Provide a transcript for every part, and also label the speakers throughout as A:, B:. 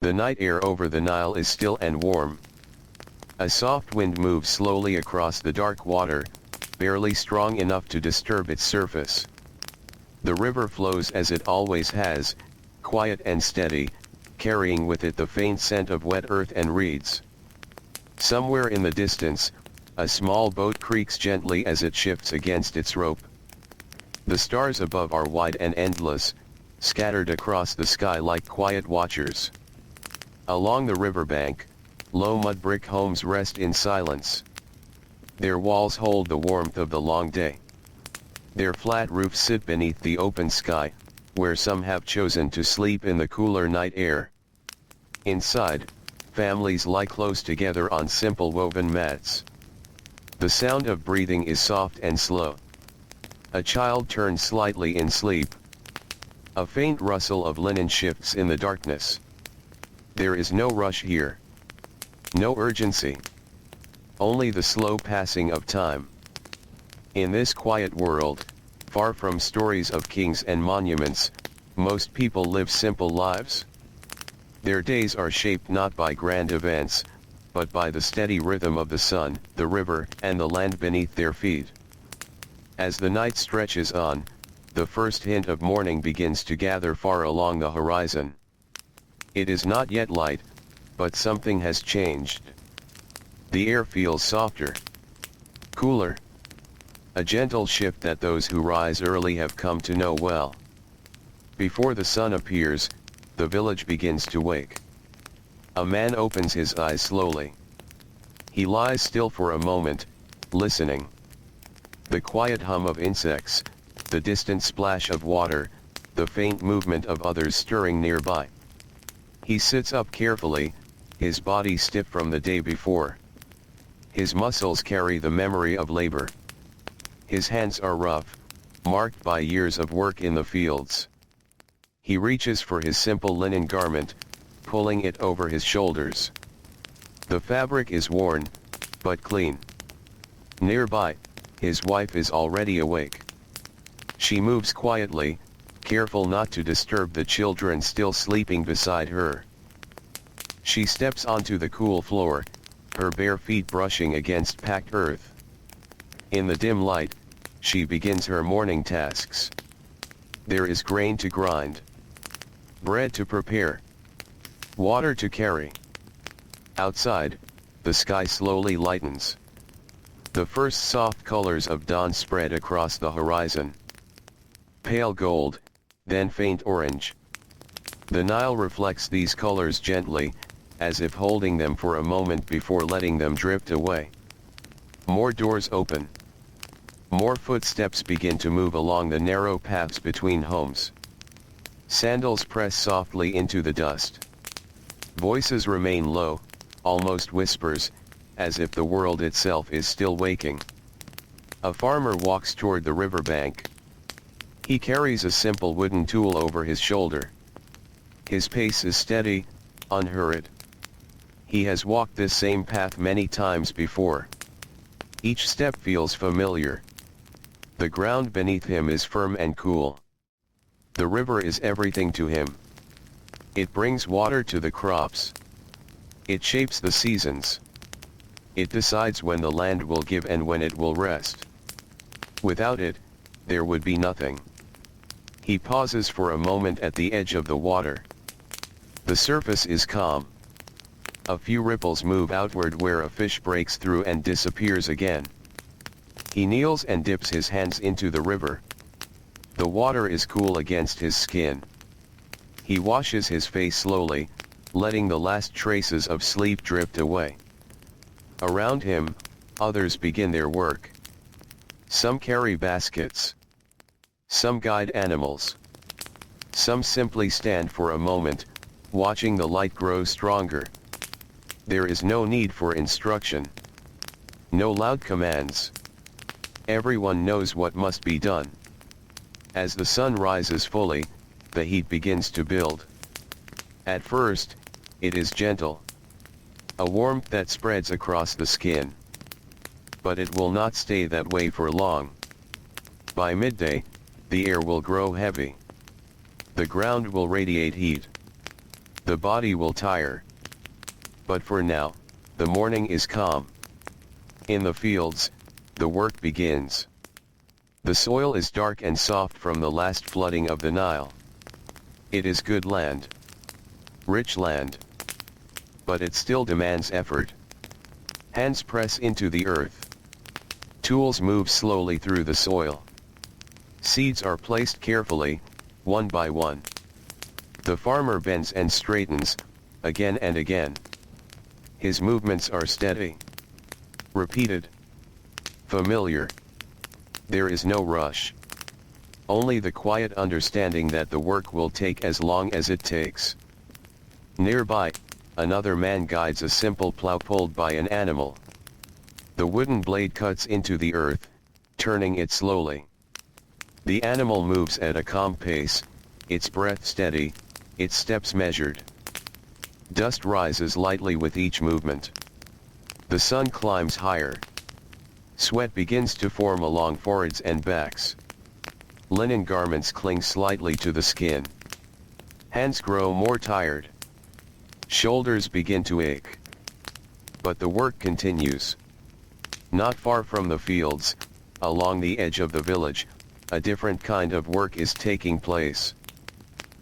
A: The night air over the Nile is still and warm. A soft wind moves slowly across the dark water, barely strong enough to disturb its surface. The river flows as it always has, quiet and steady, carrying with it the faint scent of wet earth and reeds. Somewhere in the distance, a small boat creaks gently as it shifts against its rope. The stars above are wide and endless, scattered across the sky like quiet watchers. Along the riverbank, low mud brick homes rest in silence. Their walls hold the warmth of the long day. Their flat roofs sit beneath the open sky, where some have chosen to sleep in the cooler night air. Inside, families lie close together on simple woven mats. The sound of breathing is soft and slow. A child turns slightly in sleep. A faint rustle of linen shifts in the darkness. There is no rush here. No urgency. Only the slow passing of time. In this quiet world, far from stories of kings and monuments, most people live simple lives. Their days are shaped not by grand events, but by the steady rhythm of the sun, the river, and the land beneath their feet. As the night stretches on, the first hint of morning begins to gather far along the horizon. It is not yet light, but something has changed. The air feels softer, cooler. A gentle shift that those who rise early have come to know well. Before the sun appears, the village begins to wake. A man opens his eyes slowly. He lies still for a moment, listening. The quiet hum of insects, the distant splash of water, the faint movement of others stirring nearby. He sits up carefully, his body stiff from the day before. His muscles carry the memory of labor. His hands are rough, marked by years of work in the fields. He reaches for his simple linen garment, pulling it over his shoulders. The fabric is worn, but clean. Nearby, his wife is already awake. She moves quietly, careful not to disturb the children still sleeping beside her. She steps onto the cool floor, her bare feet brushing against packed earth. In the dim light, she begins her morning tasks. There is grain to grind, bread to prepare, water to carry. Outside, the sky slowly lightens. The first soft colors of dawn spread across the horizon. Pale gold, then faint orange. The Nile reflects these colors gently, as if holding them for a moment before letting them drift away. More doors open. More footsteps begin to move along the narrow paths between homes. Sandals press softly into the dust. Voices remain low, almost whispers, as if the world itself is still waking. A farmer walks toward the riverbank. He carries a simple wooden tool over his shoulder. His pace is steady, unhurried. He has walked this same path many times before. Each step feels familiar. The ground beneath him is firm and cool. The river is everything to him. It brings water to the crops. It shapes the seasons. It decides when the land will give and when it will rest. Without it, there would be nothing. He pauses for a moment at the edge of the water. The surface is calm. A few ripples move outward where a fish breaks through and disappears again. He kneels and dips his hands into the river. The water is cool against his skin. He washes his face slowly, letting the last traces of sleep drift away. Around him, others begin their work. Some carry baskets. Some guide animals. Some simply stand for a moment, watching the light grow stronger. There is no need for instruction. No loud commands. Everyone knows what must be done. As the sun rises fully, the heat begins to build. At first, it is gentle. A warmth that spreads across the skin. But it will not stay that way for long. By midday, the air will grow heavy. The ground will radiate heat. the body will tire. But for now, the morning is calm. In the fields, the work begins. The soil is dark and soft from the last flooding of the Nile. It is good land. Rich land. But it still demands effort. Hands press into the earth. Tools move slowly through the soil. Seeds are placed carefully, one by one. The farmer bends and straightens, again and again. His movements are steady. Repeated. Familiar. There is no rush. Only the quiet understanding that the work will take as long as it takes. Nearby, another man guides a simple plow pulled by an animal. The wooden blade cuts into the earth, turning it slowly. The animal moves at a calm pace, its breath steady, its steps measured. Dust rises lightly with each movement. The sun climbs higher. Sweat begins to form along foreheads and backs. Linen garments cling slightly to the skin. Hands grow more tired. Shoulders begin to ache. But the work continues. Not far from the fields, along the edge of the village, a different kind of work is taking place.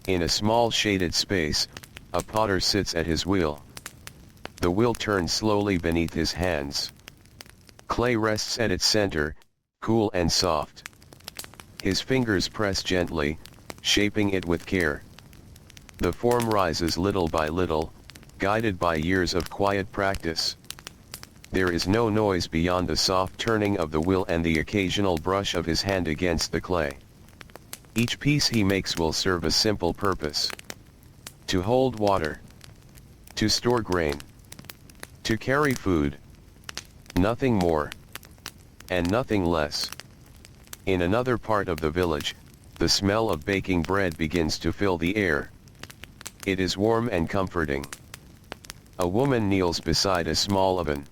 A: In a small shaded space, a potter sits at his wheel. The wheel turns slowly beneath his hands. Clay rests at its center, cool and soft. His fingers press gently, shaping it with care. The form rises little by little, guided by years of quiet practice. There is no noise beyond the soft turning of the wheel and the occasional brush of his hand against the clay. Each piece he makes will serve a simple purpose. To hold water. To store grain. To carry food. Nothing more. And nothing less. In another part of the village, the smell of baking bread begins to fill the air. It is warm and comforting. A woman kneels beside a small oven.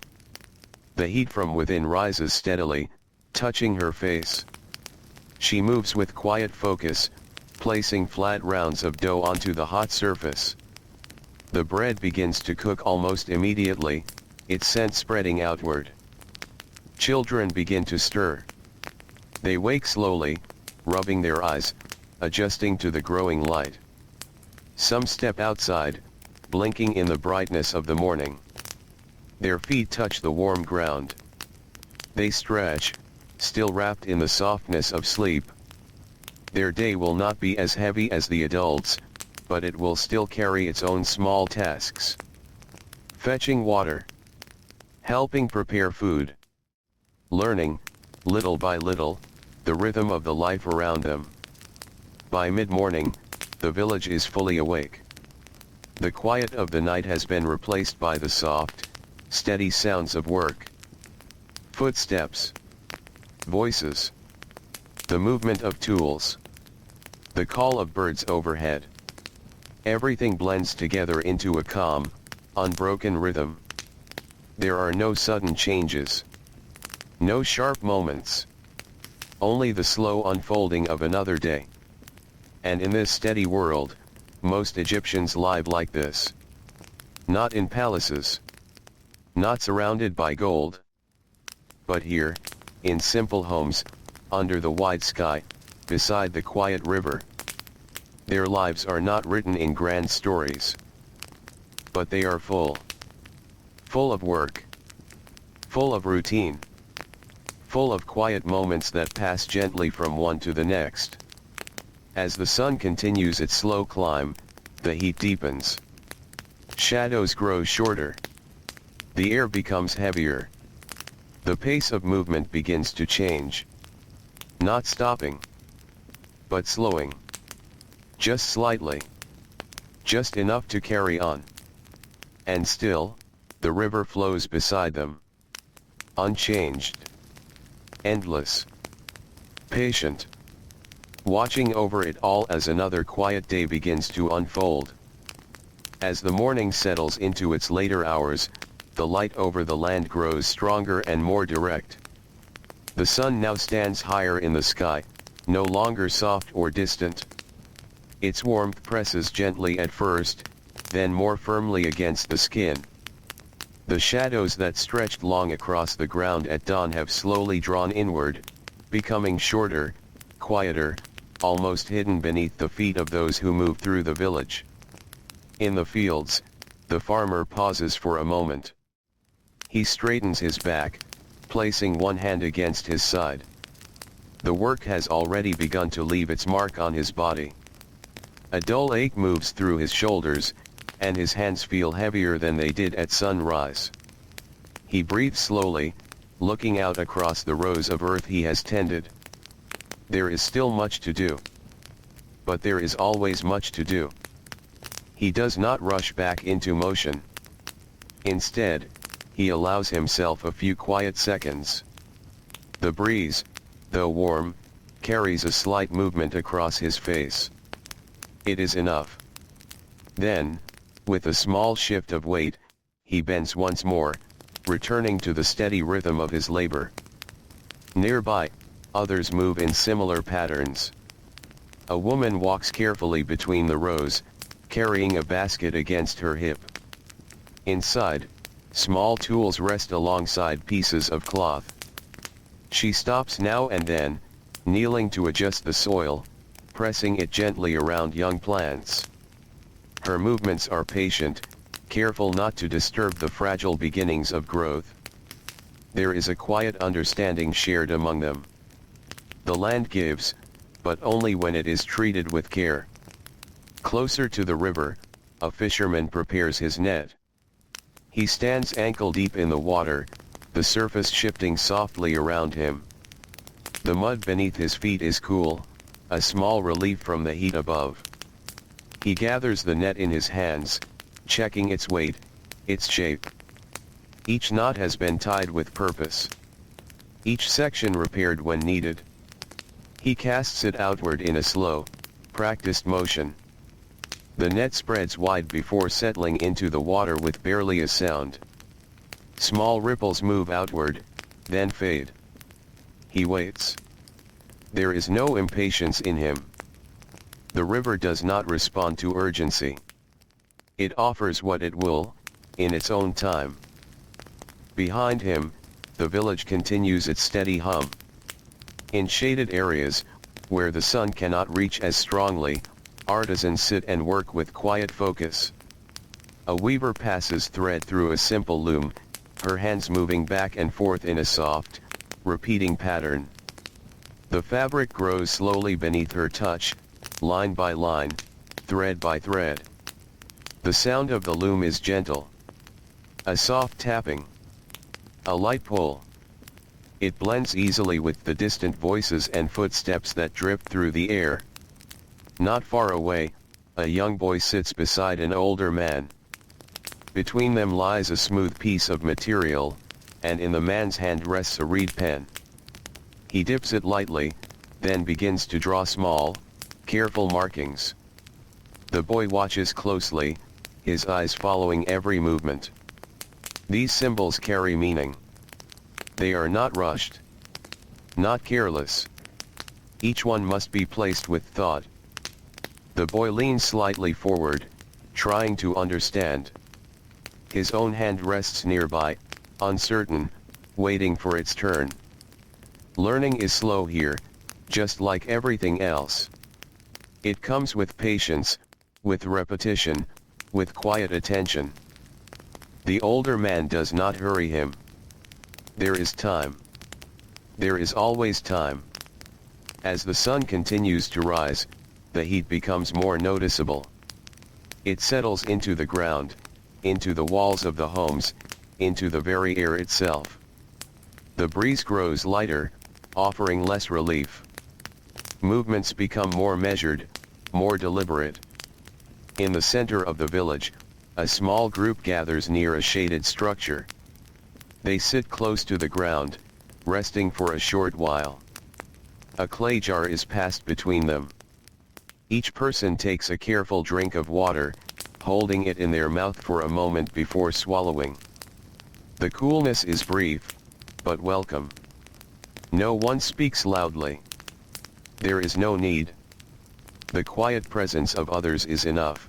A: The heat from within rises steadily, touching her face. She moves with quiet focus, placing flat rounds of dough onto the hot surface. The bread begins to cook almost immediately, its scent spreading outward. Children begin to stir. They wake slowly, rubbing their eyes, adjusting to the growing light. Some step outside, blinking in the brightness of the morning. Their feet touch the warm ground. They stretch, still wrapped in the softness of sleep. Their day will not be as heavy as the adults, but it will still carry its own small tasks. Fetching water. Helping prepare food. Learning, little by little, the rhythm of the life around them. By mid-morning, the village is fully awake. The quiet of the night has been replaced by the soft, steady sounds of work. Footsteps. Voices. The movement of tools. The call of birds overhead. Everything blends together into a calm, unbroken rhythm. There are no sudden changes. No sharp moments. Only the slow unfolding of another day. And in this steady world, most Egyptians live like this. Not in palaces. Not surrounded by gold. But here, in simple homes, under the wide sky, beside the quiet river. Their lives are not written in grand stories. But they are full. Full of work. Full of routine. Full of quiet moments that pass gently from one to the next. As the sun continues its slow climb, the heat deepens. Shadows grow shorter. The air becomes heavier. The pace of movement begins to change. Not stopping. But slowing. Just slightly. Just enough to carry on. And still, the river flows beside them. Unchanged. Endless. Patient. Watching over it all as another quiet day begins to unfold. As the morning settles into its later hours, the light over the land grows stronger and more direct. The sun now stands higher in the sky, no longer soft or distant. Its warmth presses gently at first, then more firmly against the skin. The shadows that stretched long across the ground at dawn have slowly drawn inward, becoming shorter, quieter, almost hidden beneath the feet of those who move through the village. In the fields, the farmer pauses for a moment. He straightens his back, placing one hand against his side. The work has already begun to leave its mark on his body. A dull ache moves through his shoulders, and his hands feel heavier than they did at sunrise. He breathes slowly, looking out across the rows of earth he has tended. There is still much to do. But there is always much to do. He does not rush back into motion. Instead, he allows himself a few quiet seconds. The breeze, though warm, carries a slight movement across his face. It is enough. Then, with a small shift of weight, he bends once more, returning to the steady rhythm of his labor. Nearby, others move in similar patterns. A woman walks carefully between the rows, carrying a basket against her hip. Inside, small tools rest alongside pieces of cloth. She stops now and then, kneeling to adjust the soil, pressing it gently around young plants. Her movements are patient, careful not to disturb the fragile beginnings of growth. There is a quiet understanding shared among them. The land gives, but only when it is treated with care. Closer to the river, a fisherman prepares his net. He stands ankle deep in the water, the surface shifting softly around him. The mud beneath his feet is cool, a small relief from the heat above. He gathers the net in his hands, checking its weight, its shape. Each knot has been tied with purpose. Each section repaired when needed. He casts it outward in a slow, practiced motion. The net spreads wide before settling into the water with barely a sound. Small ripples move outward, then fade. He waits. There is no impatience in him. The river does not respond to urgency. It offers what it will, in its own time. Behind him, the village continues its steady hum. In shaded areas, where the sun cannot reach as strongly, artisans sit and work with quiet focus. A weaver passes thread through a simple loom, her hands moving back and forth in a soft, repeating pattern. The fabric grows slowly beneath her touch, line by line, thread by thread. The sound of the loom is gentle. A soft tapping. A light pull. It blends easily with the distant voices and footsteps that drift through the air. Not far away, a young boy sits beside an older man. Between them lies a smooth piece of material, and in the man's hand rests a reed pen. He dips it lightly, then begins to draw small, careful markings. The boy watches closely, his eyes following every movement. These symbols carry meaning. They are not rushed. Not careless. Each one must be placed with thought. The boy leans slightly forward, trying to understand. His own hand rests nearby, uncertain, waiting for its turn. Learning is slow here, just like everything else. It comes with patience, with repetition, with quiet attention. The older man does not hurry him. There is time. There is always time. As the sun continues to rise, the heat becomes more noticeable. It settles into the ground, into the walls of the homes, into the very air itself. The breeze grows lighter, offering less relief. Movements become more measured, more deliberate. In the center of the village, a small group gathers near a shaded structure. They sit close to the ground, resting for a short while. A clay jar is passed between them. Each person takes a careful drink of water, holding it in their mouth for a moment before swallowing. The coolness is brief, but welcome. No one speaks loudly. There is no need. The quiet presence of others is enough.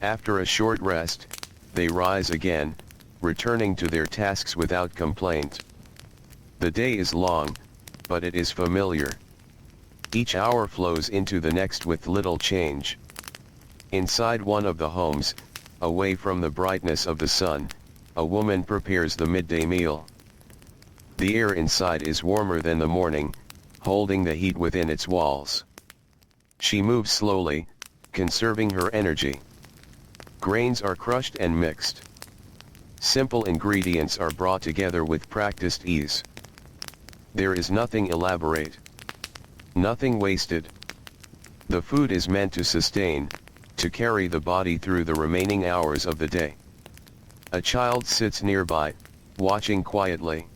A: After a short rest, they rise again, returning to their tasks without complaint. The day is long, but it is familiar. Each hour flows into the next with little change. Inside one of the homes, away from the brightness of the sun, a woman prepares the midday meal. The air inside is warmer than the morning, holding the heat within its walls. She moves slowly, conserving her energy. Grains are crushed and mixed. Simple ingredients are brought together with practiced ease. There is nothing elaborate. Nothing wasted. The food is meant to sustain, to carry the body through the remaining hours of the day. A child sits nearby, watching quietly.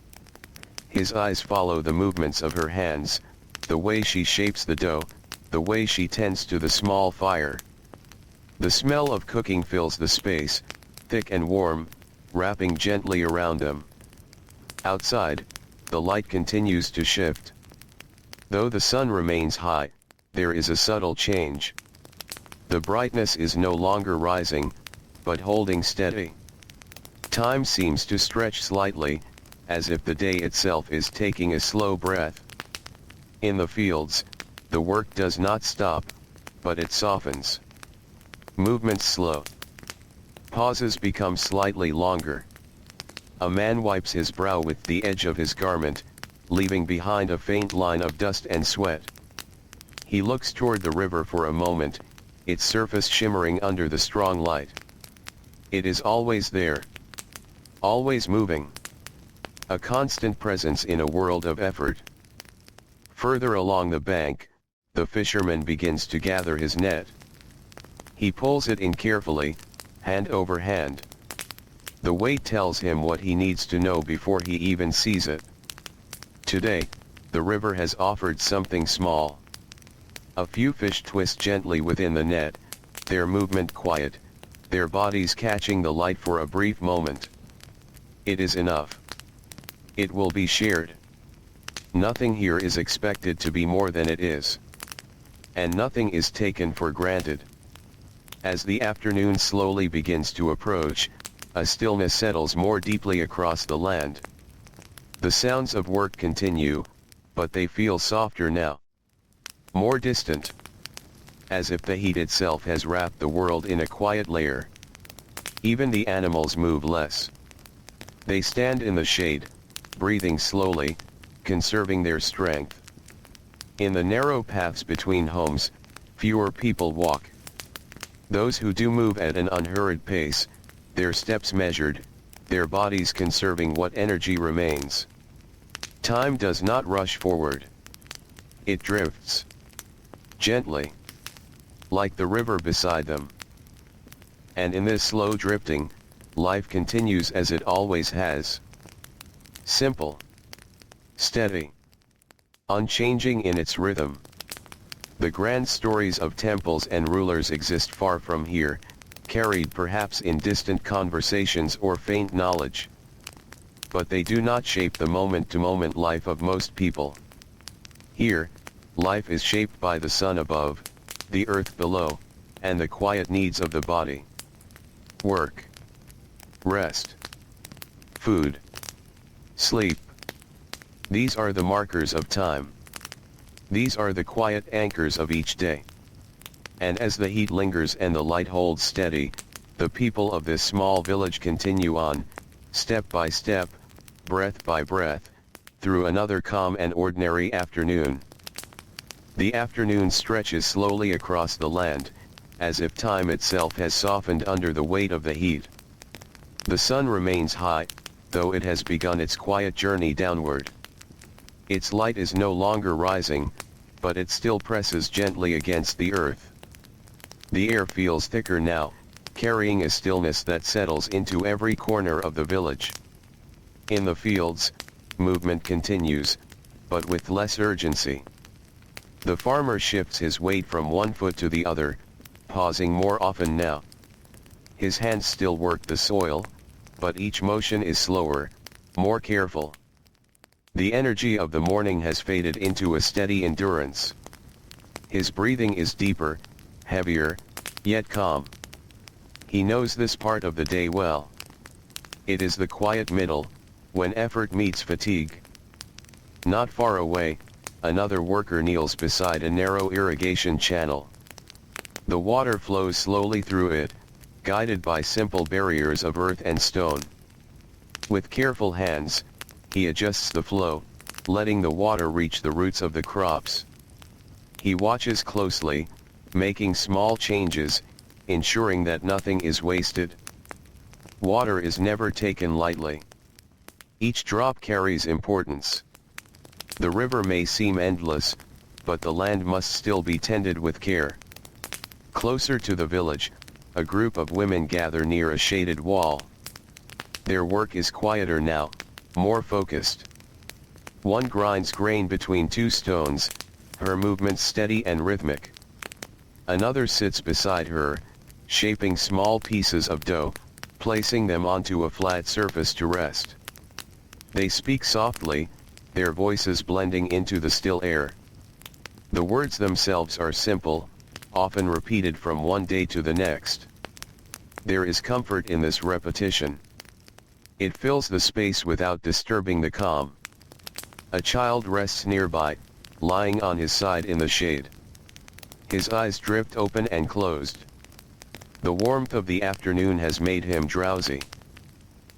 A: His eyes follow the movements of her hands, the way she shapes the dough, the way she tends to the small fire. The smell of cooking fills the space, thick and warm, wrapping gently around them. Outside, the light continues to shift. Though the sun remains high, there is a subtle change. The brightness is no longer rising, but holding steady. Time seems to stretch slightly, as if the day itself is taking a slow breath. In the fields, the work does not stop, but it softens. Movements slow. Pauses become slightly longer. A man wipes his brow with the edge of his garment, leaving behind a faint line of dust and sweat. He looks toward the river for a moment, its surface shimmering under the strong light. It is always there. Always moving. A constant presence in a world of effort. Further along the bank, the fisherman begins to gather his net. He pulls it in carefully, hand over hand. The weight tells him what he needs to know before he even sees it. Today, the river has offered something small. A few fish twist gently within the net, their movement quiet, their bodies catching the light for a brief moment. It is enough. It will be shared. Nothing here is expected to be more than it is. And nothing is taken for granted. As the afternoon slowly begins to approach, a stillness settles more deeply across the land. The sounds of work continue, but they feel softer now. More distant. As if the heat itself has wrapped the world in a quiet layer. Even the animals move less. They stand in the shade, breathing slowly, conserving their strength. In the narrow paths between homes, fewer people walk. Those who do move at an unhurried pace, their steps measured, their bodies conserving what energy remains. Time does not rush forward. It drifts. Gently. Like the river beside them. And in this slow drifting, life continues as it always has. Simple. Steady. Unchanging in its rhythm. The grand stories of temples and rulers exist far from here, carried perhaps in distant conversations or faint knowledge. But they do not shape the moment-to-moment life of most people. Here, life is shaped by the sun above, the earth below, and the quiet needs of the body. Work. Rest. Food. Sleep. These are the markers of time. These are the quiet anchors of each day. And as the heat lingers and the light holds steady, the people of this small village continue on, step by step, breath by breath, through another calm and ordinary afternoon. The afternoon stretches slowly across the land, as if time itself has softened under the weight of the heat. The sun remains high, though it has begun its quiet journey downward. Its light is no longer rising, but it still presses gently against the earth. The air feels thicker now, carrying a stillness that settles into every corner of the village. In the fields, movement continues, but with less urgency. The farmer shifts his weight from one foot to the other, pausing more often now. His hands still work the soil, but each motion is slower, more careful. The energy of the morning has faded into a steady endurance. His breathing is deeper, heavier, yet calm. He knows this part of the day well. It is the quiet middle, when effort meets fatigue. Not far away, another worker kneels beside a narrow irrigation channel. The water flows slowly through it, guided by simple barriers of earth and stone. With careful hands, he adjusts the flow, letting the water reach the roots of the crops. He watches closely, making small changes, ensuring that nothing is wasted. Water is never taken lightly. Each drop carries importance. The river may seem endless, but the land must still be tended with care. Closer to the village, a group of women gather near a shaded wall. Their work is quieter now, more focused. One grinds grain between two stones, her movements steady and rhythmic. Another sits beside her, shaping small pieces of dough, placing them onto a flat surface to rest. They speak softly, their voices blending into the still air. The words themselves are simple, often repeated from one day to the next. There is comfort in this repetition. It fills the space without disturbing the calm. A child rests nearby, lying on his side in the shade. His eyes drift open and closed. The warmth of the afternoon has made him drowsy.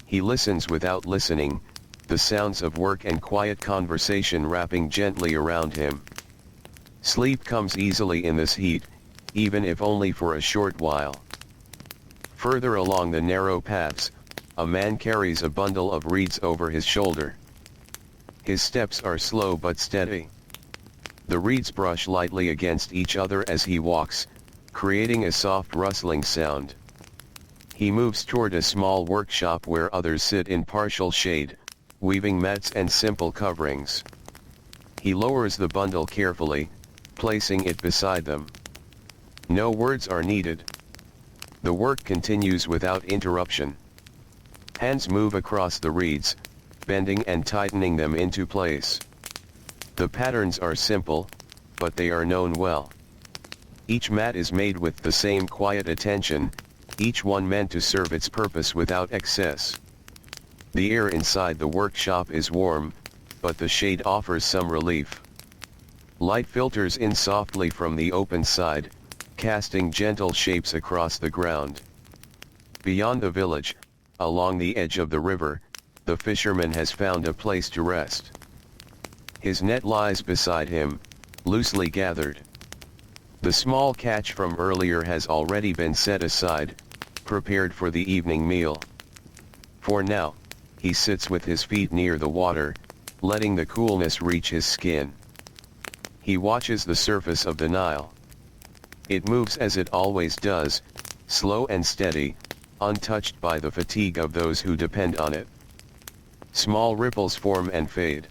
A: He listens without listening, the sounds of work and quiet conversation wrapping gently around him. Sleep comes easily in this heat, even if only for a short while. Further along the narrow paths, a man carries a bundle of reeds over his shoulder. His steps are slow but steady. The reeds brush lightly against each other as he walks, creating a soft rustling sound. He moves toward a small workshop where others sit in partial shade, weaving mats and simple coverings. He lowers the bundle carefully, placing it beside them. No words are needed. The work continues without interruption. Hands move across the reeds, bending and tightening them into place. The patterns are simple, but they are known well. Each mat is made with the same quiet attention, each one meant to serve its purpose without excess. The air inside the workshop is warm, but the shade offers some relief. Light filters in softly from the open side, casting gentle shapes across the ground. Beyond the village, along the edge of the river, the fisherman has found a place to rest. His net lies beside him, loosely gathered. The small catch from earlier has already been set aside, prepared for the evening meal. For now, he sits with his feet near the water, letting the coolness reach his skin. He watches the surface of the Nile. It moves as it always does, slow and steady, untouched by the fatigue of those who depend on it. Small ripples form and fade.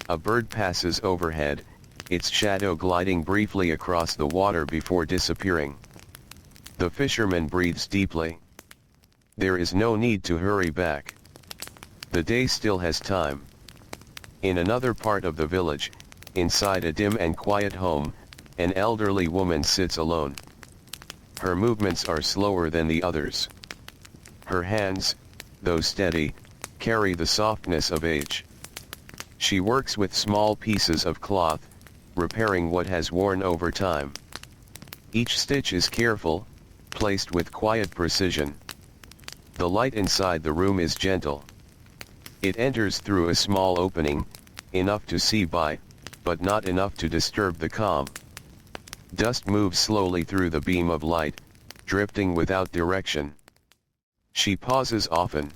A: A bird passes overhead, its shadow gliding briefly across the water before disappearing. The fisherman breathes deeply. There is no need to hurry back. The day still has time. In another part of the village, inside a dim and quiet home, an elderly woman sits alone. Her movements are slower than the others. Her hands, though steady, carry the softness of age. She works with small pieces of cloth, repairing what has worn over time. Each stitch is careful, placed with quiet precision. The light inside the room is gentle. It enters through a small opening, enough to see by, but not enough to disturb the calm. Dust moves slowly through the beam of light, drifting without direction. She pauses often.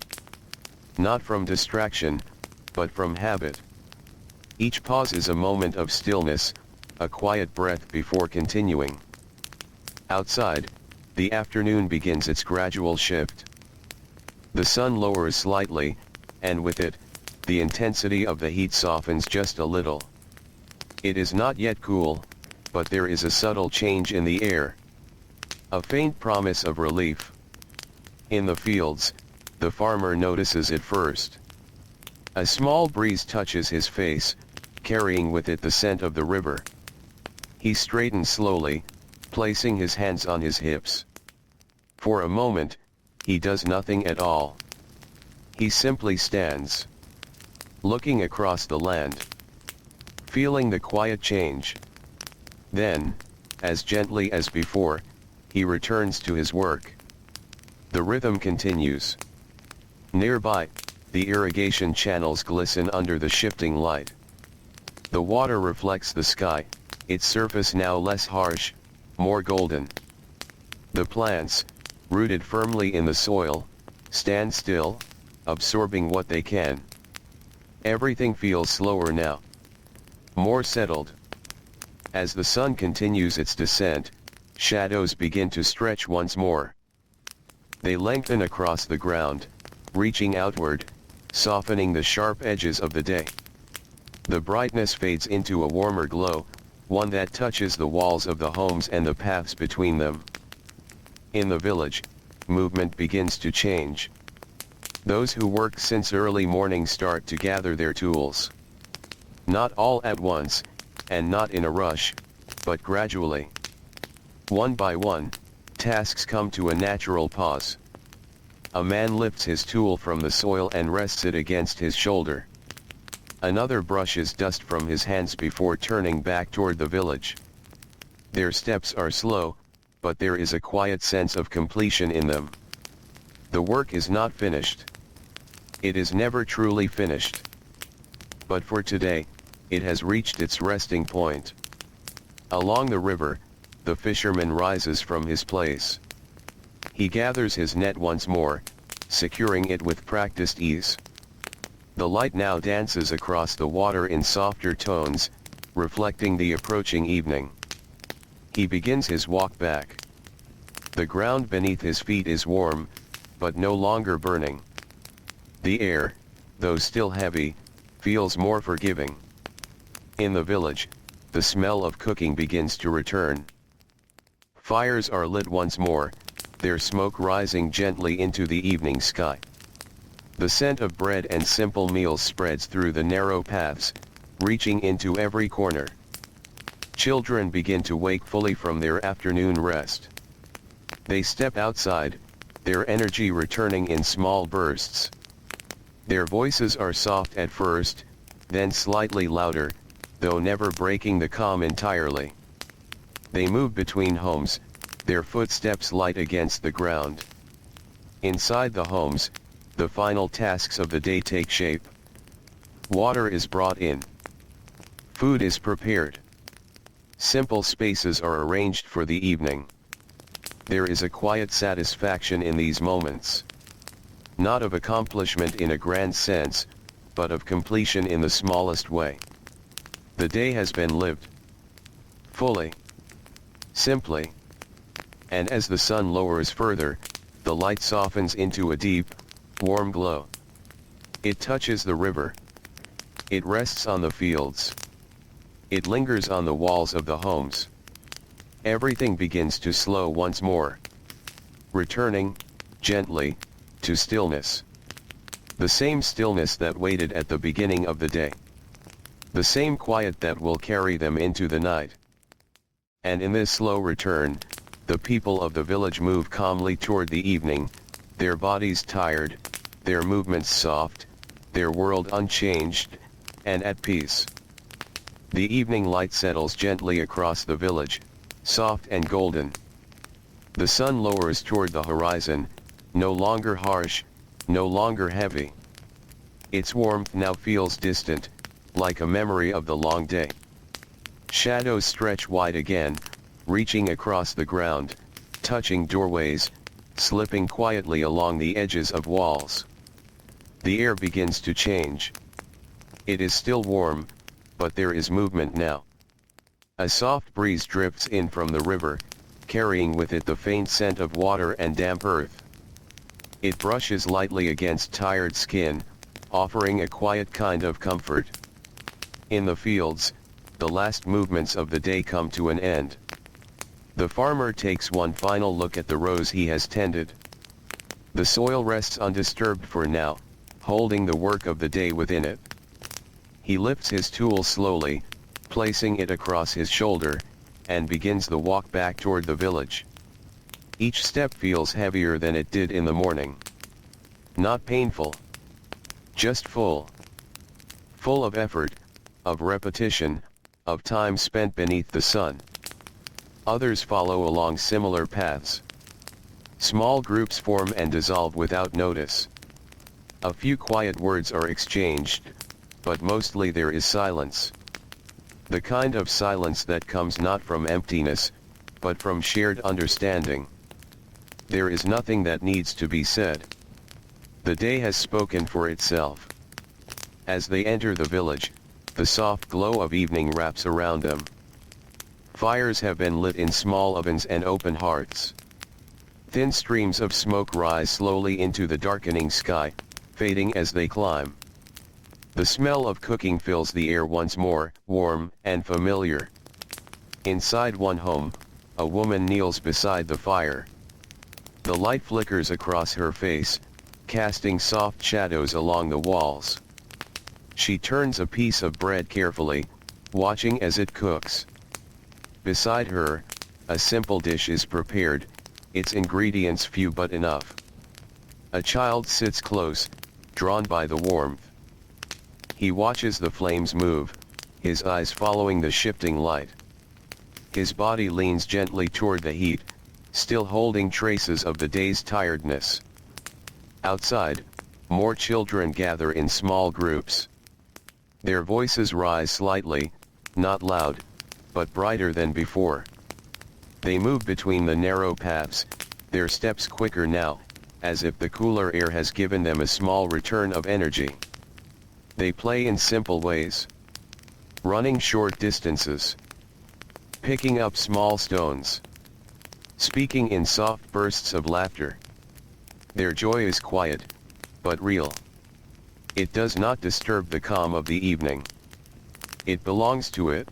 A: Not from distraction, but from habit. Each pause is a moment of stillness, a quiet breath before continuing. Outside, the afternoon begins its gradual shift. The sun lowers slightly, and with it, the intensity of the heat softens just a little. It is not yet cool, but there is a subtle change in the air. A faint promise of relief. In the fields, the farmer notices it first. A small breeze touches his face, carrying with it the scent of the river. He straightens slowly, placing his hands on his hips. For a moment, he does nothing at all. He simply stands, looking across the land, feeling the quiet change. Then, as gently as before, he returns to his work. The rhythm continues. Nearby, the irrigation channels glisten under the shifting light. The water reflects the sky, its surface now less harsh, more golden. The plants, rooted firmly in the soil, stand still, absorbing what they can. Everything feels slower now, more settled. As the sun continues its descent, shadows begin to stretch once more. They lengthen across the ground, reaching outward, softening the sharp edges of the day. The brightness fades into a warmer glow, one that touches the walls of the homes and the paths between them. In the village, movement begins to change. Those who work since early morning start to gather their tools. Not all at once, and not in a rush, but gradually. One by one, tasks come to a natural pause. A man lifts his tool from the soil and rests it against his shoulder. Another brushes dust from his hands before turning back toward the village. Their steps are slow, but there is a quiet sense of completion in them. The work is not finished. It is never truly finished. But for today, it has reached its resting point. Along the river, the fisherman rises from his place. He gathers his net once more, securing it with practiced ease. The light now dances across the water in softer tones, reflecting the approaching evening. He begins his walk back. The ground beneath his feet is warm, but no longer burning. The air, though still heavy, feels more forgiving. In the village, the smell of cooking begins to return. Fires are lit once more, their smoke rising gently into the evening sky. The scent of bread and simple meals spreads through the narrow paths, reaching into every corner. Children begin to wake fully from their afternoon rest. They step outside, their energy returning in small bursts. Their voices are soft at first, then slightly louder, though never breaking the calm entirely. They move between homes, their footsteps light against the ground. Inside the homes, the final tasks of the day take shape. Water is brought in. Food is prepared. Simple spaces are arranged for the evening. There is a quiet satisfaction in these moments. Not of accomplishment in a grand sense, but of completion in the smallest way. The day has been lived. Fully. Simply. And as the sun lowers further, the light softens into a deep, warm glow. It touches the river. It rests on the fields. It lingers on the walls of the homes. Everything begins to slow once more. Returning, gently, to stillness. The same stillness that waited at the beginning of the day. The same quiet that will carry them into the night. And in this slow return, the people of the village move calmly toward the evening, their bodies tired, their movements soft, their world unchanged, and at peace. The evening light settles gently across the village, soft and golden. The sun lowers toward the horizon, no longer harsh, no longer heavy. Its warmth now feels distant, like a memory of the long day. Shadows stretch wide again, reaching across the ground, touching doorways, slipping quietly along the edges of walls. The air begins to change. It is still warm, but there is movement now. A soft breeze drifts in from the river, carrying with it the faint scent of water and damp earth. It brushes lightly against tired skin, offering a quiet kind of comfort. In the fields, the last movements of the day come to an end. The farmer takes one final look at the rows he has tended. The soil rests undisturbed for now, holding the work of the day within it. He lifts his tool slowly, placing it across his shoulder, and begins the walk back toward the village. Each step feels heavier than it did in the morning. Not painful. Just full. Full of effort, of repetition, of time spent beneath the sun. Others follow along similar paths. Small groups form and dissolve without notice. A few quiet words are exchanged, but mostly there is silence. The kind of silence that comes not from emptiness, but from shared understanding. There is nothing that needs to be said. The day has spoken for itself. As they enter the village, the soft glow of evening wraps around them. Fires have been lit in small ovens and open hearths. Thin streams of smoke rise slowly into the darkening sky, fading as they climb. The smell of cooking fills the air once more, warm and familiar. Inside one home, a woman kneels beside the fire. The light flickers across her face, casting soft shadows along the walls. She turns a piece of bread carefully, watching as it cooks. Beside her, a simple dish is prepared, its ingredients few but enough. A child sits close, drawn by the warmth. He watches the flames move, his eyes following the shifting light. His body leans gently toward the heat, still holding traces of the day's tiredness. Outside, more children gather in small groups. Their voices rise slightly, not loud, but brighter than before. They move between the narrow paths, their steps quicker now, as if the cooler air has given them a small return of energy. They play in simple ways. Running short distances. Picking up small stones. Speaking in soft bursts of laughter. Their joy is quiet, but real. It does not disturb the calm of the evening. It belongs to it.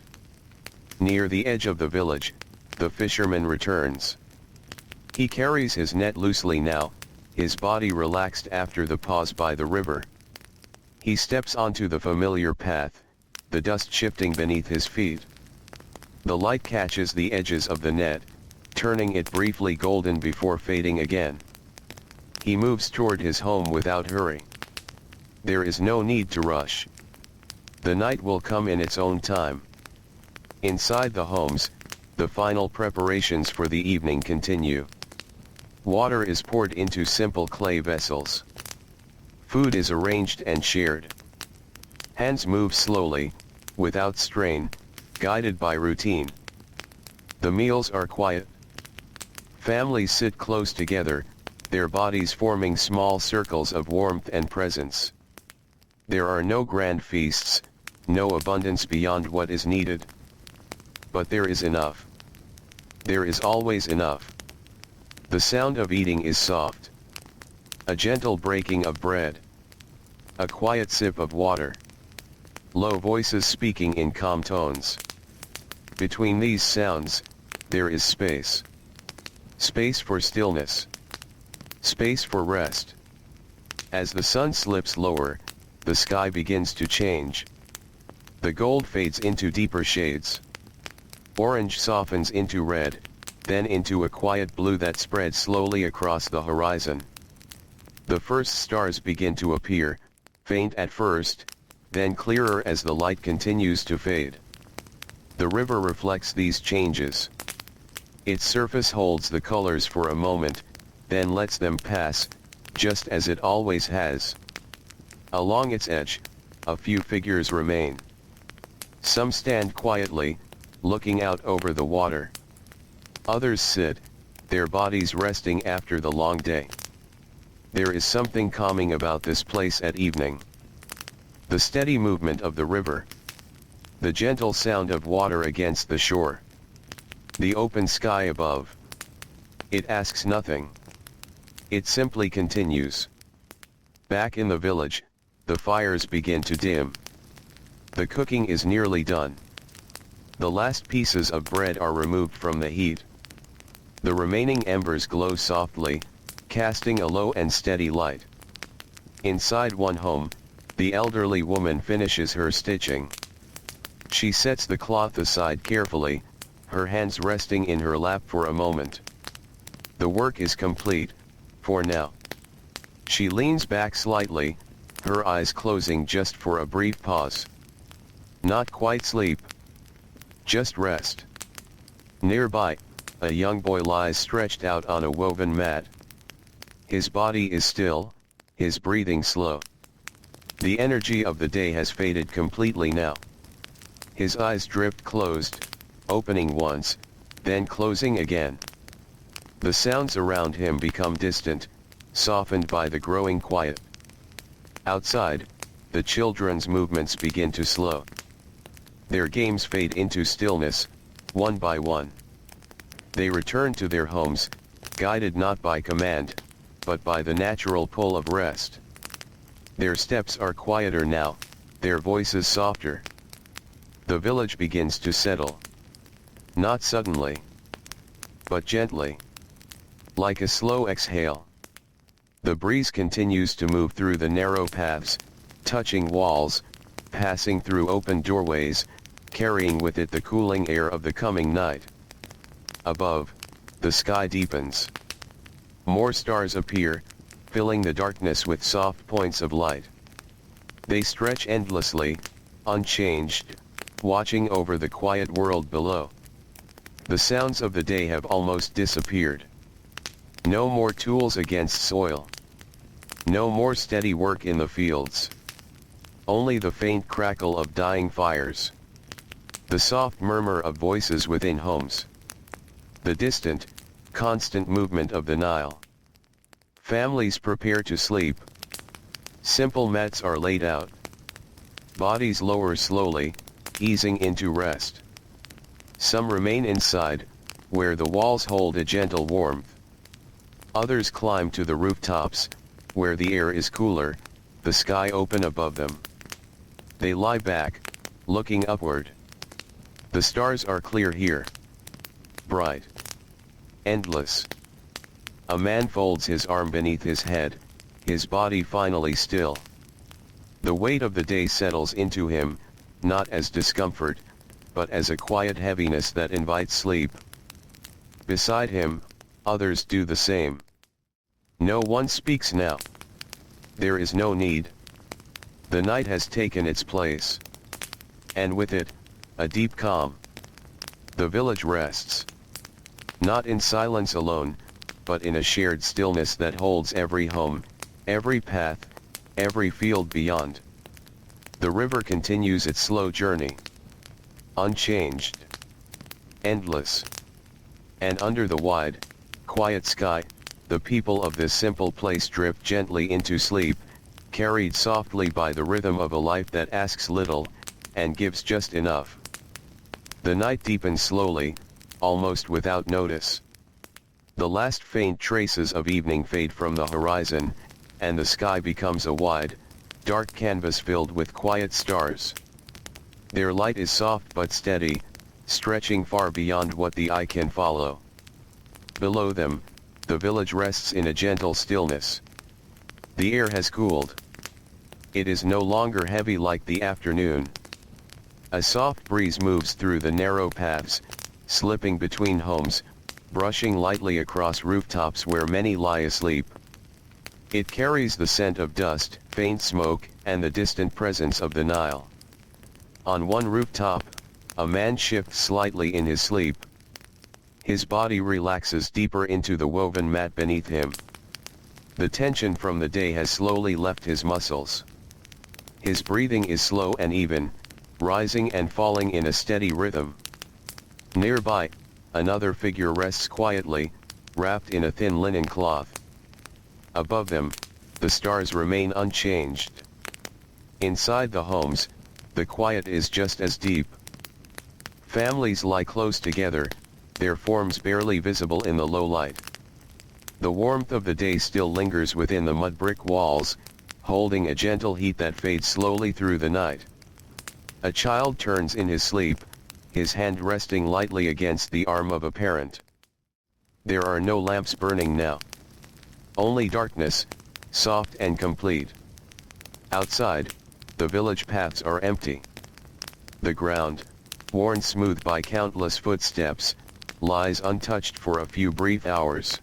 A: Near the edge of the village, the fisherman returns. He carries his net loosely now, his body relaxed after the pause by the river. He steps onto the familiar path, the dust shifting beneath his feet. The light catches the edges of the net, turning it briefly golden before fading again. He moves toward his home without hurry. There is no need to rush. The night will come in its own time. Inside the homes, the final preparations for the evening continue. Water is poured into simple clay vessels. Food is arranged and shared. Hands move slowly, without strain, guided by routine. The meals are quiet. Families sit close together, their bodies forming small circles of warmth and presence. There are no grand feasts, no abundance beyond what is needed. But there is enough. There is always enough. The sound of eating is soft. A gentle breaking of bread. A quiet sip of water. Low voices speaking in calm tones. Between these sounds, there is space. Space for stillness. Space for rest. As the sun slips lower, the sky begins to change. The gold fades into deeper shades. Orange softens into red, then into a quiet blue that spreads slowly across the horizon. The first stars begin to appear, faint at first, then clearer as the light continues to fade. The river reflects these changes. Its surface holds the colors for a moment, then lets them pass, just as it always has. Along its edge, a few figures remain. Some stand quietly, looking out over the water. Others sit, their bodies resting after the long day. There is something calming about this place at evening. The steady movement of the river. The gentle sound of water against the shore. The open sky above. It asks nothing. It simply continues. Back in the village, the fires begin to dim. The cooking is nearly done. The last pieces of bread are removed from the heat. The remaining embers glow softly, casting a low and steady light. Inside one home, the elderly woman finishes her stitching. She sets the cloth aside carefully, her hands resting in her lap for a moment. The work is complete, for now. She leans back slightly, her eyes closing just for a brief pause. Not quite sleep. Just rest. Nearby, a young boy lies stretched out on a woven mat. His body is still, his breathing slow. The energy of the day has faded completely now. His eyes drift closed, opening once, then closing again. The sounds around him become distant, softened by the growing quiet. Outside, the children's movements begin to slow. Their games fade into stillness, one by one. They return to their homes, guided not by command, but by the natural pull of rest. Their steps are quieter now, their voices softer. The village begins to settle. Not suddenly, but gently. Like a slow exhale. The breeze continues to move through the narrow paths, touching walls, passing through open doorways, carrying with it the cooling air of the coming night. Above, the sky deepens. More stars appear, filling the darkness with soft points of light. They stretch endlessly, unchanged, watching over the quiet world below. The sounds of the day have almost disappeared. No more tools against soil. No more steady work in the fields. Only the faint crackle of dying fires. The soft murmur of voices within homes. The distant, constant movement of the Nile. Families prepare to sleep. Simple mats are laid out. Bodies lower slowly, easing into rest. Some remain inside, where the walls hold a gentle warmth. Others climb to the rooftops, where the air is cooler, the sky open above them. They lie back, looking upward. The stars are clear here. Bright. Endless. A man folds his arm beneath his head, his body finally still. The weight of the day settles into him, not as discomfort, but as a quiet heaviness that invites sleep. Beside him, others do the same. No one speaks now. There is no need. The night has taken its place. And with it, a deep calm. The village rests. Not in silence alone, but in a shared stillness that holds every home, every path, every field beyond. The river continues its slow journey. Unchanged. Endless. And under the wide, quiet sky, the people of this simple place drift gently into sleep, carried softly by the rhythm of a life that asks little, and gives just enough. The night deepens slowly, almost without notice. The last faint traces of evening fade from the horizon, and the sky becomes a wide, dark canvas filled with quiet stars. Their light is soft but steady, stretching far beyond what the eye can follow. Below them, the village rests in a gentle stillness. The air has cooled. It is no longer heavy like the afternoon. A soft breeze moves through the narrow paths, slipping between homes, brushing lightly across rooftops where many lie asleep. It carries the scent of dust, faint smoke, and the distant presence of the Nile. On one rooftop, a man shifts slightly in his sleep. His body relaxes deeper into the woven mat beneath him. The tension from the day has slowly left his muscles. His breathing is slow and even, rising and falling in a steady rhythm. Nearby, another figure rests quietly, wrapped in a thin linen cloth. Above them, the stars remain unchanged. Inside the homes, the quiet is just as deep. Families lie close together, their forms barely visible in the low light. The warmth of the day still lingers within the mud brick walls, holding a gentle heat that fades slowly through the night. A child turns in his sleep, his hand resting lightly against the arm of a parent. There are no lamps burning now. Only darkness, soft and complete. Outside, the village paths are empty. The ground, worn smooth by countless footsteps, lies untouched for a few brief hours.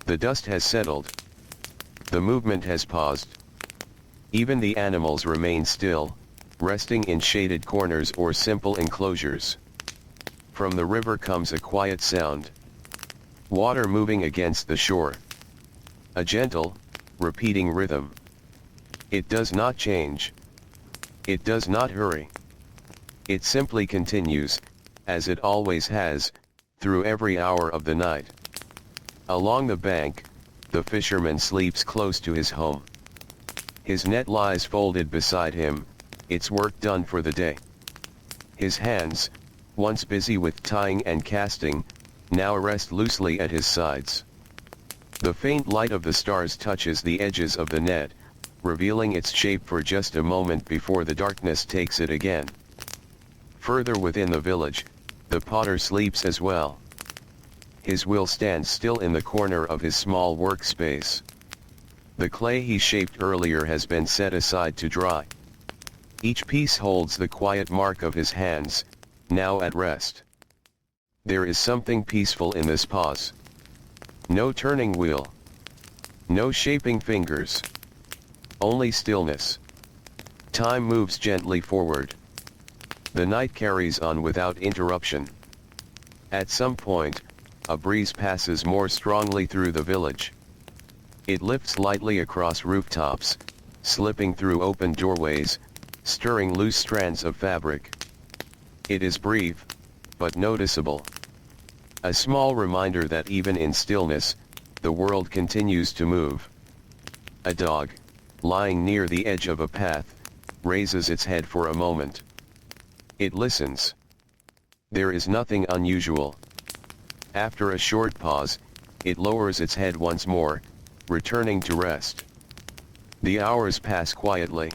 A: The dust has settled. The movement has paused. Even the animals remain still, resting in shaded corners or simple enclosures. From the river comes a quiet sound. Water moving against the shore. A gentle, repeating rhythm. It does not change. It does not hurry. It simply continues, as it always has, through every hour of the night. Along the bank, the fisherman sleeps close to his home. His net lies folded beside him, its work done for the day. His hands, once busy with tying and casting, now rest loosely at his sides. The faint light of the stars touches the edges of the net, revealing its shape for just a moment before the darkness takes it again. Further within the village, the potter sleeps as well. His wheel stands still in the corner of his small workspace. The clay he shaped earlier has been set aside to dry. Each piece holds the quiet mark of his hands, now at rest. There is something peaceful in this pause. No turning wheel. No shaping fingers. Only stillness. Time moves gently forward. The night carries on without interruption. At some point, a breeze passes more strongly through the village. It lifts lightly across rooftops, slipping through open doorways, stirring loose strands of fabric. It is brief, but noticeable. A small reminder that even in stillness, the world continues to move. A dog, lying near the edge of a path, raises its head for a moment. It listens. There is nothing unusual. After a short pause, it lowers its head once more, returning to rest. The hours pass quietly.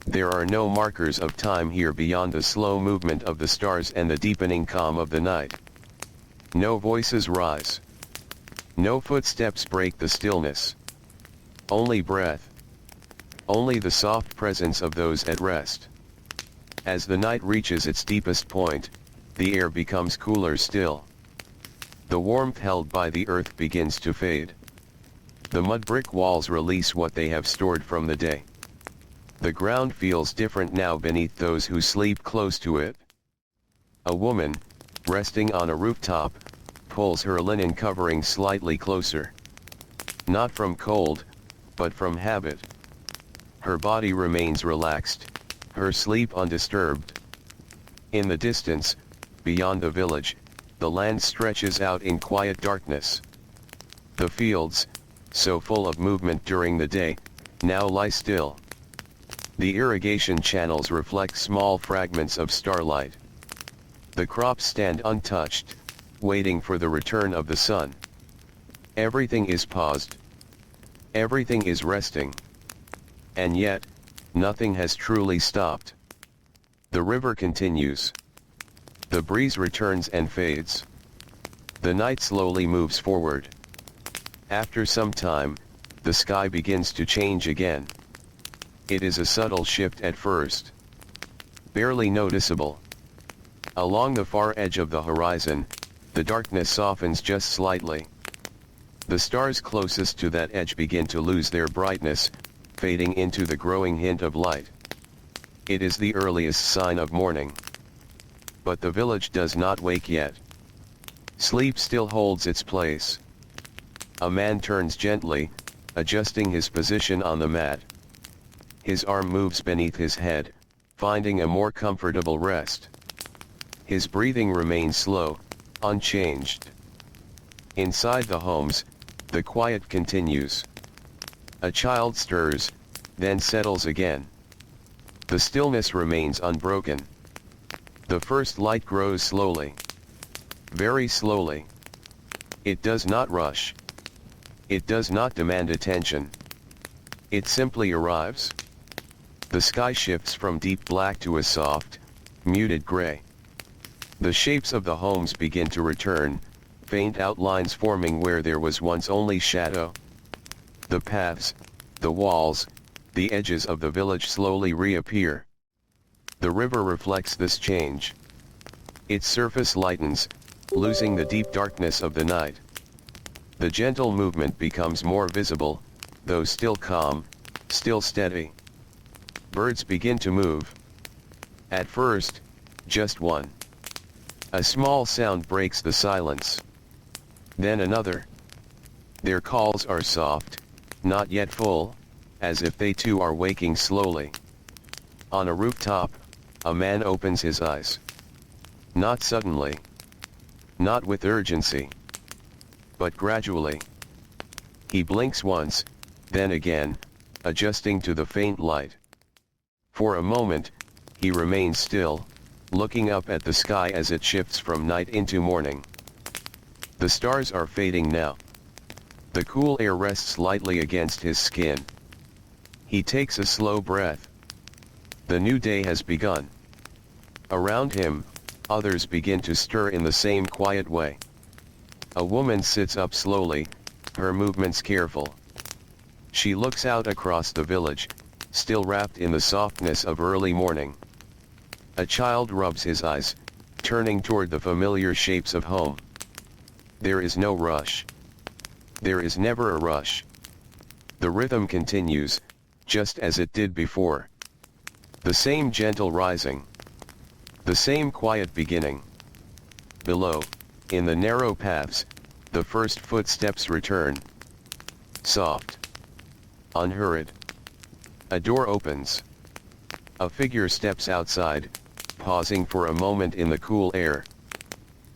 A: There are no markers of time here beyond the slow movement of the stars and the deepening calm of the night. No voices rise. No footsteps break the stillness. Only breath. Only the soft presence of those at rest. As the night reaches its deepest point, the air becomes cooler still. The warmth held by the earth begins to fade. The mud brick walls release what they have stored from the day. The ground feels different now beneath those who sleep close to it. A woman, resting on a rooftop, pulls her linen covering slightly closer. Not from cold, but from habit. Her body remains relaxed, her sleep undisturbed. In the distance, beyond the village, the land stretches out in quiet darkness. The fields, so full of movement during the day, now lie still. The irrigation channels reflect small fragments of starlight. The crops stand untouched, waiting for the return of the sun. Everything is paused. Everything is resting. And yet, nothing has truly stopped. The river continues. The breeze returns and fades. The night slowly moves forward. After some time, the sky begins to change again. It is a subtle shift at first. Barely noticeable. Along the far edge of the horizon, the darkness softens just slightly. The stars closest to that edge begin to lose their brightness, fading into the growing hint of light. It is the earliest sign of morning. But the village does not wake yet. Sleep still holds its place. A man turns gently, adjusting his position on the mat. His arm moves beneath his head, finding a more comfortable rest. His breathing remains slow, unchanged. Inside the homes, the quiet continues. A child stirs, then settles again. The stillness remains unbroken. The first light grows slowly. Very slowly. It does not rush. It does not demand attention. It simply arrives. The sky shifts from deep black to a soft, muted gray. The shapes of the homes begin to return, faint outlines forming where there was once only shadow. The paths, the walls, the edges of the village slowly reappear. The river reflects this change. Its surface lightens, losing the deep darkness of the night. The gentle movement becomes more visible, though still calm, still steady. Birds begin to move. At first, just one. A small sound breaks the silence. Then another. Their calls are soft, not yet full, as if they too are waking slowly. On a rooftop, a man opens his eyes. Not suddenly. Not with urgency. But gradually. He blinks once, then again, adjusting to the faint light. For a moment, he remains still, looking up at the sky as it shifts from night into morning. The stars are fading now. The cool air rests lightly against his skin. He takes a slow breath. The new day has begun. Around him, others begin to stir in the same quiet way. A woman sits up slowly, her movements careful. She looks out across the village, still wrapped in the softness of early morning. A child rubs his eyes, turning toward the familiar shapes of home. There is no rush. There is never a rush. The rhythm continues, just as it did before. The same gentle rising. The same quiet beginning. Below, in the narrow paths, the first footsteps return. Soft. Unhurried. A door opens. A figure steps outside, pausing for a moment in the cool air.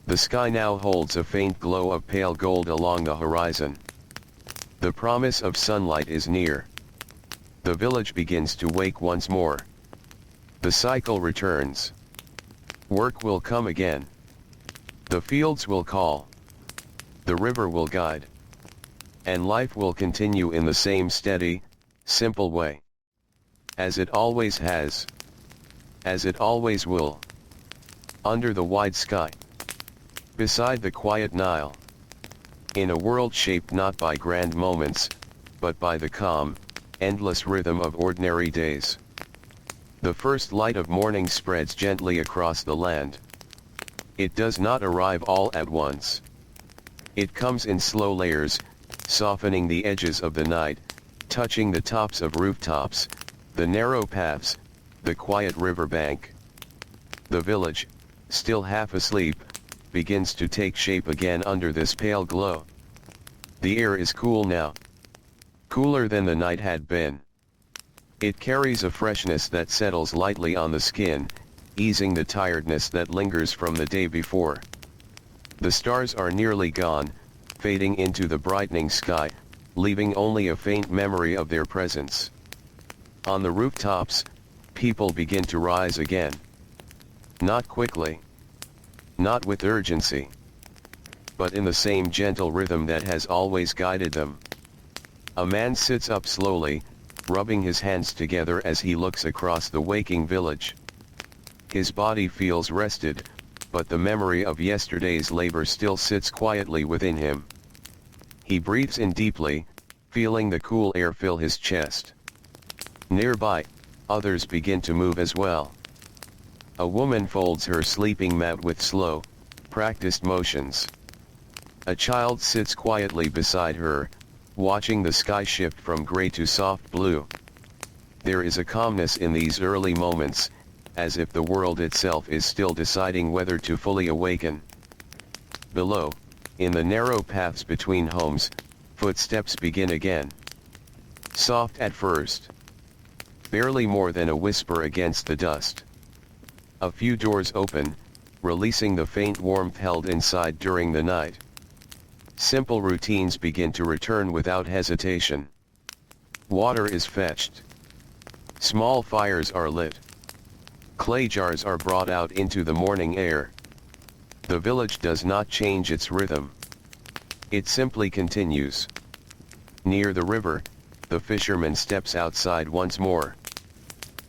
A: The sky now holds a faint glow of pale gold along the horizon. The promise of sunlight is near. The village begins to wake once more. The cycle returns. Work will come again. The fields will call. The river will guide. And life will continue in the same steady, simple way. As it always has. As it always will. Under the wide sky. Beside the quiet Nile. In a world shaped not by grand moments, but by the calm, endless rhythm of ordinary days. The first light of morning spreads gently across the land. It does not arrive all at once. It comes in slow layers, softening the edges of the night, touching the tops of rooftops, the narrow paths, the quiet riverbank. The village, still half asleep, begins to take shape again under this pale glow. The air is cool now. Cooler than the night had been. It carries a freshness that settles lightly on the skin, easing the tiredness that lingers from the day before. The stars are nearly gone, fading into the brightening sky, leaving only a faint memory of their presence. On the rooftops, people begin to rise again. Not quickly. Not with urgency. But in the same gentle rhythm that has always guided them. A man sits up slowly, rubbing his hands together as he looks across the waking village. His body feels rested, but the memory of yesterday's labor still sits quietly within him. He breathes in deeply, feeling the cool air fill his chest. Nearby, others begin to move as well. A woman folds her sleeping mat with slow, practiced motions. A child sits quietly beside her, watching the sky shift from gray to soft blue. There is a calmness in these early moments, as if the world itself is still deciding whether to fully awaken. Below, in the narrow paths between homes, footsteps begin again. Soft at first. Barely more than a whisper against the dust. A few doors open, releasing the faint warmth held inside during the night. Simple routines begin to return without hesitation. Water is fetched. Small fires are lit. Clay jars are brought out into the morning air. The village does not change its rhythm. It simply continues. Near the river, the fisherman steps outside once more.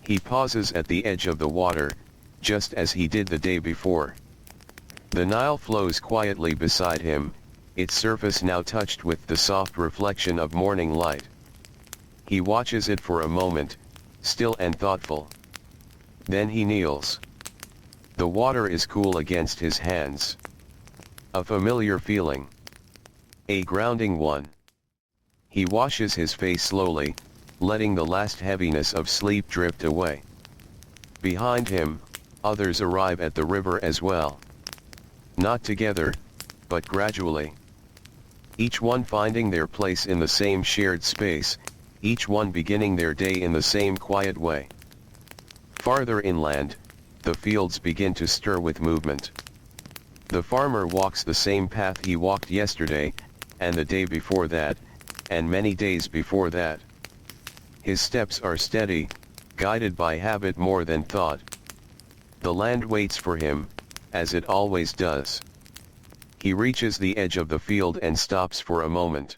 A: He pauses at the edge of the water, just as he did the day before. The Nile flows quietly beside him, its surface now touched with the soft reflection of morning light. He watches it for a moment, still and thoughtful. Then he kneels. The water is cool against his hands. A familiar feeling. A grounding one. He washes his face slowly, letting the last heaviness of sleep drift away. Behind him, others arrive at the river as well. Not together, but gradually. Each one finding their place in the same shared space, each one beginning their day in the same quiet way. Farther inland, the fields begin to stir with movement. The farmer walks the same path he walked yesterday, and the day before that, and many days before that. His steps are steady, guided by habit more than thought. The land waits for him, as it always does. He reaches the edge of the field and stops for a moment.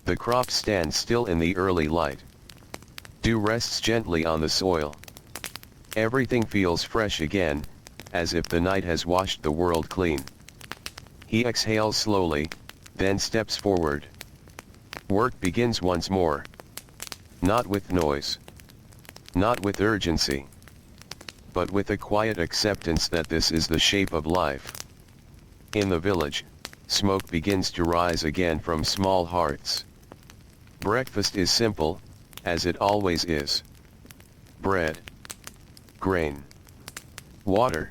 A: The crop stands still in the early light. Dew rests gently on the soil. Everything feels fresh again, as if the night has washed the world clean. He exhales slowly, then steps forward. Work begins once more. Not with noise. Not with urgency. But with a quiet acceptance that this is the shape of life. In the village, smoke begins to rise again from small hearths. Breakfast is simple, as it always is. Bread. Grain. Water.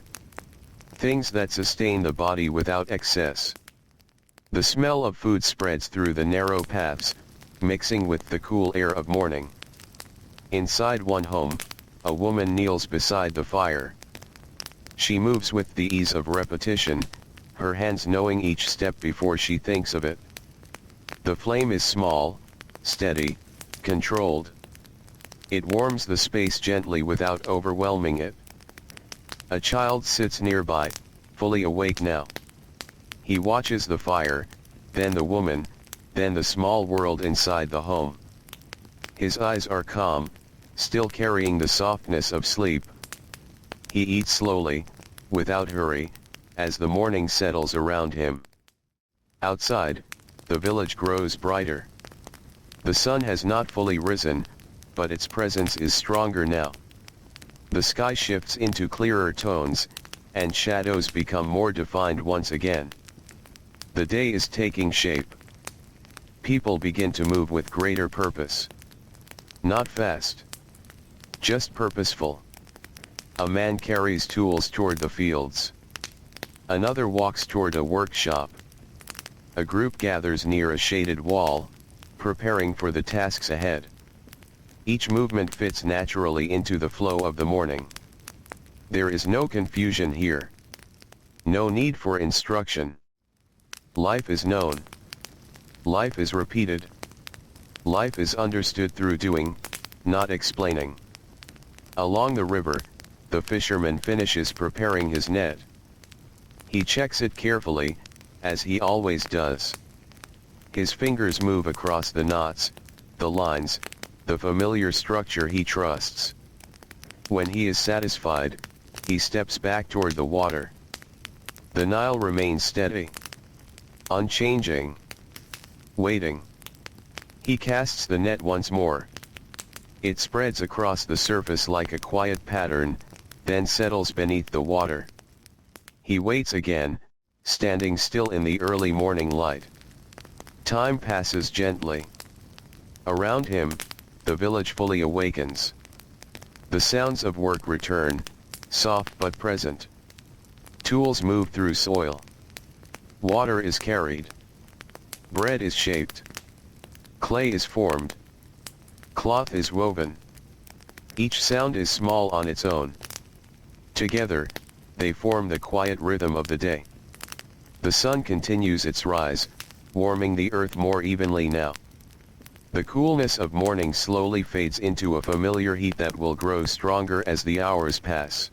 A: Things that sustain the body without excess. The smell of food spreads through the narrow paths, mixing with the cool air of morning. Inside one home, a woman kneels beside the fire. She moves with the ease of repetition, her hands knowing each step before she thinks of it. The flame is small, steady, controlled. It warms the space gently without overwhelming it. A child sits nearby, fully awake now. He watches the fire, then the woman, then the small world inside the home. His eyes are calm, still carrying the softness of sleep. He eats slowly, without hurry, as the morning settles around him. Outside, the village grows brighter. The sun has not fully risen, but its presence is stronger now. The sky shifts into clearer tones, and shadows become more defined once again. The day is taking shape. People begin to move with greater purpose. Not fast. Just purposeful. A man carries tools toward the fields. Another walks toward a workshop. A group gathers near a shaded wall, preparing for the tasks ahead. Each movement fits naturally into the flow of the morning. There is no confusion here. No need for instruction. Life is known. Life is repeated. Life is understood through doing, not explaining. Along the river, the fisherman finishes preparing his net. He checks it carefully, as he always does. His fingers move across the knots, the lines, the familiar structure he trusts. When he is satisfied, he steps back toward the water. The Nile remains steady. Unchanging. Waiting. He casts the net once more. It spreads across the surface like a quiet pattern, then settles beneath the water. He waits again, standing still in the early morning light. Time passes gently. Around him, the village fully awakens. The sounds of work return, soft but present. Tools move through soil. Water is carried. Bread is shaped. Clay is formed. Cloth is woven. Each sound is small on its own. Together, they form the quiet rhythm of the day. The sun continues its rise, warming the earth more evenly now. The coolness of morning slowly fades into a familiar heat that will grow stronger as the hours pass.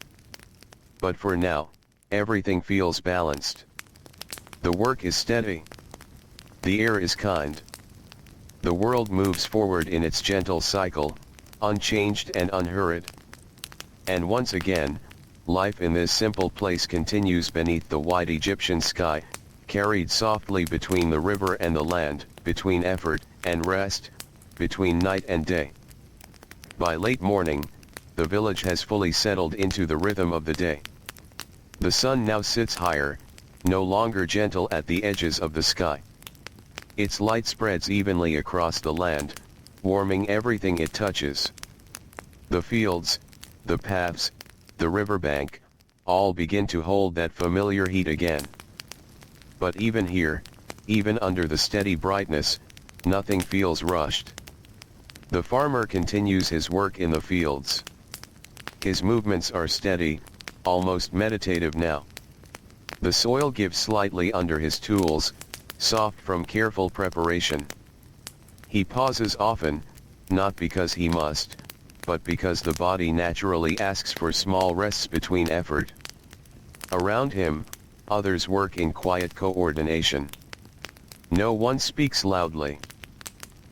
A: But for now, everything feels balanced. The work is steady. The air is kind. The world moves forward in its gentle cycle, unchanged and unhurried. And once again, life in this simple place continues beneath the wide Egyptian sky, carried softly between the river and the land, between effort and rest, between night and day. By late morning, the village has fully settled into the rhythm of the day. The sun now sits higher, no longer gentle at the edges of the sky. Its light spreads evenly across the land, warming everything it touches. The fields, the paths, the riverbank, all begin to hold that familiar heat again. But even here, even under the steady brightness, nothing feels rushed. The farmer continues his work in the fields. His movements are steady, almost meditative now. The soil gives slightly under his tools, soft from careful preparation. He pauses often, not because he must, but because the body naturally asks for small rests between effort. Around him, others work in quiet coordination. No one speaks loudly.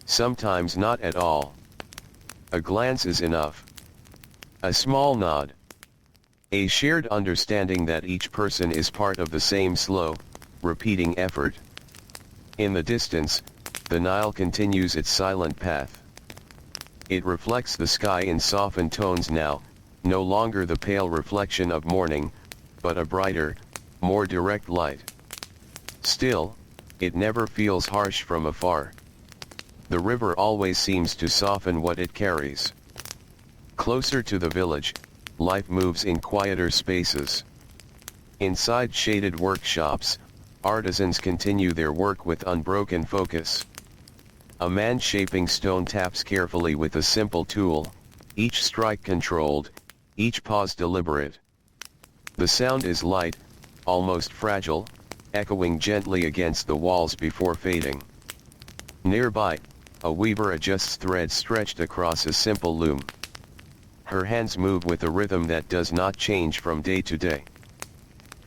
A: Sometimes not at all. A glance is enough. A small nod. A shared understanding that each person is part of the same slow, repeating effort. In the distance, the Nile continues its silent path. It reflects the sky in softened tones now, no longer the pale reflection of morning, but a brighter, more direct light. Still, it never feels harsh from afar. The river always seems to soften what it carries. Closer to the village, life moves in quieter spaces. Inside shaded workshops, artisans continue their work with unbroken focus. A man shaping stone taps carefully with a simple tool, each strike controlled, each pause deliberate. The sound is light, almost fragile, echoing gently against the walls before fading. Nearby, a weaver adjusts threads stretched across a simple loom. Her hands move with a rhythm that does not change from day to day.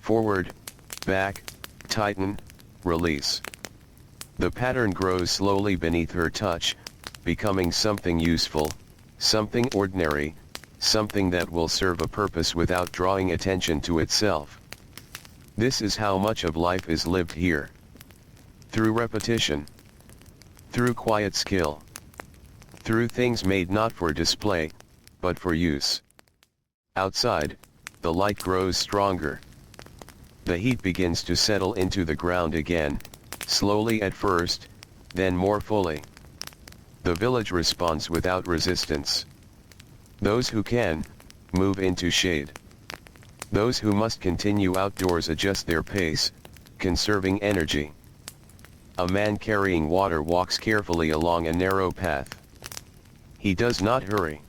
A: Forward, back, tighten, release. The pattern grows slowly beneath her touch, becoming something useful, something ordinary, something that will serve a purpose without drawing attention to itself. This is how much of life is lived here. Through repetition. Through quiet skill. Through things made not for display, but for use. Outside, the light grows stronger. The heat begins to settle into the ground again, slowly at first, then more fully. The village responds without resistance. Those who can, move into shade. Those who must continue outdoors adjust their pace, conserving energy. A man carrying water walks carefully along a narrow path. He does not hurry.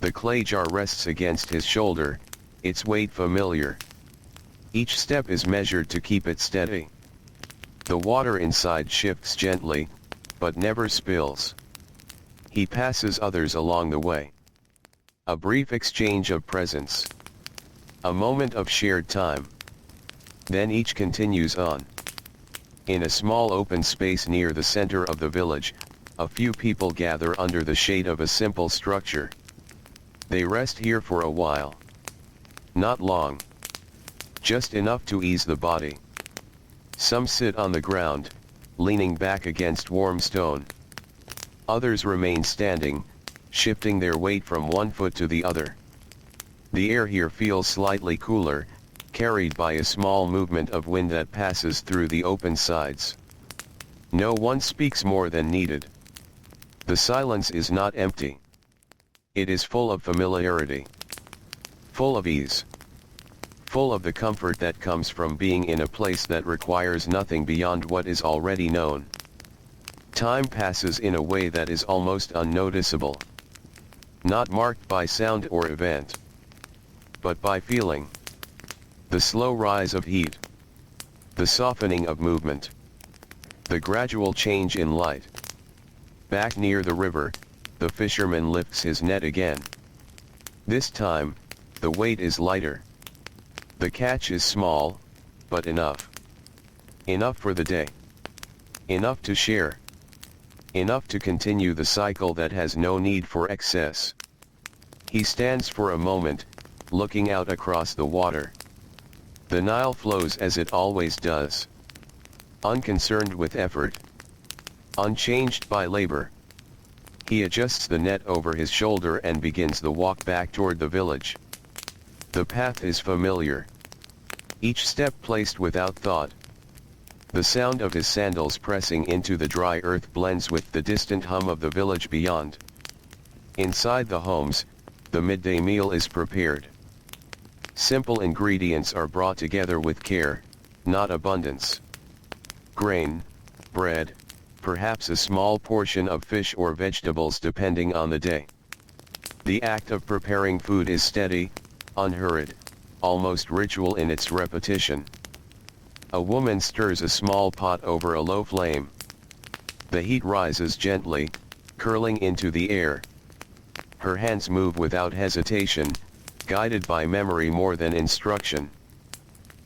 A: The clay jar rests against his shoulder, its weight familiar. Each step is measured to keep it steady. The water inside shifts gently, but never spills. He passes others along the way. A brief exchange of presence. A moment of shared time. Then each continues on. In a small open space near the center of the village, a few people gather under the shade of a simple structure. They rest here for a while. Not long. Just enough to ease the body. Some sit on the ground, leaning back against warm stone. Others remain standing, shifting their weight from one foot to the other. The air here feels slightly cooler, carried by a small movement of wind that passes through the open sides. No one speaks more than needed. The silence is not empty. It is full of familiarity. Full of ease. Full of the comfort that comes from being in a place that requires nothing beyond what is already known. Time passes in a way that is almost unnoticeable. Not marked by sound or event, but by feeling. The slow rise of heat. The softening of movement. The gradual change in light. Back near the river, the fisherman lifts his net again. This time, the weight is lighter. The catch is small, but enough. Enough for the day. Enough to share. Enough to continue the cycle that has no need for excess. He stands for a moment, looking out across the water. The Nile flows as it always does. Unconcerned with effort. Unchanged by labor. He adjusts the net over his shoulder and begins the walk back toward the village. The path is familiar. Each step placed without thought. The sound of his sandals pressing into the dry earth blends with the distant hum of the village beyond. Inside the homes, the midday meal is prepared. Simple ingredients are brought together with care, not abundance. Grain, bread, perhaps a small portion of fish or vegetables depending on the day. The act of preparing food is steady, unhurried, almost ritual in its repetition. A woman stirs a small pot over a low flame. The heat rises gently, curling into the air. Her hands move without hesitation, guided by memory more than instruction.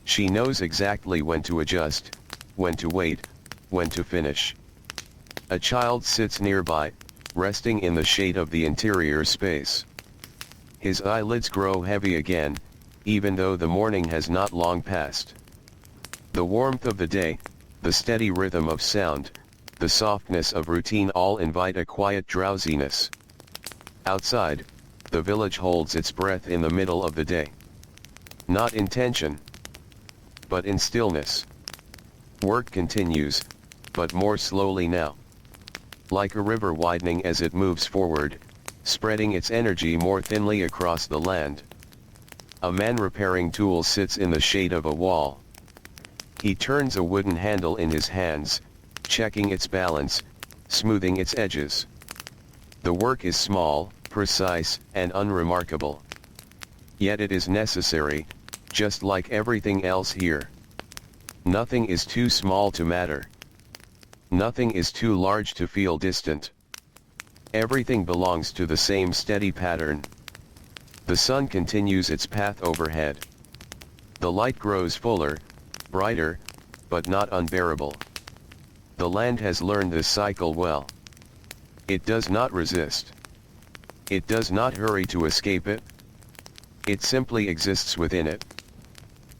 A: She knows exactly when to adjust, when to wait, when to finish. A child sits nearby, resting in the shade of the interior space. His eyelids grow heavy again, even though the morning has not long passed. The warmth of the day, the steady rhythm of sound, the softness of routine all invite a quiet drowsiness. Outside, the village holds its breath in the middle of the day. Not in tension, but in stillness. Work continues, but more slowly now. Like a river widening as it moves forward, spreading its energy more thinly across the land. A man repairing tools sits in the shade of a wall. He turns a wooden handle in his hands, checking its balance, smoothing its edges. The work is small, precise, and unremarkable. Yet it is necessary, just like everything else here. Nothing is too small to matter. Nothing is too large to feel distant. Everything belongs to the same steady pattern. The sun continues its path overhead. The light grows fuller, brighter, but not unbearable. The land has learned this cycle well. It does not resist. It does not hurry to escape it. It simply exists within it.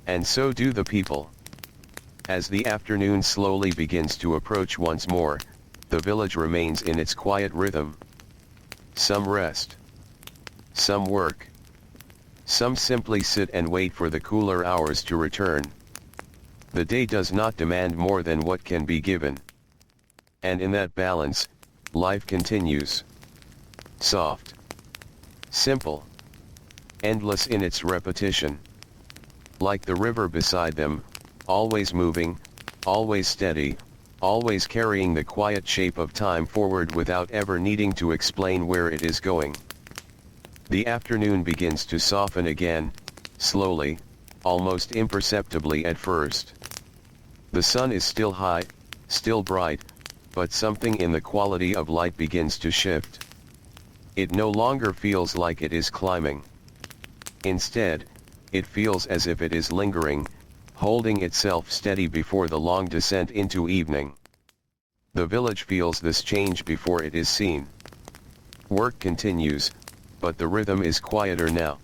A: And so do the people. As the afternoon slowly begins to approach once more, the village remains in its quiet rhythm. Some rest. Some work. Some simply sit and wait for the cooler hours to return. The day does not demand more than what can be given. And in that balance, life continues. Soft. Simple. Endless in its repetition. Like the river beside them, always moving, always steady, always carrying the quiet shape of time forward without ever needing to explain where it is going. The afternoon begins to soften again, slowly, almost imperceptibly at first. The sun is still high, still bright, but something in the quality of light begins to shift. It no longer feels like it is climbing. Instead, it feels as if it is lingering, holding itself steady before the long descent into evening. The village feels this change before it is seen. Work continues, but the rhythm is quieter now.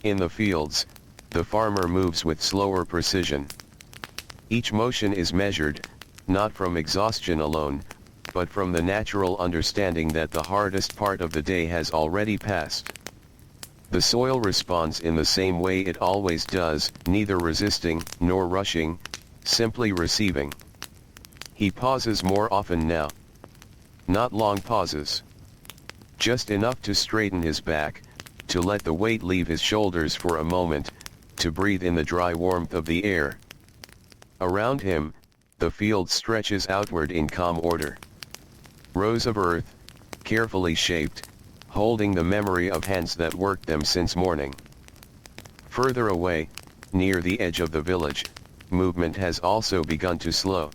A: In the fields, the farmer moves with slower precision. Each motion is measured, not from exhaustion alone, but from the natural understanding that the hardest part of the day has already passed. The soil responds in the same way it always does, neither resisting nor rushing, simply receiving. He pauses more often now. Not long pauses. Just enough to straighten his back, to let the weight leave his shoulders for a moment, to breathe in the dry warmth of the air. Around him, the field stretches outward in calm order. Rows of earth, carefully shaped, holding the memory of hands that worked them since morning. Further away, near the edge of the village, movement has also begun to slow.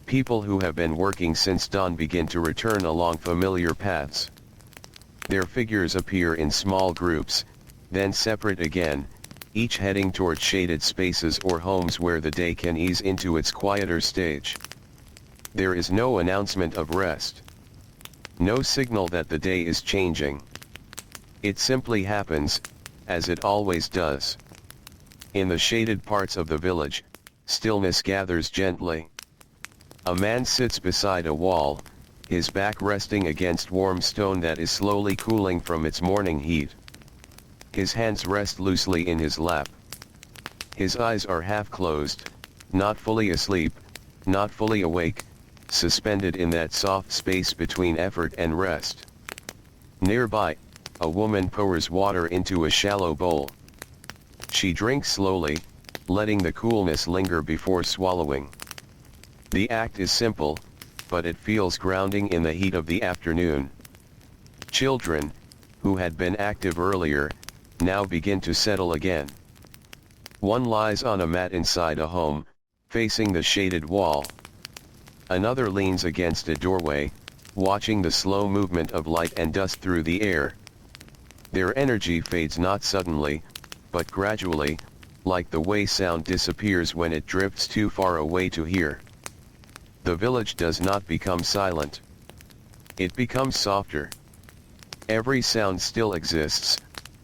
A: People who have been working since dawn begin to return along familiar paths. Their figures appear in small groups, then separate again, each heading toward shaded spaces or homes where the day can ease into its quieter stage. There is no announcement of rest. No signal that the day is changing. It simply happens, as it always does. In the shaded parts of the village, stillness gathers gently. A man sits beside a wall, his back resting against warm stone that is slowly cooling from its morning heat. His hands rest loosely in his lap. His eyes are half closed, not fully asleep, not fully awake, suspended in that soft space between effort and rest. Nearby, a woman pours water into a shallow bowl. She drinks slowly, letting the coolness linger before swallowing. The act is simple, but it feels grounding in the heat of the afternoon. Children, who had been active earlier, now begin to settle again. One lies on a mat inside a home, facing the shaded wall. Another leans against a doorway, watching the slow movement of light and dust through the air. Their energy fades not suddenly, but gradually, like the way sound disappears when it drifts too far away to hear. The village does not become silent. It becomes softer. Every sound still exists,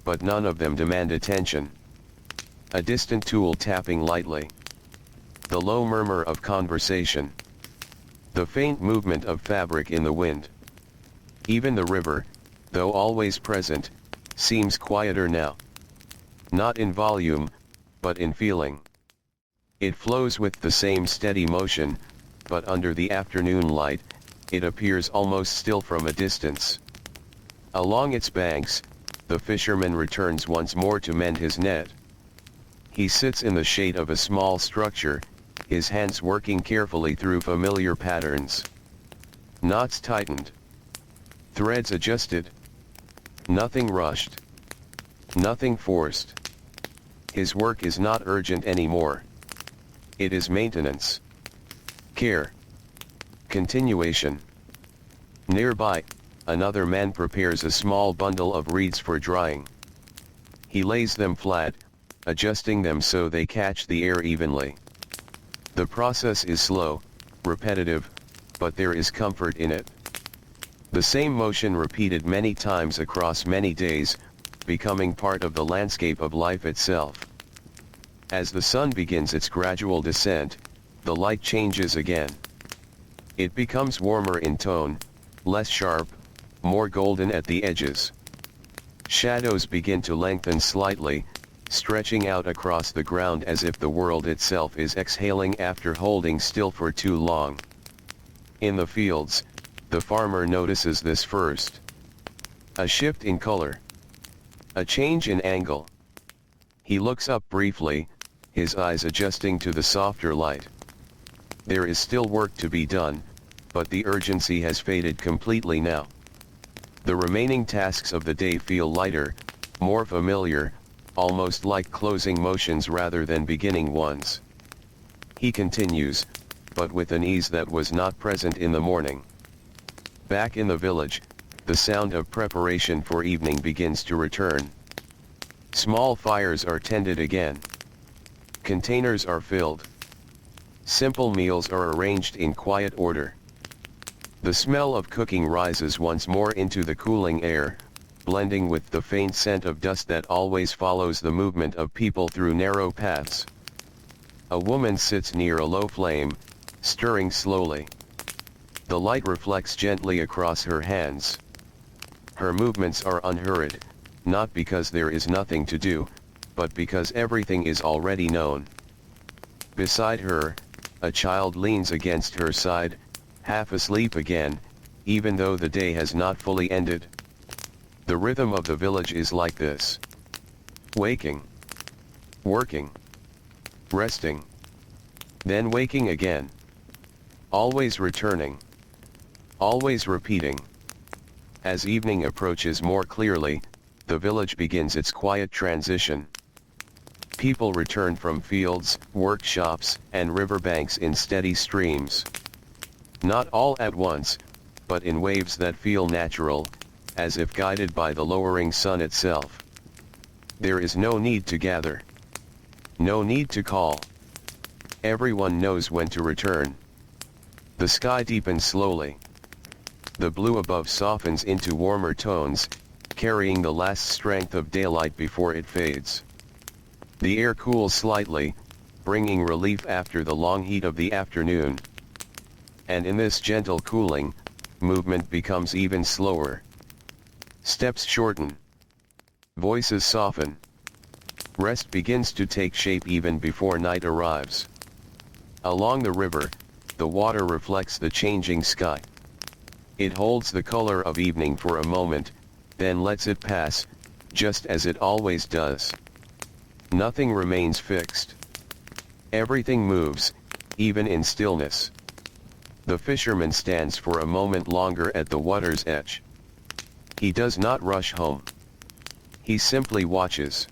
A: but none of them demand attention. A distant tool tapping lightly. The low murmur of conversation. The faint movement of fabric in the wind. Even the river, though always present, seems quieter now. Not in volume, but in feeling. It flows with the same steady motion, but under the afternoon light, it appears almost still from a distance. Along its banks, the fisherman returns once more to mend his net. He sits in the shade of a small structure, his hands working carefully through familiar patterns. Knots tightened. Threads adjusted. Nothing rushed. Nothing forced. His work is not urgent anymore. It is maintenance. Care. Continuation. Nearby, another man prepares a small bundle of reeds for drying. He lays them flat, adjusting them so they catch the air evenly. The process is slow, repetitive, but there is comfort in it. The same motion repeated many times across many days, becoming part of the landscape of life itself. As the sun begins its gradual descent, the light changes again. It becomes warmer in tone, less sharp, more golden at the edges. Shadows begin to lengthen slightly, stretching out across the ground as if the world itself is exhaling after holding still for too long. In the fields, the farmer notices this first. A shift in color. A change in angle. He looks up briefly, his eyes adjusting to the softer light. There is still work to be done, but the urgency has faded completely now. The remaining tasks of the day feel lighter, more familiar, almost like closing motions rather than beginning ones. He continues, but with an ease that was not present in the morning. Back in the village, the sound of preparation for evening begins to return. Small fires are tended again. Containers are filled. Simple meals are arranged in quiet order. The smell of cooking rises once more into the cooling air, blending with the faint scent of dust that always follows the movement of people through narrow paths. A woman sits near a low flame, stirring slowly. The light reflects gently across her hands. Her movements are unhurried, not because there is nothing to do, but because everything is already known. Beside her, a child leans against her side, half asleep again, even though the day has not fully ended. The rhythm of the village is like this. Waking. Working. Resting. Then waking again. Always returning. Always repeating. As evening approaches more clearly, the village begins its quiet transition. People return from fields, workshops, and riverbanks in steady streams. Not all at once, but in waves that feel natural, as if guided by the lowering sun itself. There is no need to gather. No need to call. Everyone knows when to return. The sky deepens slowly. The blue above softens into warmer tones, carrying the last strength of daylight before it fades. The air cools slightly, bringing relief after the long heat of the afternoon. And in this gentle cooling, movement becomes even slower. Steps shorten. Voices soften. Rest begins to take shape even before night arrives. Along the river, the water reflects the changing sky. It holds the color of evening for a moment, then lets it pass, just as it always does. Nothing remains fixed. Everything moves, even in stillness. The fisherman stands for a moment longer at the water's edge. He does not rush home. He simply watches.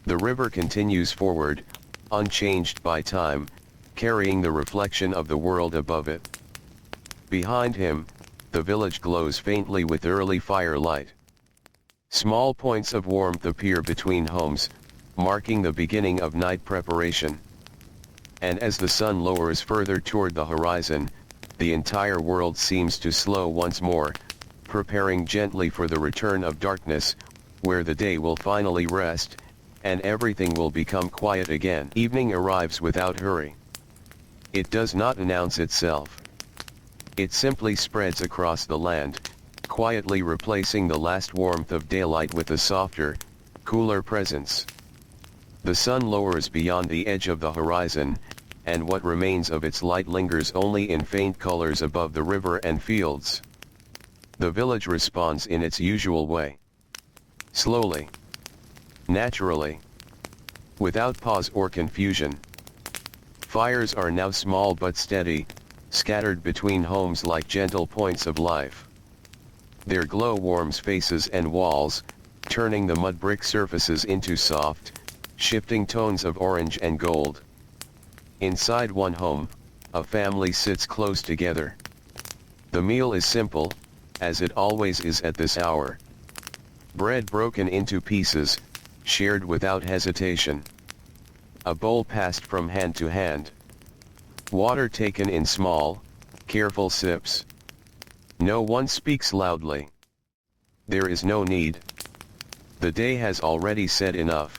A: The river continues forward, unchanged by time, carrying the reflection of the world above it. Behind him, the village glows faintly with early firelight. Small points of warmth appear between homes, marking the beginning of night preparation. And as the sun lowers further toward the horizon, the entire world seems to slow once more, preparing gently for the return of darkness, where the day will finally rest, and everything will become quiet again. Evening arrives without hurry. It does not announce itself. It simply spreads across the land, quietly replacing the last warmth of daylight with a softer, cooler presence. The sun lowers beyond the edge of the horizon, and what remains of its light lingers only in faint colors above the river and fields. The village responds in its usual way. Slowly. Naturally. Without pause or confusion. Fires are now small but steady, scattered between homes like gentle points of life. Their glow warms faces and walls, turning the mud brick surfaces into soft, shifting tones of orange and gold. Inside one home, a family sits close together. The meal is simple, as it always is at this hour. Bread broken into pieces, shared without hesitation. A bowl passed from hand to hand. Water taken in small, careful sips. No one speaks loudly. There is no need. The day has already said enough.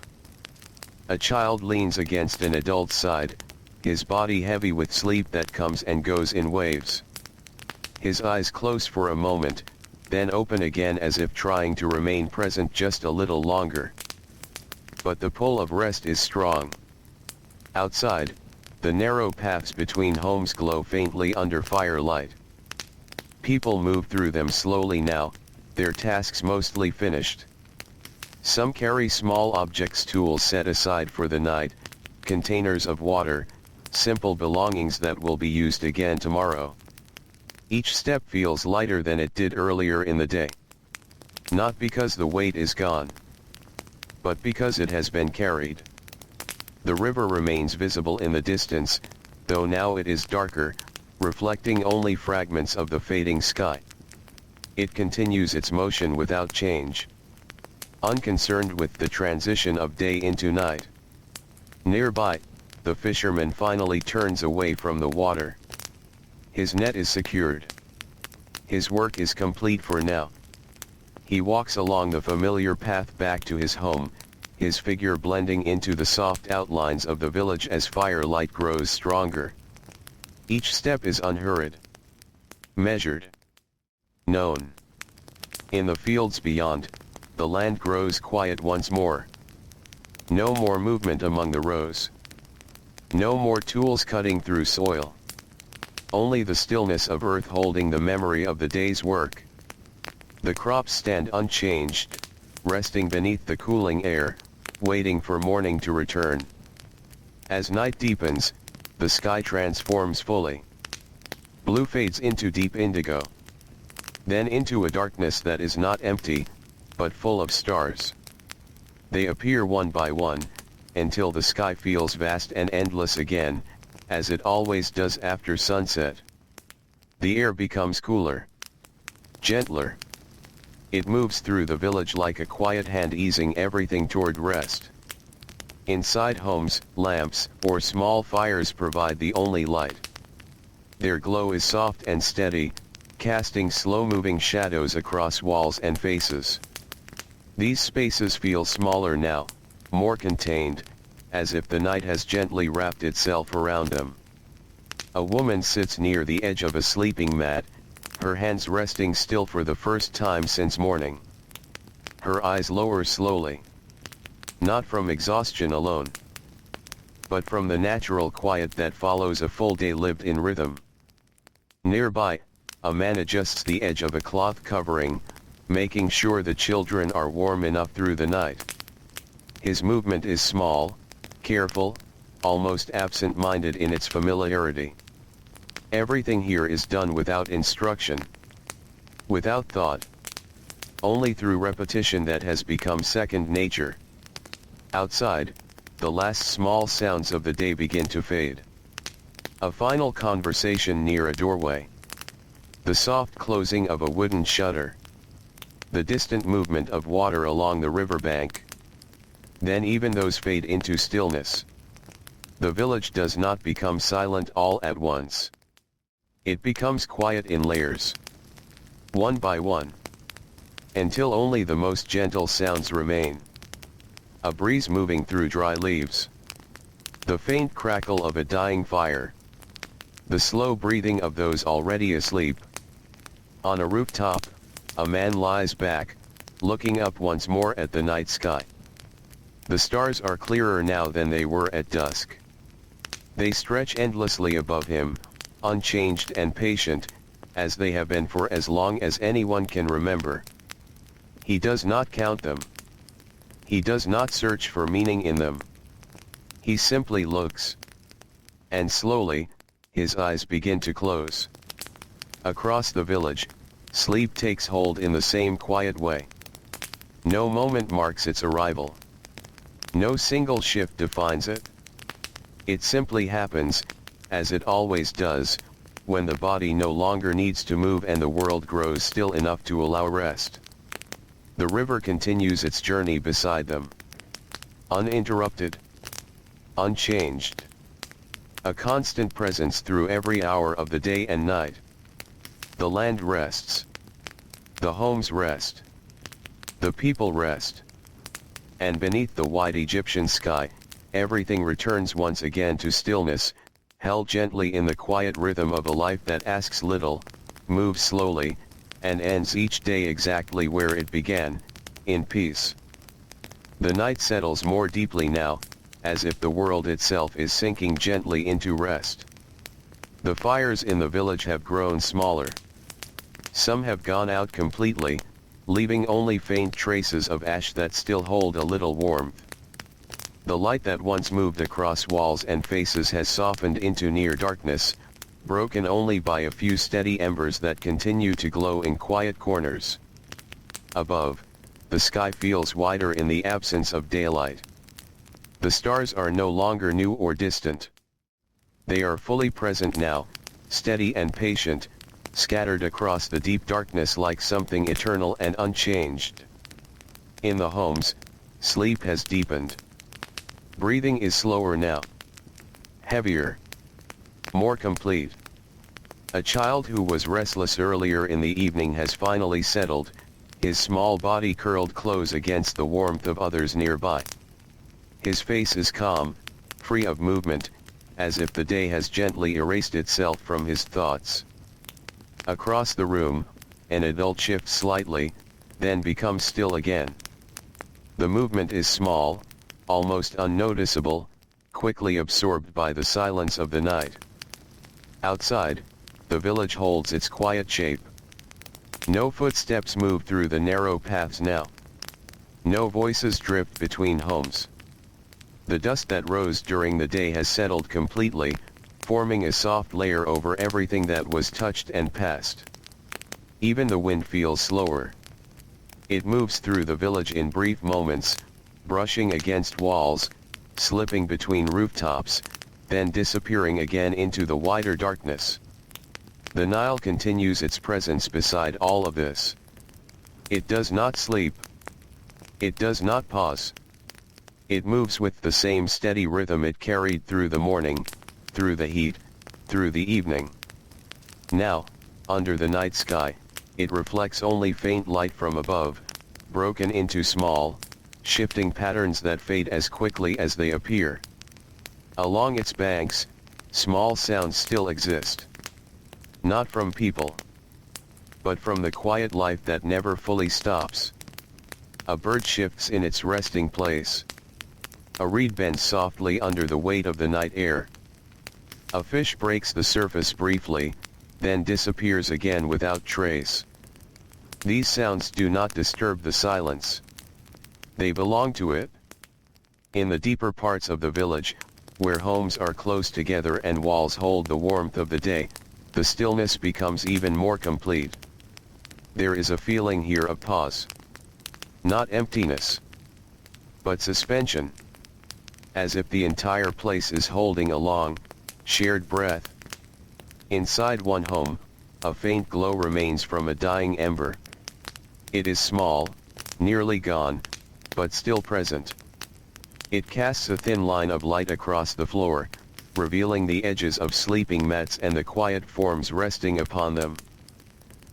A: A child leans against an adult's side, his body heavy with sleep that comes and goes in waves. His eyes close for a moment, then open again as if trying to remain present just a little longer. But the pull of rest is strong. Outside, the narrow paths between homes glow faintly under firelight. People move through them slowly now, their tasks mostly finished. Some carry small objects, tools set aside for the night, containers of water, simple belongings that will be used again tomorrow. Each step feels lighter than it did earlier in the day. Not because the weight is gone, but because it has been carried. The river remains visible in the distance, though now it is darker, reflecting only fragments of the fading sky. It continues its motion without change, unconcerned with the transition of day into night. Nearby, the fisherman finally turns away from the water. His net is secured. His work is complete for now. He walks along the familiar path back to his home, his figure blending into the soft outlines of the village as firelight grows stronger. Each step is unhurried, measured, known. In the fields beyond, the land grows quiet once more. No more movement among the rows. No more tools cutting through soil. Only the stillness of earth holding the memory of the day's work. The crops stand unchanged, resting beneath the cooling air, waiting for morning to return. As night deepens, the sky transforms fully. Blue fades into deep indigo. Then into a darkness that is not empty, but full of stars. They appear one by one, until the sky feels vast and endless again, as it always does after sunset. The air becomes cooler, gentler. It moves through the village like a quiet hand easing everything toward rest. Inside homes, lamps or small fires provide the only light. Their glow is soft and steady, casting slow-moving shadows across walls and faces. These spaces feel smaller now, more contained, as if the night has gently wrapped itself around them. A woman sits near the edge of a sleeping mat, her hands resting still for the first time since morning. Her eyes lower slowly. Not from exhaustion alone. but from the natural quiet that follows a full day lived in rhythm. Nearby, a man adjusts the edge of a cloth covering, making sure the children are warm enough through the night. His movement is small, careful, almost absent-minded in its familiarity. Everything here is done without instruction, without thought, only through repetition that has become second nature. Outside, the last small sounds of the day begin to fade. A final conversation near a doorway. The soft closing of a wooden shutter. The distant movement of water along the riverbank. Then even those fade into stillness. The village does not become silent all at once. It becomes quiet in layers. One by one. Until only the most gentle sounds remain. A breeze moving through dry leaves. The faint crackle of a dying fire. The slow breathing of those already asleep. On a rooftop, a man lies back, looking up once more at the night sky. The stars are clearer now than they were at dusk. They stretch endlessly above him, unchanged and patient, as they have been for as long as anyone can remember. He does not count them. He does not search for meaning in them. He simply looks. And slowly, his eyes begin to close. Across the village, sleep takes hold in the same quiet way. No moment marks its arrival. No single shift defines it. It simply happens, as it always does, when the body no longer needs to move and the world grows still enough to allow rest. The river continues its journey beside them. Uninterrupted. Unchanged. A constant presence through every hour of the day and night. The land rests. The homes rest. The people rest. And beneath the white Egyptian sky, everything returns once again to stillness, held gently in the quiet rhythm of a life that asks little, moves slowly, and ends each day exactly where it began, in peace. The night settles more deeply now, as if the world itself is sinking gently into rest. The fires in the village have grown smaller. Some have gone out completely, leaving only faint traces of ash that still hold a little warmth. The light that once moved across walls and faces has softened into near darkness, broken only by a few steady embers that continue to glow in quiet corners. Above, the sky feels wider in the absence of daylight. The stars are no longer new or distant. They are fully present now, steady and patient, scattered across the deep darkness like something eternal and unchanged. In the homes, sleep has deepened. Breathing is slower now. Heavier. More complete. A child who was restless earlier in the evening has finally settled, his small body curled close against the warmth of others nearby. His face is calm, free of movement, as if the day has gently erased itself from his thoughts. Across the room, an adult shifts slightly, then becomes still again. The movement is small, almost unnoticeable, quickly absorbed by the silence of the night. Outside, the village holds its quiet shape. No footsteps move through the narrow paths now. No voices drift between homes. The dust that rose during the day has settled completely, forming a soft layer over everything that was touched and passed. Even the wind feels slower. It moves through the village in brief moments, brushing against walls, slipping between rooftops, then disappearing again into the wider darkness. The Nile continues its presence beside all of this. It does not sleep. It does not pause. It moves with the same steady rhythm it carried through the morning, through the heat, through the evening. Now, under the night sky, it reflects only faint light from above, broken into small, shifting patterns that fade as quickly as they appear. Along its banks, small sounds still exist. Not from people, but from the quiet life that never fully stops. A bird shifts in its resting place. A reed bends softly under the weight of the night air. A fish breaks the surface briefly, then disappears again without trace. These sounds do not disturb the silence. They belong to it. In the deeper parts of the village, where homes are close together and walls hold the warmth of the day, the stillness becomes even more complete. There is a feeling here of pause. Not emptiness, but suspension. As if the entire place is holding a long, shared breath. Inside one home, a faint glow remains from a dying ember. It is small, nearly gone, but still present. It casts a thin line of light across the floor, revealing the edges of sleeping mats and the quiet forms resting upon them.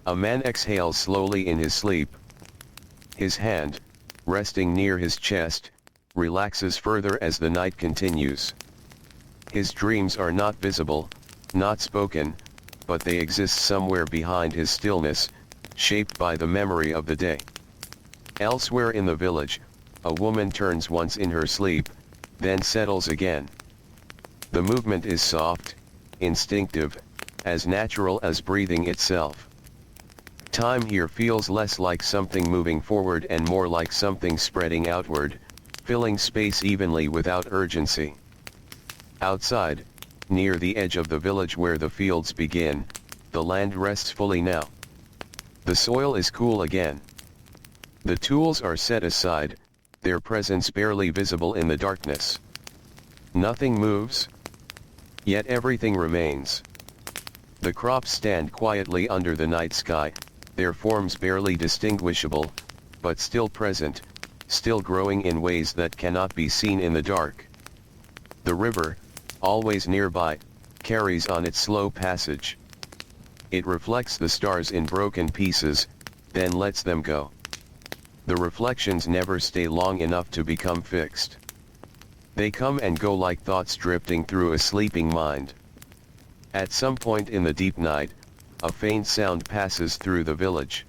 A: A man exhales slowly in his sleep. His hand, resting near his chest, relaxes further as the night continues. His dreams are not visible, not spoken, but they exist somewhere behind his stillness, shaped by the memory of the day. Elsewhere in the village, a woman turns once in her sleep, then settles again. The movement is soft, instinctive, as natural as breathing itself. Time here feels less like something moving forward and more like something spreading outward, filling space evenly without urgency. Outside, near the edge of the village where the fields begin, the land rests fully now. The soil is cool again. The tools are set aside, their presence barely visible in the darkness. Nothing moves, yet everything remains. The crops stand quietly under the night sky, their forms barely distinguishable, but still present, still growing in ways that cannot be seen in the dark. The river, always nearby, carries on its slow passage. It reflects the stars in broken pieces, then lets them go. The reflections never stay long enough to become fixed. They come and go like thoughts drifting through a sleeping mind. At some point in the deep night, a faint sound passes through the village.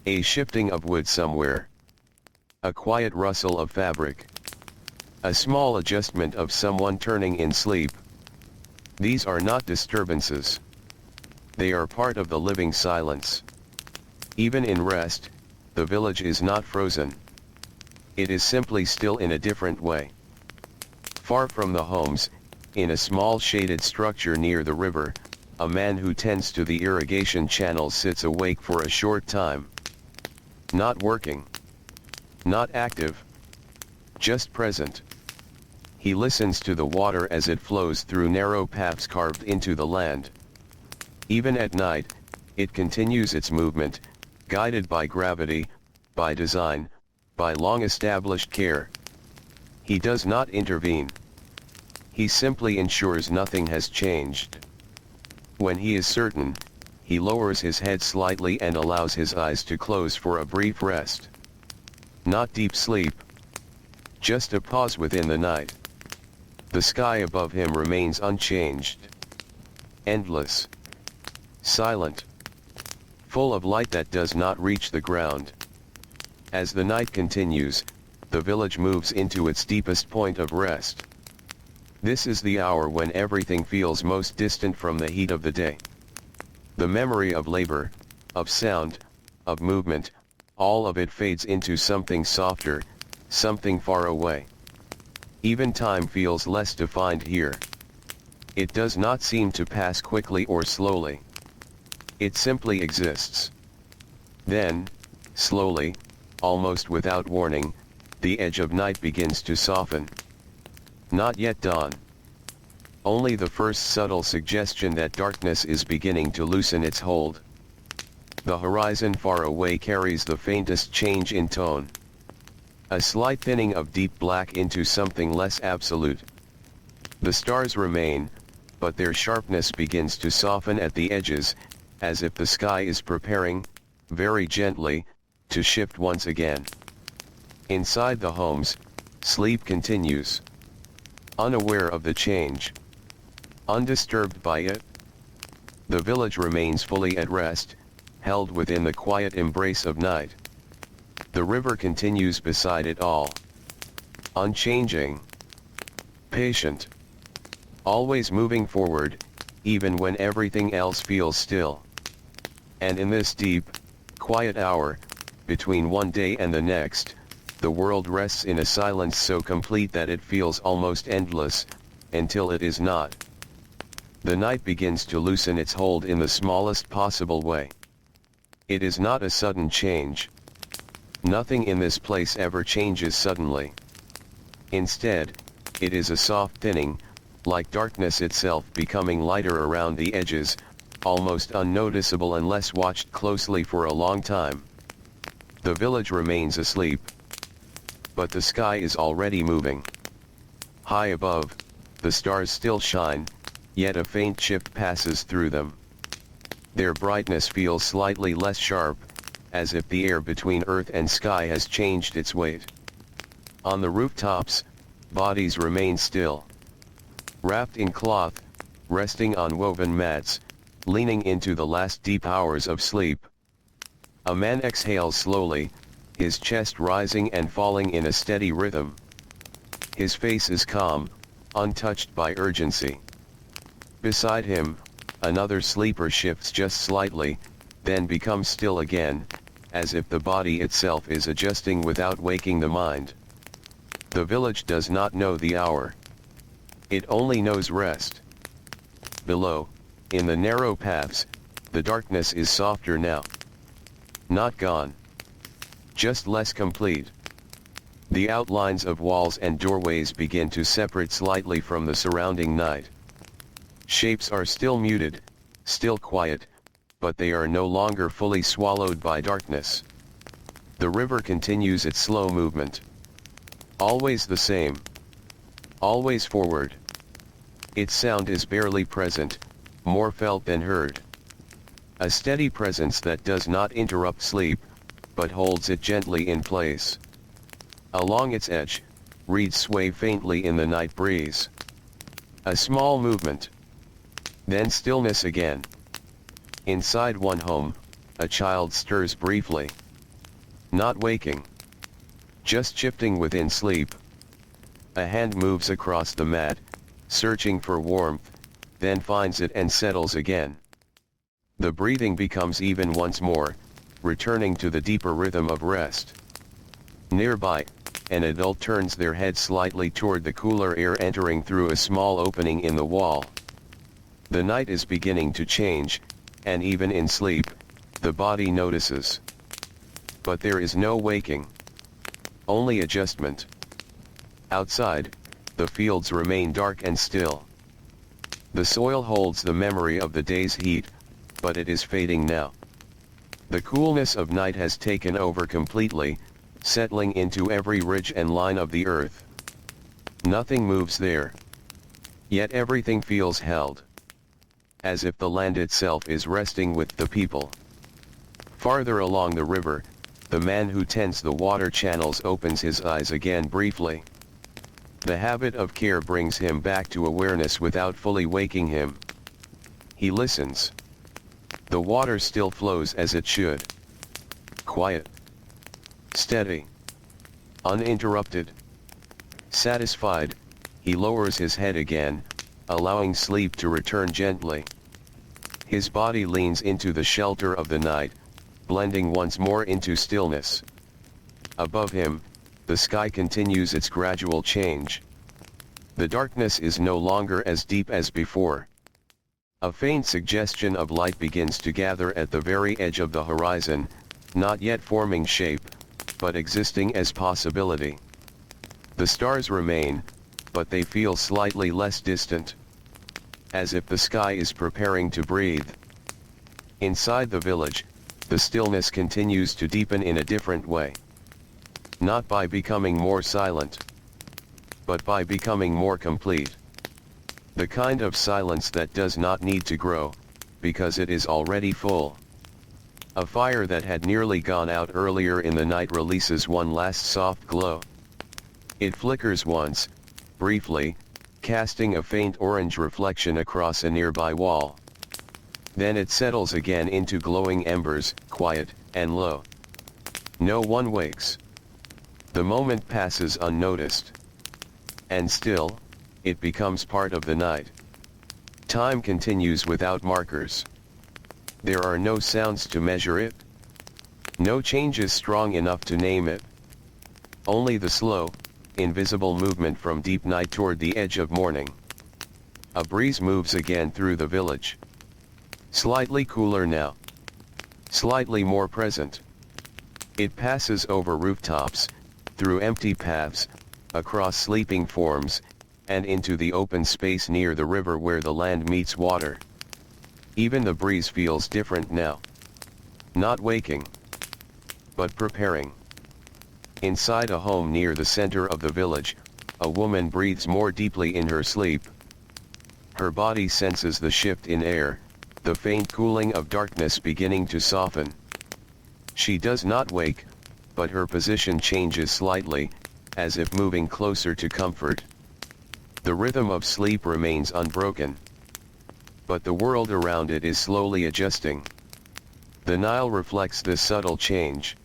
A: A shifting of wood somewhere. A quiet rustle of fabric. A small adjustment of someone turning in sleep. These are not disturbances. They are part of the living silence. Even in rest, the village is not frozen. It is simply still in a different way. Far from the homes, in a small shaded structure near the river, a man who tends to the irrigation channel sits awake for a short time. Not working. Not active. Just present. He listens to the water as it flows through narrow paths carved into the land. Even at night, it continues its movement, guided by gravity, by design, by long-established care. He does not intervene. He simply ensures nothing has changed. When he is certain, he lowers his head slightly and allows his eyes to close for a brief rest. Not deep sleep. Just a pause within the night. The sky above him remains unchanged. Endless. Silent. Full of light that does not reach the ground. As the night continues, the village moves into its deepest point of rest. This is the hour when everything feels most distant from the heat of the day. The memory of labor, of sound, of movement, all of it fades into something softer, something far away. Even time feels less defined here. It does not seem to pass quickly or slowly. It simply exists. Then, slowly, almost without warning, the edge of night begins to soften. Not yet dawn. Only the first subtle suggestion that darkness is beginning to loosen its hold. The horizon far away carries the faintest change in tone. A slight thinning of deep black into something less absolute. The stars remain, but their sharpness begins to soften at the edges, as if the sky is preparing, very gently, to shift once again. Inside the homes, sleep continues. Unaware of the change. Undisturbed by it. The village remains fully at rest, held within the quiet embrace of night. The river continues beside it all. unchanging, patient, always moving forward, even when everything else feels still. And in this deep, quiet hour, between one day and the next, the world rests in a silence so complete that it feels almost endless, until it is not. The night begins to loosen its hold in the smallest possible way. It is not a sudden change. Nothing in this place ever changes suddenly. Instead, it is a soft thinning, like darkness itself becoming lighter around the edges, almost unnoticeable unless watched closely for a long time. The village remains asleep. But the sky is already moving. High above, the stars still shine, yet a faint shift passes through them. Their brightness feels slightly less sharp, as if the air between earth and sky has changed its weight. On the rooftops, bodies remain still. Wrapped in cloth, resting on woven mats, leaning into the last deep hours of sleep. A man exhales slowly, his chest rising and falling in a steady rhythm. His face is calm, untouched by urgency. Beside him, another sleeper shifts just slightly, then becomes still again, as if the body itself is adjusting without waking the mind. The village does not know the hour. It only knows rest. Below, in the narrow paths, the darkness is softer now. Not gone. Just less complete. The outlines of walls and doorways begin to separate slightly from the surrounding night. Shapes are still muted, still quiet, but they are no longer fully swallowed by darkness. The river continues its slow movement. Always the same. Always forward. Its sound is barely present, more felt than heard. A steady presence that does not interrupt sleep, but holds it gently in place. Along its edge, reeds sway faintly in the night breeze. A small movement. Then stillness again. Inside one home, a child stirs briefly. Not waking. Just shifting within sleep. A hand moves across the mat, searching for warmth, then finds it and settles again. The breathing becomes even once more, returning to the deeper rhythm of rest. Nearby, an adult turns their head slightly toward the cooler air entering through a small opening in the wall. The night is beginning to change, and even in sleep, the body notices. But there is no waking. Only adjustment. Outside, the fields remain dark and still. The soil holds the memory of the day's heat, but it is fading now. The coolness of night has taken over completely, settling into every ridge and line of the earth. Nothing moves there. Yet everything feels held. As if the land itself is resting with the people. Farther along the river, the man who tends the water channels opens his eyes again briefly. The habit of care brings him back to awareness without fully waking him. He listens. The water still flows as it should. Quiet. Steady. Uninterrupted. Satisfied, he lowers his head again, allowing sleep to return gently. His body leans into the shelter of the night, blending once more into stillness. Above him, the sky continues its gradual change. The darkness is no longer as deep as before. A faint suggestion of light begins to gather at the very edge of the horizon, not yet forming shape, but existing as possibility. The stars remain, but they feel slightly less distant. As if the sky is preparing to breathe. Inside the village, the stillness continues to deepen in a different way. Not by becoming more silent, but by becoming more complete. The kind of silence that does not need to grow, because it is already full. A fire that had nearly gone out earlier in the night releases one last soft glow. It flickers once, briefly, casting a faint orange reflection across a nearby wall. Then it settles again into glowing embers, quiet and low. No one wakes. The moment passes unnoticed. and still, it becomes part of the night. Time continues without markers. There are no sounds to measure it. No changes strong enough to name it. Only the slow, invisible movement from deep night toward the edge of morning. A breeze moves again through the village. Slightly cooler now. Slightly more present. It passes over rooftops, through empty paths, across sleeping forms, and into the open space near the river where the land meets water. Even the breeze feels different now. Not waking, but preparing. Inside a home near the center of the village, a woman breathes more deeply in her sleep. Her body senses the shift in air, the faint cooling of darkness beginning to soften. She does not wake, but her position changes slightly, as if moving closer to comfort. The rhythm of sleep remains unbroken. But the world around it is slowly adjusting. The Nile reflects this subtle change.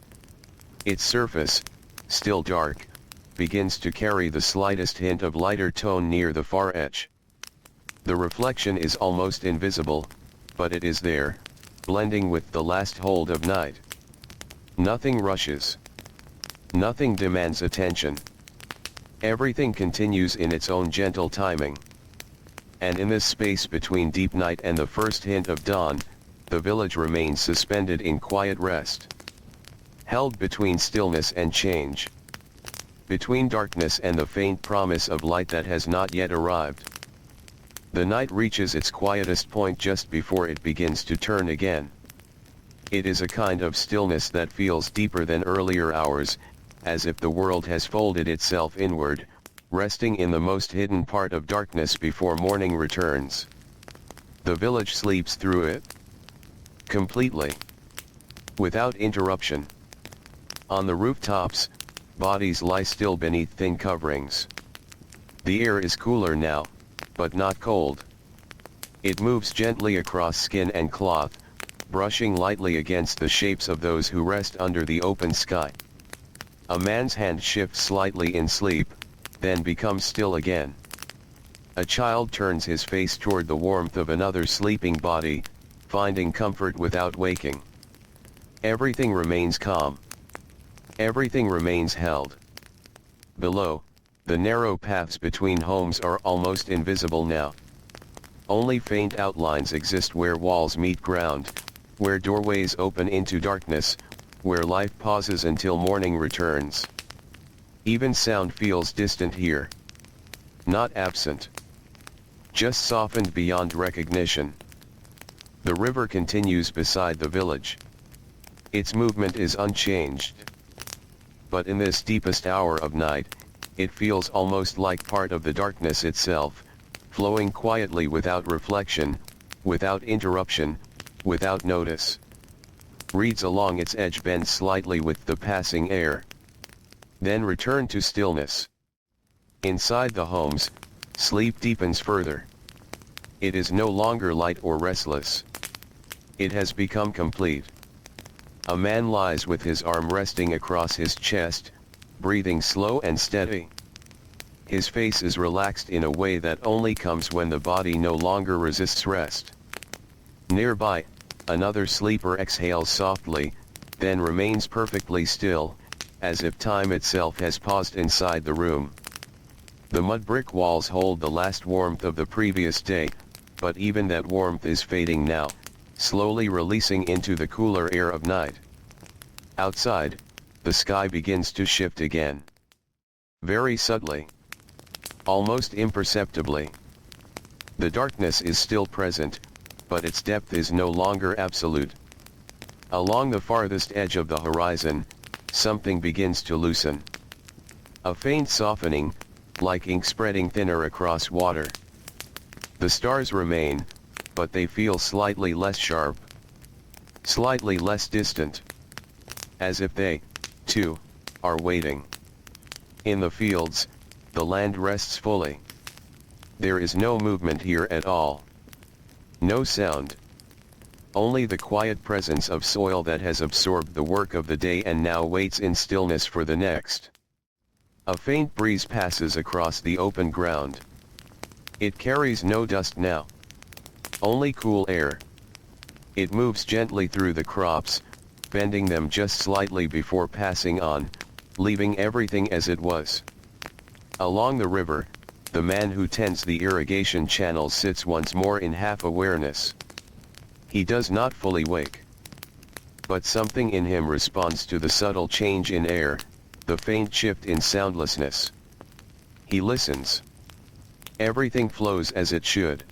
A: Its surface, still dark, begins to carry the slightest hint of lighter tone near the far edge. The reflection is almost invisible, but it is there, blending with the last hold of night. Nothing rushes. Nothing demands attention. Everything continues in its own gentle timing. And in this space between deep night and the first hint of dawn, the village remains suspended in quiet rest. Held between stillness and change. Between darkness and the faint promise of light that has not yet arrived. The night reaches its quietest point just before it begins to turn again. It is a kind of stillness that feels deeper than earlier hours, as if the world has folded itself inward, resting in the most hidden part of darkness before morning returns. The village sleeps through it. Completely. Without interruption. On the rooftops, bodies lie still beneath thin coverings. The air is cooler now, but not cold. It moves gently across skin and cloth, brushing lightly against the shapes of those who rest under the open sky. A man's hand shifts slightly in sleep, then becomes still again. A child turns his face toward the warmth of another sleeping body, finding comfort without waking. Everything remains calm. Everything remains held. Below, the narrow paths between homes are almost invisible now. Only faint outlines exist where walls meet ground, where doorways open into darkness, where life pauses until morning returns. Even sound feels distant here. Not absent. Just softened beyond recognition. The river continues beside the village. Its movement is unchanged. But in this deepest hour of night, it feels almost like part of the darkness itself, flowing quietly without reflection, without interruption, without notice. Reeds along its edge bend slightly with the passing air. Then return to stillness. Inside the homes, sleep deepens further. It is no longer light or restless. It has become complete. A man lies with his arm resting across his chest, breathing slow and steady. His face is relaxed in a way that only comes when the body no longer resists rest. Nearby, another sleeper exhales softly, then remains perfectly still, as if time itself has paused inside the room. The mud brick walls hold the last warmth of the previous day, but even that warmth is fading now, slowly releasing into the cooler air of night. Outside, the sky begins to shift again. Very subtly. Almost imperceptibly. The darkness is still present, but its depth is no longer absolute. Along the farthest edge of the horizon, something begins to loosen. A faint softening, like ink spreading thinner across water. The stars remain, but they feel slightly less sharp. Slightly less distant. As if they, too, are waiting. In the fields, the land rests fully. There is no movement here at all. No sound. Only the quiet presence of soil that has absorbed the work of the day and now waits in stillness for the next. A faint breeze passes across the open ground. It carries no dust now. Only cool air. It moves gently through the crops, bending them just slightly before passing on, leaving everything as it was. Along the river, the man who tends the irrigation channel sits once more in half-awareness. He does not fully wake. But something in him responds to the subtle change in air, the faint shift in soundlessness. He listens. Everything flows as it should.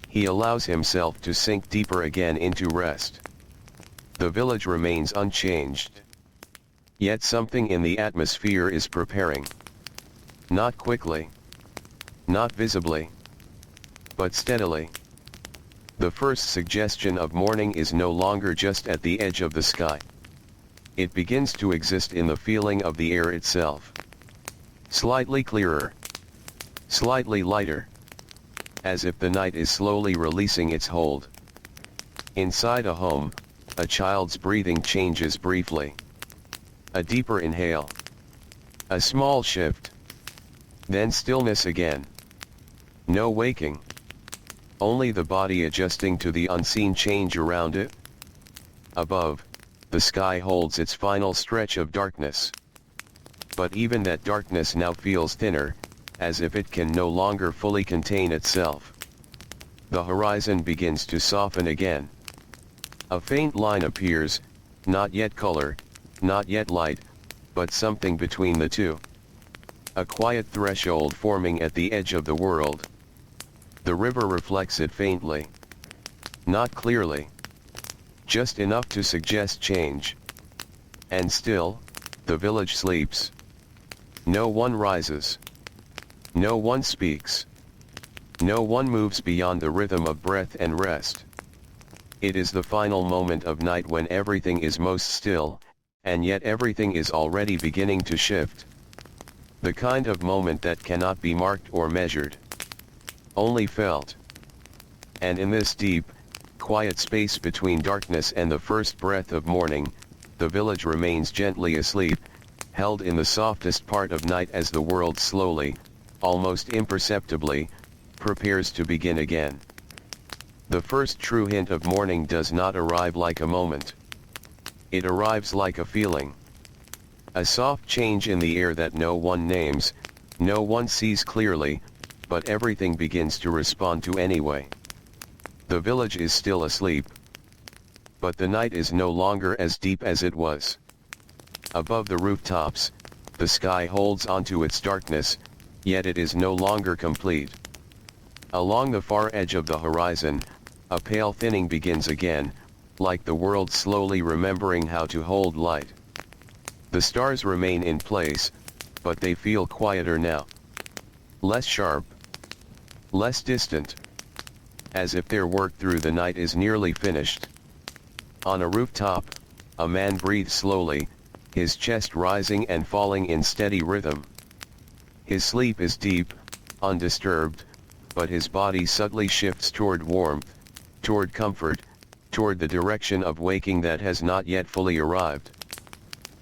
A: He allows himself to sink deeper again into rest. The village remains unchanged. Yet something in the atmosphere is preparing. Not quickly. Not visibly. But steadily. The first suggestion of morning is no longer just at the edge of the sky. It begins to exist in the feeling of the air itself. Slightly clearer. Slightly lighter. As if the night is slowly releasing its hold. Inside a home, a child's breathing changes briefly. A deeper inhale. A small shift. Then stillness again. No waking. Only the body adjusting to the unseen change around it. Above, the sky holds its final stretch of darkness. But even that darkness now feels thinner, as if it can no longer fully contain itself. The horizon begins to soften again. A faint line appears, not yet color, not yet light, but something between the two. A quiet threshold forming at the edge of the world. The river reflects it faintly. Not clearly. Just enough to suggest change. And still, the village sleeps. No one rises. No one speaks. No one moves beyond the rhythm of breath and rest. It is the final moment of night when everything is most still, and yet everything is already beginning to shift. The kind of moment that cannot be marked or measured. Only felt. And in this deep, quiet space between darkness and the first breath of morning, the village remains gently asleep, held in the softest part of night as the world slowly, almost imperceptibly, prepares to begin again. The first true hint of morning does not arrive like a moment. It arrives like a feeling. A soft change in the air that no one names, no one sees clearly, but everything begins to respond to anyway. The village is still asleep. But the night is no longer as deep as it was. Above the rooftops, the sky holds onto its darkness, yet it is no longer complete. Along the far edge of the horizon, a pale thinning begins again, like the world slowly remembering how to hold light. The stars remain in place, but they feel quieter now. Less sharp. Less distant. As if their work through the night is nearly finished. On a rooftop, a man breathes slowly, his chest rising and falling in steady rhythm. His sleep is deep, undisturbed, but his body subtly shifts toward warmth, toward comfort, toward the direction of waking that has not yet fully arrived.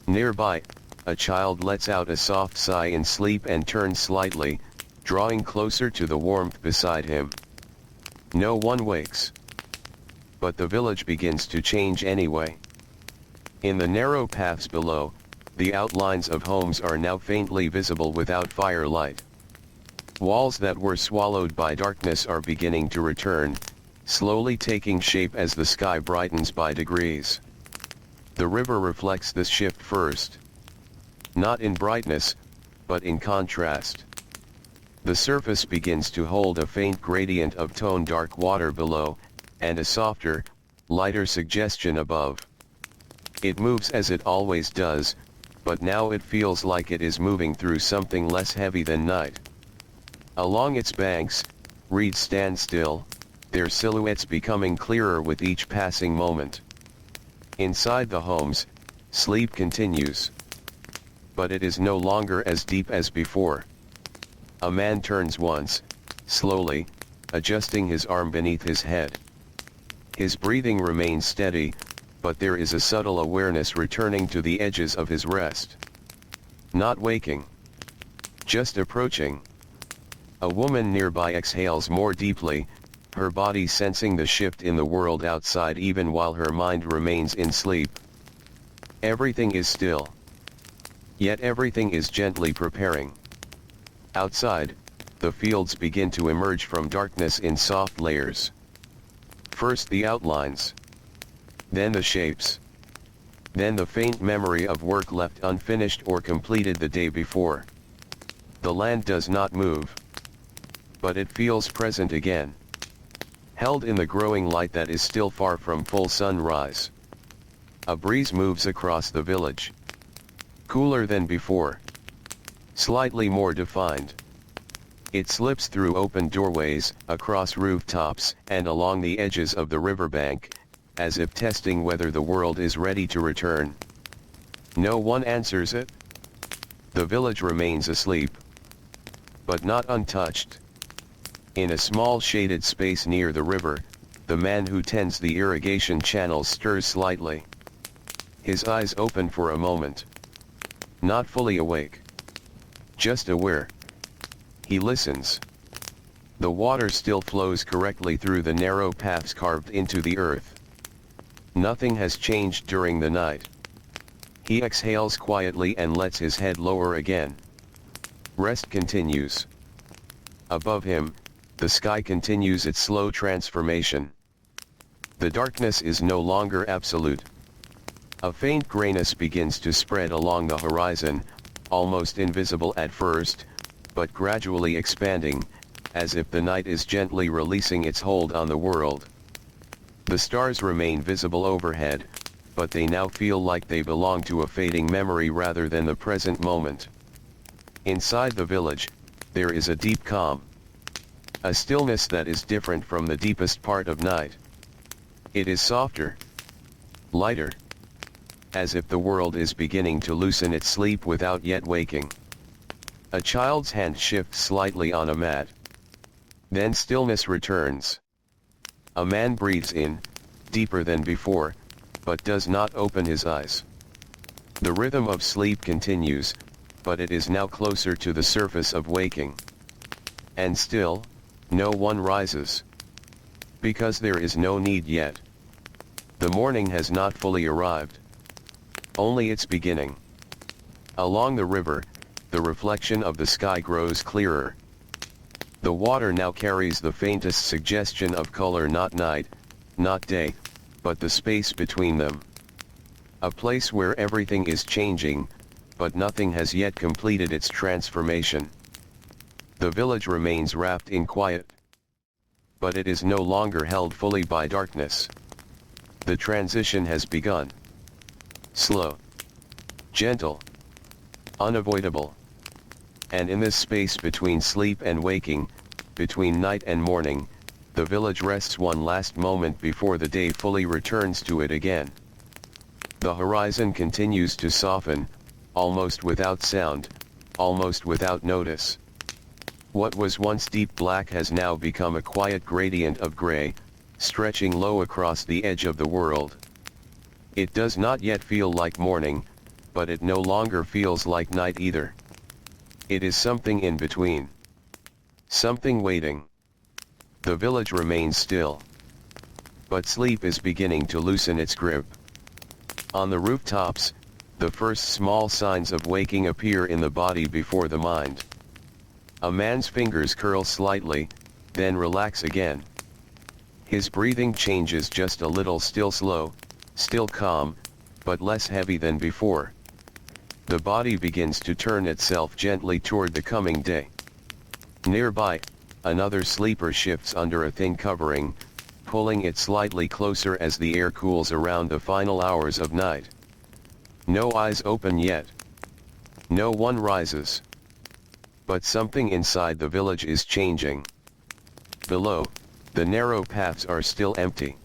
A: Nearby, a child lets out a soft sigh in sleep and turns slightly, drawing closer to the warmth beside him. No one wakes. But the village begins to change anyway. In the narrow paths below, the outlines of homes are now faintly visible without firelight. Walls that were swallowed by darkness are beginning to return, slowly taking shape as the sky brightens by degrees. The river reflects this shift first. Not in brightness, but in contrast. The surface begins to hold a faint gradient of tone dark water below, and a softer, lighter suggestion above. It moves as it always does, but now it feels like it is moving through something less heavy than night. Along its banks, reeds stand still, their silhouettes becoming clearer with each passing moment. Inside the homes, sleep continues. But it is no longer as deep as before. A man turns once, slowly, adjusting his arm beneath his head. His breathing remains steady, but there is a subtle awareness returning to the edges of his rest. Not waking. Just approaching. A woman nearby exhales more deeply, her body sensing the shift in the world outside even while her mind remains in sleep. Everything is still. Yet everything is gently preparing. Outside, the fields begin to emerge from darkness in soft layers. First the outlines. Then the shapes. Then the faint memory of work left unfinished or completed the day before. The land does not move. But it feels present again. Held in the growing light that is still far from full sunrise. A breeze moves across the village. Cooler than before. Slightly more defined. It slips through open doorways, across rooftops, and along the edges of the riverbank, as if testing whether the world is ready to return. No one answers it. The village remains asleep. But not untouched. In a small shaded space near the river, the man who tends the irrigation channels stirs slightly. His eyes open for a moment. Not fully awake. Just aware. He listens. The water still flows correctly through the narrow paths carved into the earth. Nothing has changed during the night. He exhales quietly and lets his head lower again. Rest continues. Above him, the sky continues its slow transformation. The darkness is no longer absolute. A faint grayness begins to spread along the horizon, almost invisible at first, but gradually expanding, as if the night is gently releasing its hold on the world. The stars remain visible overhead, but they now feel like they belong to a fading memory rather than the present moment. Inside the village, there is a deep calm. A stillness that is different from the deepest part of night. It is softer. Lighter. As if the world is beginning to loosen its sleep without yet waking. A child's hand shifts slightly on a mat. Then stillness returns. A man breathes in, deeper than before, but does not open his eyes. The rhythm of sleep continues, but it is now closer to the surface of waking. And still, no one rises. Because there is no need yet. The morning has not fully arrived. Only its beginning. Along the river, the reflection of the sky grows clearer. The water now carries the faintest suggestion of color, not night, not day, but the space between them. A place where everything is changing, but nothing has yet completed its transformation. The village remains wrapped in quiet. But it is no longer held fully by darkness. The transition has begun. Slow. Gentle. Unavoidable. And in this space between sleep and waking, between night and morning, the village rests one last moment before the day fully returns to it again. The horizon continues to soften, almost without sound, almost without notice. What was once deep black has now become a quiet gradient of gray, stretching low across the edge of the world. It does not yet feel like morning, but it no longer feels like night either. It is something in between. Something waiting. The village remains still. But sleep is beginning to loosen its grip. On the rooftops, the first small signs of waking appear in the body before the mind. A man's fingers curl slightly, then relax again. His breathing changes just a little, still slow, still calm, but less heavy than before. The body begins to turn itself gently toward the coming day. Nearby, another sleeper shifts under a thin covering, pulling it slightly closer as the air cools around the final hours of night. No eyes open yet. No one rises. But something inside the village is changing. Below, the narrow paths are still empty.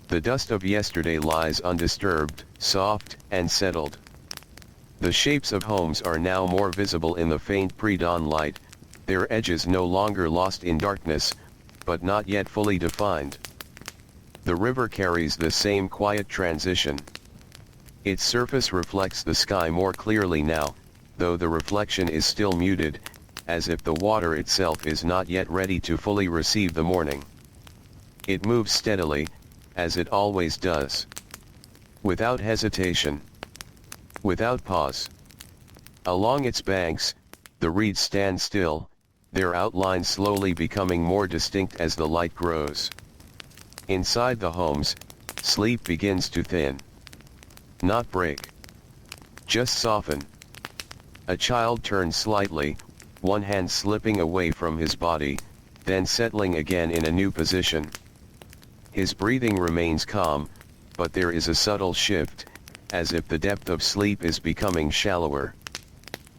A: The dust of yesterday lies undisturbed, soft, and settled. The shapes of homes are now more visible in the faint pre-dawn light, their edges no longer lost in darkness, but not yet fully defined. The river carries the same quiet transition. Its surface reflects the sky more clearly now, though the reflection is still muted, as if the water itself is not yet ready to fully receive the morning. It moves steadily, as it always does. Without hesitation. Without pause. Along its banks, the reeds stand still, their outlines slowly becoming more distinct as the light grows. Inside the homes, sleep begins to thin. Not break. Just soften. A child turns slightly, one hand slipping away from his body, then settling again in a new position. His breathing remains calm, but there is a subtle shift, as if the depth of sleep is becoming shallower.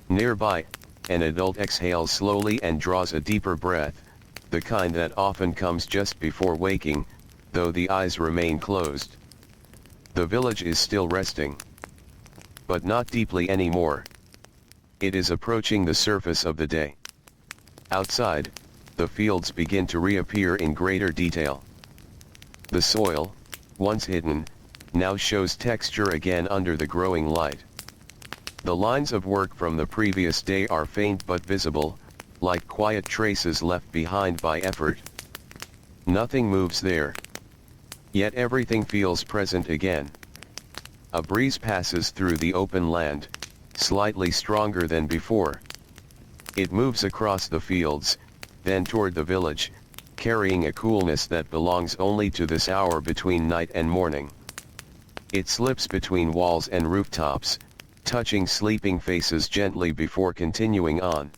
A: Nearby, an adult exhales slowly and draws a deeper breath, the kind that often comes just before waking, though the eyes remain closed. The village is still resting. But not deeply anymore. It is approaching the surface of the day. Outside, the fields begin to reappear in greater detail. The soil, once hidden, now shows texture again under the growing light. The lines of work from the previous day are faint but visible, like quiet traces left behind by effort. Nothing moves there. Yet everything feels present again. A breeze passes through the open land, slightly stronger than before. It moves across the fields, then toward the village, carrying a coolness that belongs only to this hour between night and morning. It slips between walls and rooftops, touching sleeping faces gently before continuing on.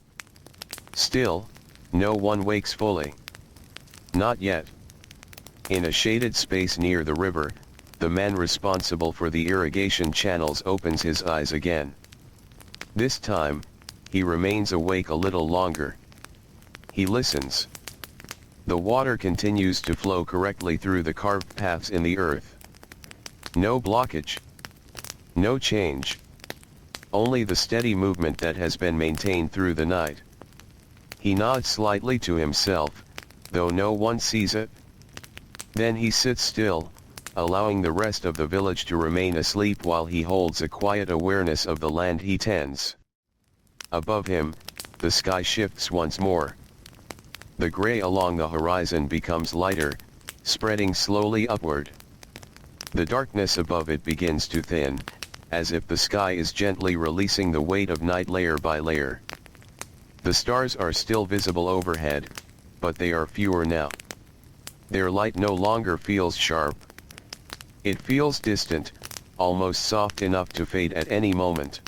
A: Still, no one wakes fully. Not yet. In a shaded space near the river, the man responsible for the irrigation channels opens his eyes again. This time, he remains awake a little longer. He listens. The water continues to flow correctly through the carved paths in the earth. No blockage. No change. Only the steady movement that has been maintained through the night. He nods slightly to himself, though no one sees it. Then he sits still, allowing the rest of the village to remain asleep while he holds a quiet awareness of the land he tends. Above him, the sky shifts once more. The gray along the horizon becomes lighter, spreading slowly upward. The darkness above it begins to thin, as if the sky is gently releasing the weight of night layer by layer. The stars are still visible overhead, but they are fewer now. Their light no longer feels sharp. It feels distant, almost soft enough to fade at any moment.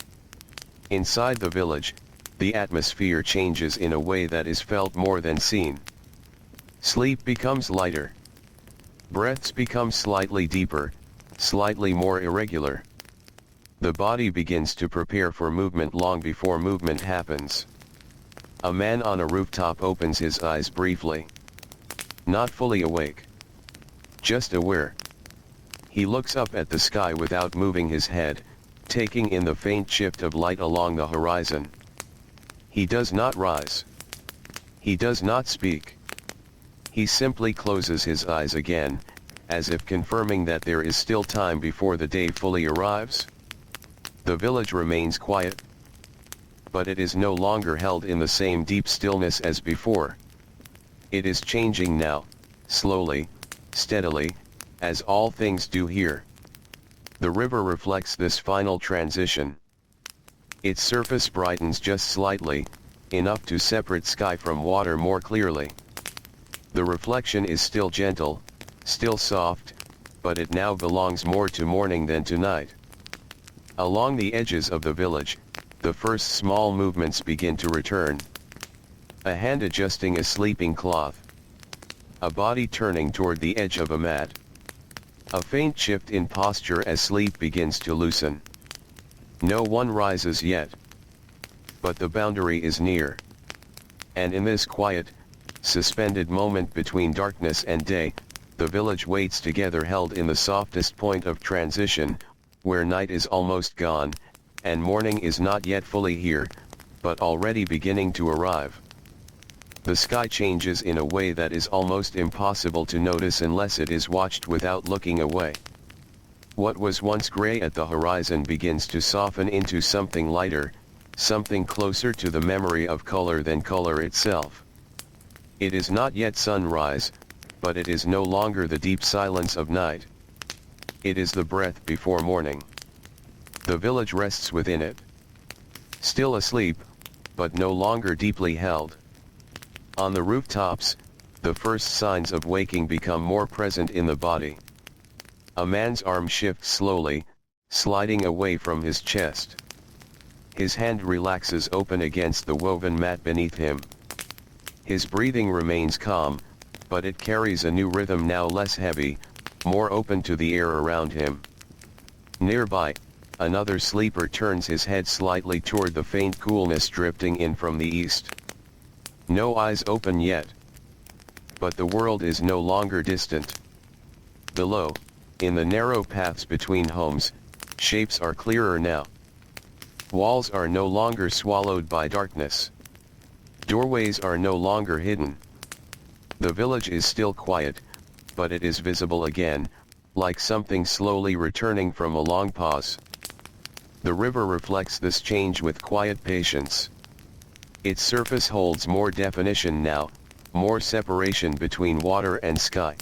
A: Inside the village, the atmosphere changes in a way that is felt more than seen. Sleep becomes lighter. Breaths become slightly deeper, slightly more irregular. The body begins to prepare for movement long before movement happens. A man on a rooftop opens his eyes briefly. Not fully awake. Just aware. He looks up at the sky without moving his head, taking in the faint shift of light along the horizon. He does not rise. He does not speak. He simply closes his eyes again, as if confirming that there is still time before the day fully arrives. The village remains quiet. But it is no longer held in the same deep stillness as before. It is changing now, slowly, steadily, as all things do here. The river reflects this final transition. Its surface brightens just slightly, enough to separate sky from water more clearly. The reflection is still gentle, still soft, but it now belongs more to morning than to night. Along the edges of the village, the first small movements begin to return. A hand adjusting a sleeping cloth. A body turning toward the edge of a mat. A faint shift in posture as sleep begins to loosen. No one rises yet. But the boundary is near. And in this quiet, suspended moment between darkness and day, the village waits together, held in the softest point of transition, where night is almost gone, and morning is not yet fully here, but already beginning to arrive. The sky changes in a way that is almost impossible to notice unless it is watched without looking away. What was once gray at the horizon begins to soften into something lighter, something closer to the memory of color than color itself. It is not yet sunrise, but it is no longer the deep silence of night. It is the breath before morning. The village rests within it. Still asleep, but no longer deeply held. On the rooftops, the first signs of waking become more present in the body. A man's arm shifts slowly, sliding away from his chest. His hand relaxes open against the woven mat beneath him. His breathing remains calm, but it carries a new rhythm, now less heavy, more open to the air around him. Nearby, another sleeper turns his head slightly toward the faint coolness drifting in from the east. No eyes open yet. But the world is no longer distant. Below, in the narrow paths between homes, shapes are clearer now. Walls are no longer swallowed by darkness. Doorways are no longer hidden. The village is still quiet, but it is visible again, like something slowly returning from a long pause. The river reflects this change with quiet patience. Its surface holds more definition now, more separation between water and sky.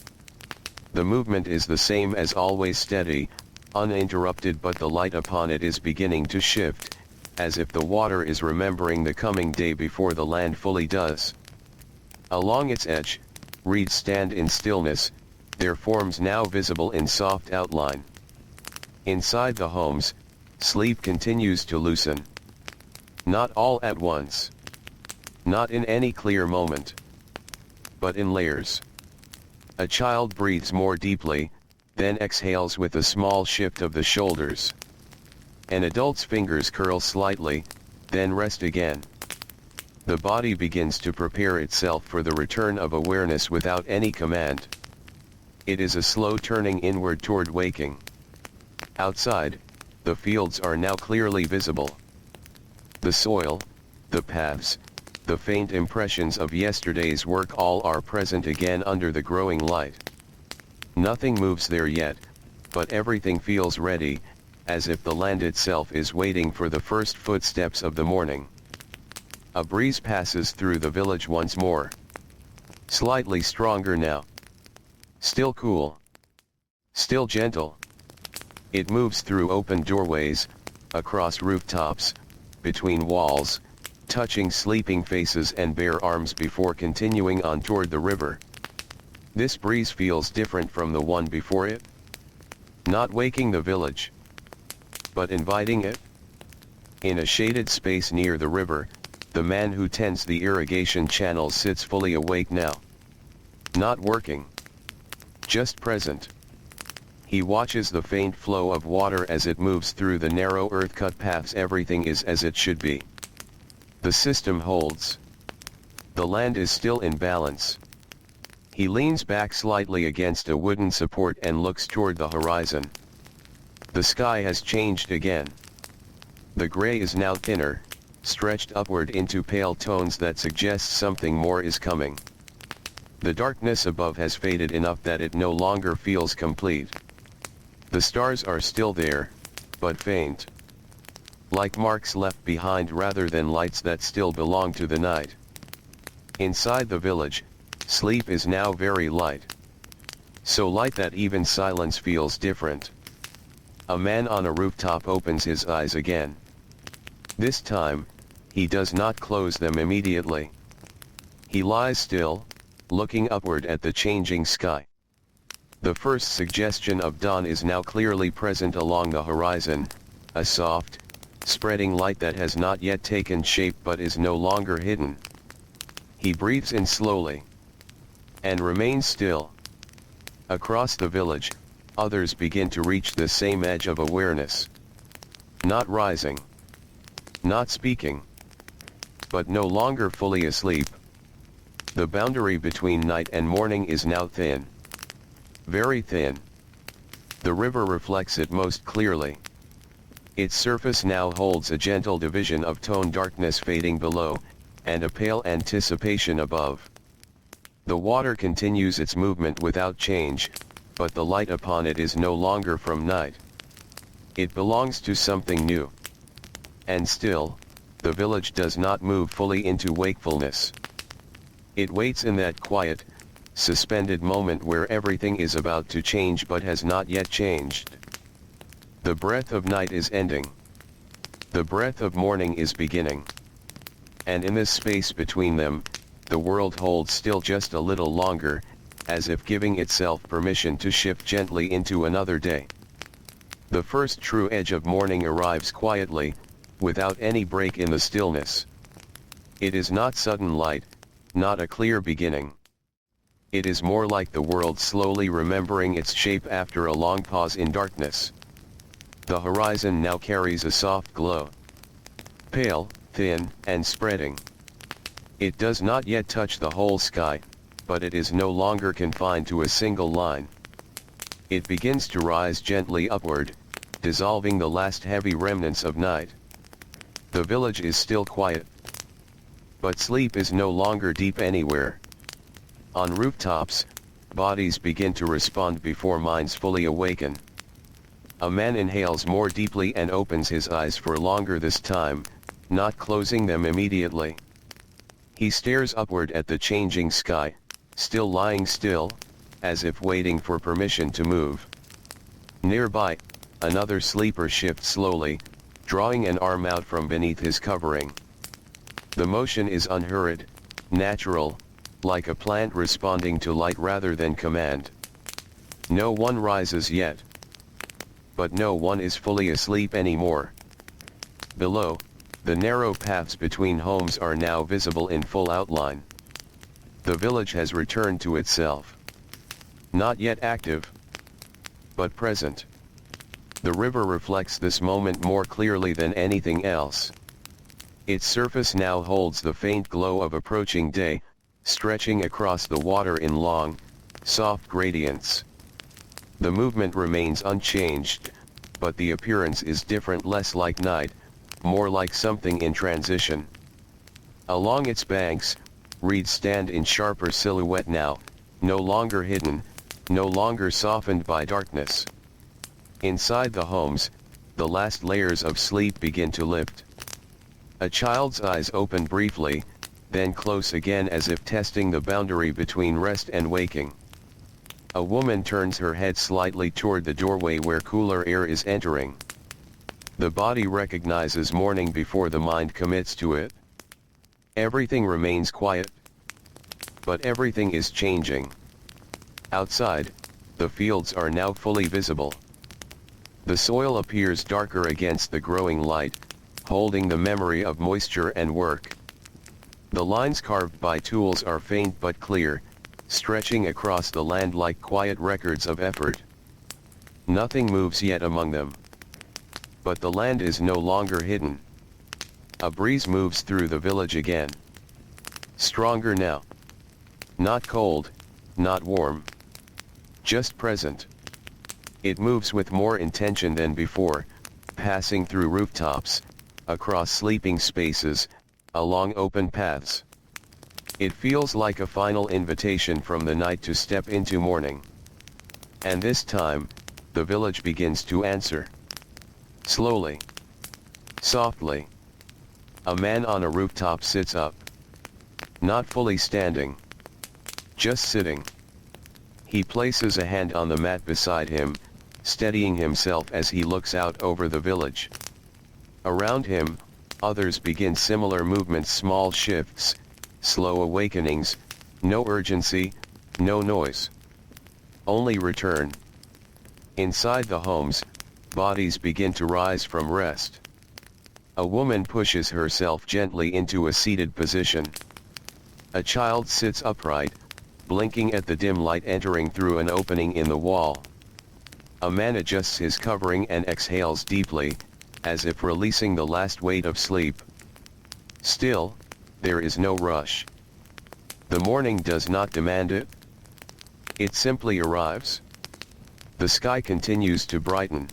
A: The movement is the same as always, steady, uninterrupted, but the light upon it is beginning to shift, as if the water is remembering the coming day before the land fully does. Along its edge, reeds stand in stillness, their forms now visible in soft outline. Inside the homes, sleep continues to loosen. Not all at once. Not in any clear moment. But in layers. A child breathes more deeply, then exhales with a small shift of the shoulders. An adult's fingers curl slightly, then rest again. The body begins to prepare itself for the return of awareness without any command. It is a slow turning inward toward waking. Outside, the fields are now clearly visible. The soil, the paths, the faint impressions of yesterday's work, all are present again under the growing light. Nothing moves there yet, but everything feels ready, as if the land itself is waiting for the first footsteps of the morning. A breeze passes through the village once more. Slightly stronger now. Still cool. Still gentle. It moves through open doorways, across rooftops, between walls, touching sleeping faces and bare arms before continuing on toward the river. This breeze feels different from the one before it. Not waking the village, but inviting it. In a shaded space near the river, the man who tends the irrigation channels sits fully awake now. Not working. Just present. He watches the faint flow of water as it moves through the narrow earth-cut paths. Everything is as it should be. The system holds. The land is still in balance. He leans back slightly against a wooden support and looks toward the horizon. The sky has changed again. The gray is now thinner, stretched upward into pale tones that suggest something more is coming. The darkness above has faded enough that it no longer feels complete. The stars are still there, but faint. Like marks left behind rather than lights that still belong to the night. Inside the village, sleep is now very light. So light that even silence feels different. A man on a rooftop opens his eyes again. This time, he does not close them immediately. He lies still, looking upward at the changing sky. The first suggestion of dawn is now clearly present along the horizon, a soft, spreading light that has not yet taken shape but is no longer hidden. He breathes in slowly. And remains still. Across the village, others begin to reach the same edge of awareness. Not rising. Not speaking. But no longer fully asleep. The boundary between night and morning is now thin. Very thin. The river reflects it most clearly. Its surface now holds a gentle division of tone, darkness fading below, and a pale anticipation above. The water continues its movement without change, but the light upon it is no longer from night. It belongs to something new. And still, the village does not move fully into wakefulness. It waits in that quiet, suspended moment where everything is about to change but has not yet changed. The breath of night is ending. The breath of morning is beginning. And in this space between them, the world holds still just a little longer, as if giving itself permission to shift gently into another day. The first true edge of morning arrives quietly, without any break in the stillness. It is not sudden light, not a clear beginning. It is more like the world slowly remembering its shape after a long pause in darkness. The horizon now carries a soft glow. Pale, thin, and spreading. It does not yet touch the whole sky, but it is no longer confined to a single line. It begins to rise gently upward, dissolving the last heavy remnants of night. The village is still quiet. But sleep is no longer deep anywhere. On rooftops, bodies begin to respond before minds fully awaken. A man inhales more deeply and opens his eyes for longer this time, not closing them immediately. He stares upward at the changing sky, still lying still, as if waiting for permission to move. Nearby, another sleeper shifts slowly, drawing an arm out from beneath his covering. The motion is unhurried, natural, like a plant responding to light rather than command. No one rises yet. But no one is fully asleep anymore. Below, the narrow paths between homes are now visible in full outline. The village has returned to itself. Not yet active, but present. The river reflects this moment more clearly than anything else. Its surface now holds the faint glow of approaching day, stretching across the water in long, soft gradients. The movement remains unchanged, but the appearance is different, less like night, more like something in transition. Along its banks, reeds stand in sharper silhouette now, no longer hidden, no longer softened by darkness. Inside the homes, the last layers of sleep begin to lift. A child's eyes open briefly, then close again as if testing the boundary between rest and waking. A woman turns her head slightly toward the doorway where cooler air is entering. The body recognizes morning before the mind commits to it. Everything remains quiet. But everything is changing. Outside, the fields are now fully visible. The soil appears darker against the growing light, holding the memory of moisture and work. The lines carved by tools are faint but clear, stretching across the land like quiet records of effort. Nothing moves yet among them. But the land is no longer hidden. A breeze moves through the village again. Stronger now. Not cold, not warm. Just present. It moves with more intention than before, passing through rooftops, across sleeping spaces, along open paths. It feels like a final invitation from the night to step into morning. And this time, the village begins to answer. Slowly. Softly. A man on a rooftop sits up. Not fully standing. Just sitting. He places a hand on the mat beside him, steadying himself as he looks out over the village. Around him, others begin similar movements, small shifts, slow awakenings, no urgency, no noise. Only return. Inside the homes, bodies begin to rise from rest. A woman pushes herself gently into a seated position. A child sits upright, blinking at the dim light entering through an opening in the wall. A man adjusts his covering and exhales deeply, as if releasing the last weight of sleep. Still, there is no rush. The morning does not demand it. It simply arrives. The sky continues to brighten.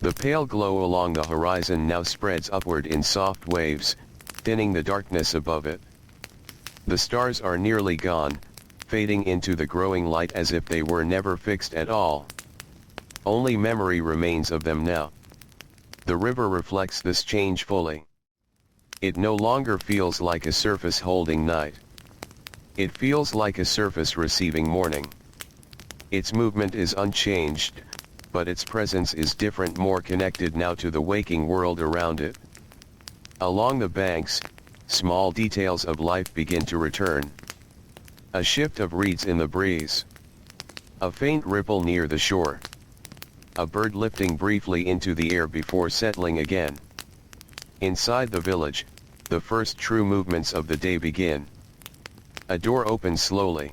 A: The pale glow along the horizon now spreads upward in soft waves, thinning the darkness above it. The stars are nearly gone, fading into the growing light as if they were never fixed at all. Only memory remains of them now. The river reflects this change fully. It no longer feels like a surface holding night. It feels like a surface receiving morning. Its movement is unchanged, but its presence is different, more connected now to the waking world around it. Along the banks, small details of life begin to return. A shift of reeds in the breeze. A faint ripple near the shore. A bird lifting briefly into the air before settling again. Inside the village, the first true movements of the day begin. A door opens slowly.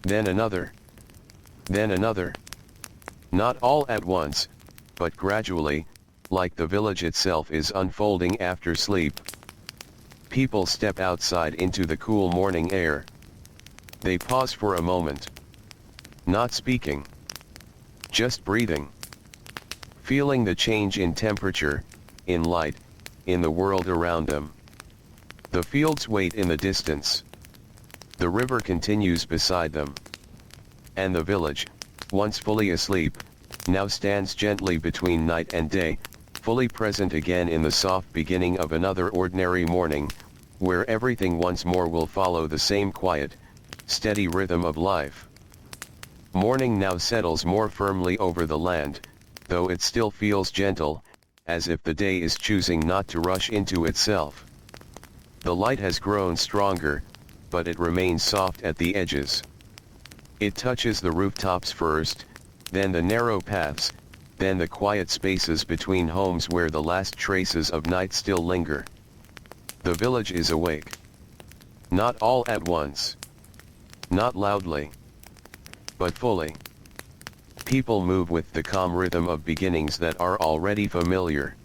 A: Then another. Then another. Not all at once, but gradually, like the village itself is unfolding after sleep. People step outside into the cool morning air. They pause for a moment. Not speaking. Just breathing. Feeling the change in temperature, in light, in the world around them. The fields wait in the distance. The river continues beside them. And the village, once fully asleep, now stands gently between night and day, fully present again in the soft beginning of another ordinary morning, where everything once more will follow the same quiet, steady rhythm of life. Morning now settles more firmly over the land, though it still feels gentle, as if the day is choosing not to rush into itself. The light has grown stronger, but it remains soft at the edges. It touches the rooftops first, then the narrow paths, then the quiet spaces between homes where the last traces of night still linger. The village is awake. Not all at once. Not loudly. But fully. People move with the calm rhythm of beginnings that are already familiar.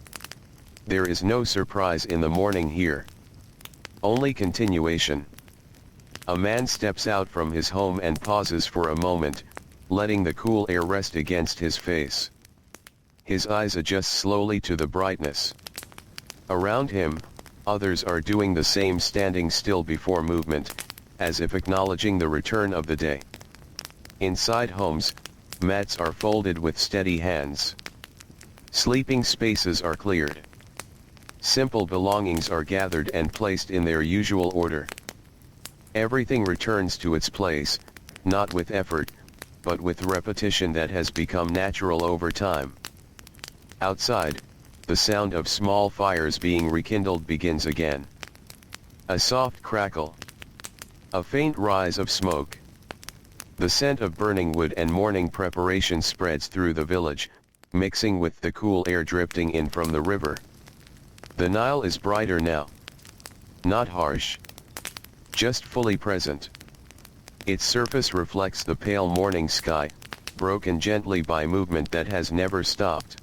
A: There is no surprise in the morning here. Only continuation. A man steps out from his home and pauses for a moment, letting the cool air rest against his face. His eyes adjust slowly to the brightness. Around him, others are doing the same, standing still before movement, as if acknowledging the return of the day. Inside homes, mats are folded with steady hands. Sleeping spaces are cleared. Simple belongings are gathered and placed in their usual order. Everything returns to its place, not with effort, but with repetition that has become natural over time. Outside, the sound of small fires being rekindled begins again. A soft crackle. A faint rise of smoke. The scent of burning wood and morning preparation spreads through the village, mixing with the cool air drifting in from the river. The Nile is brighter now. Not harsh. Just fully present. Its surface reflects the pale morning sky, broken gently by movement that has never stopped.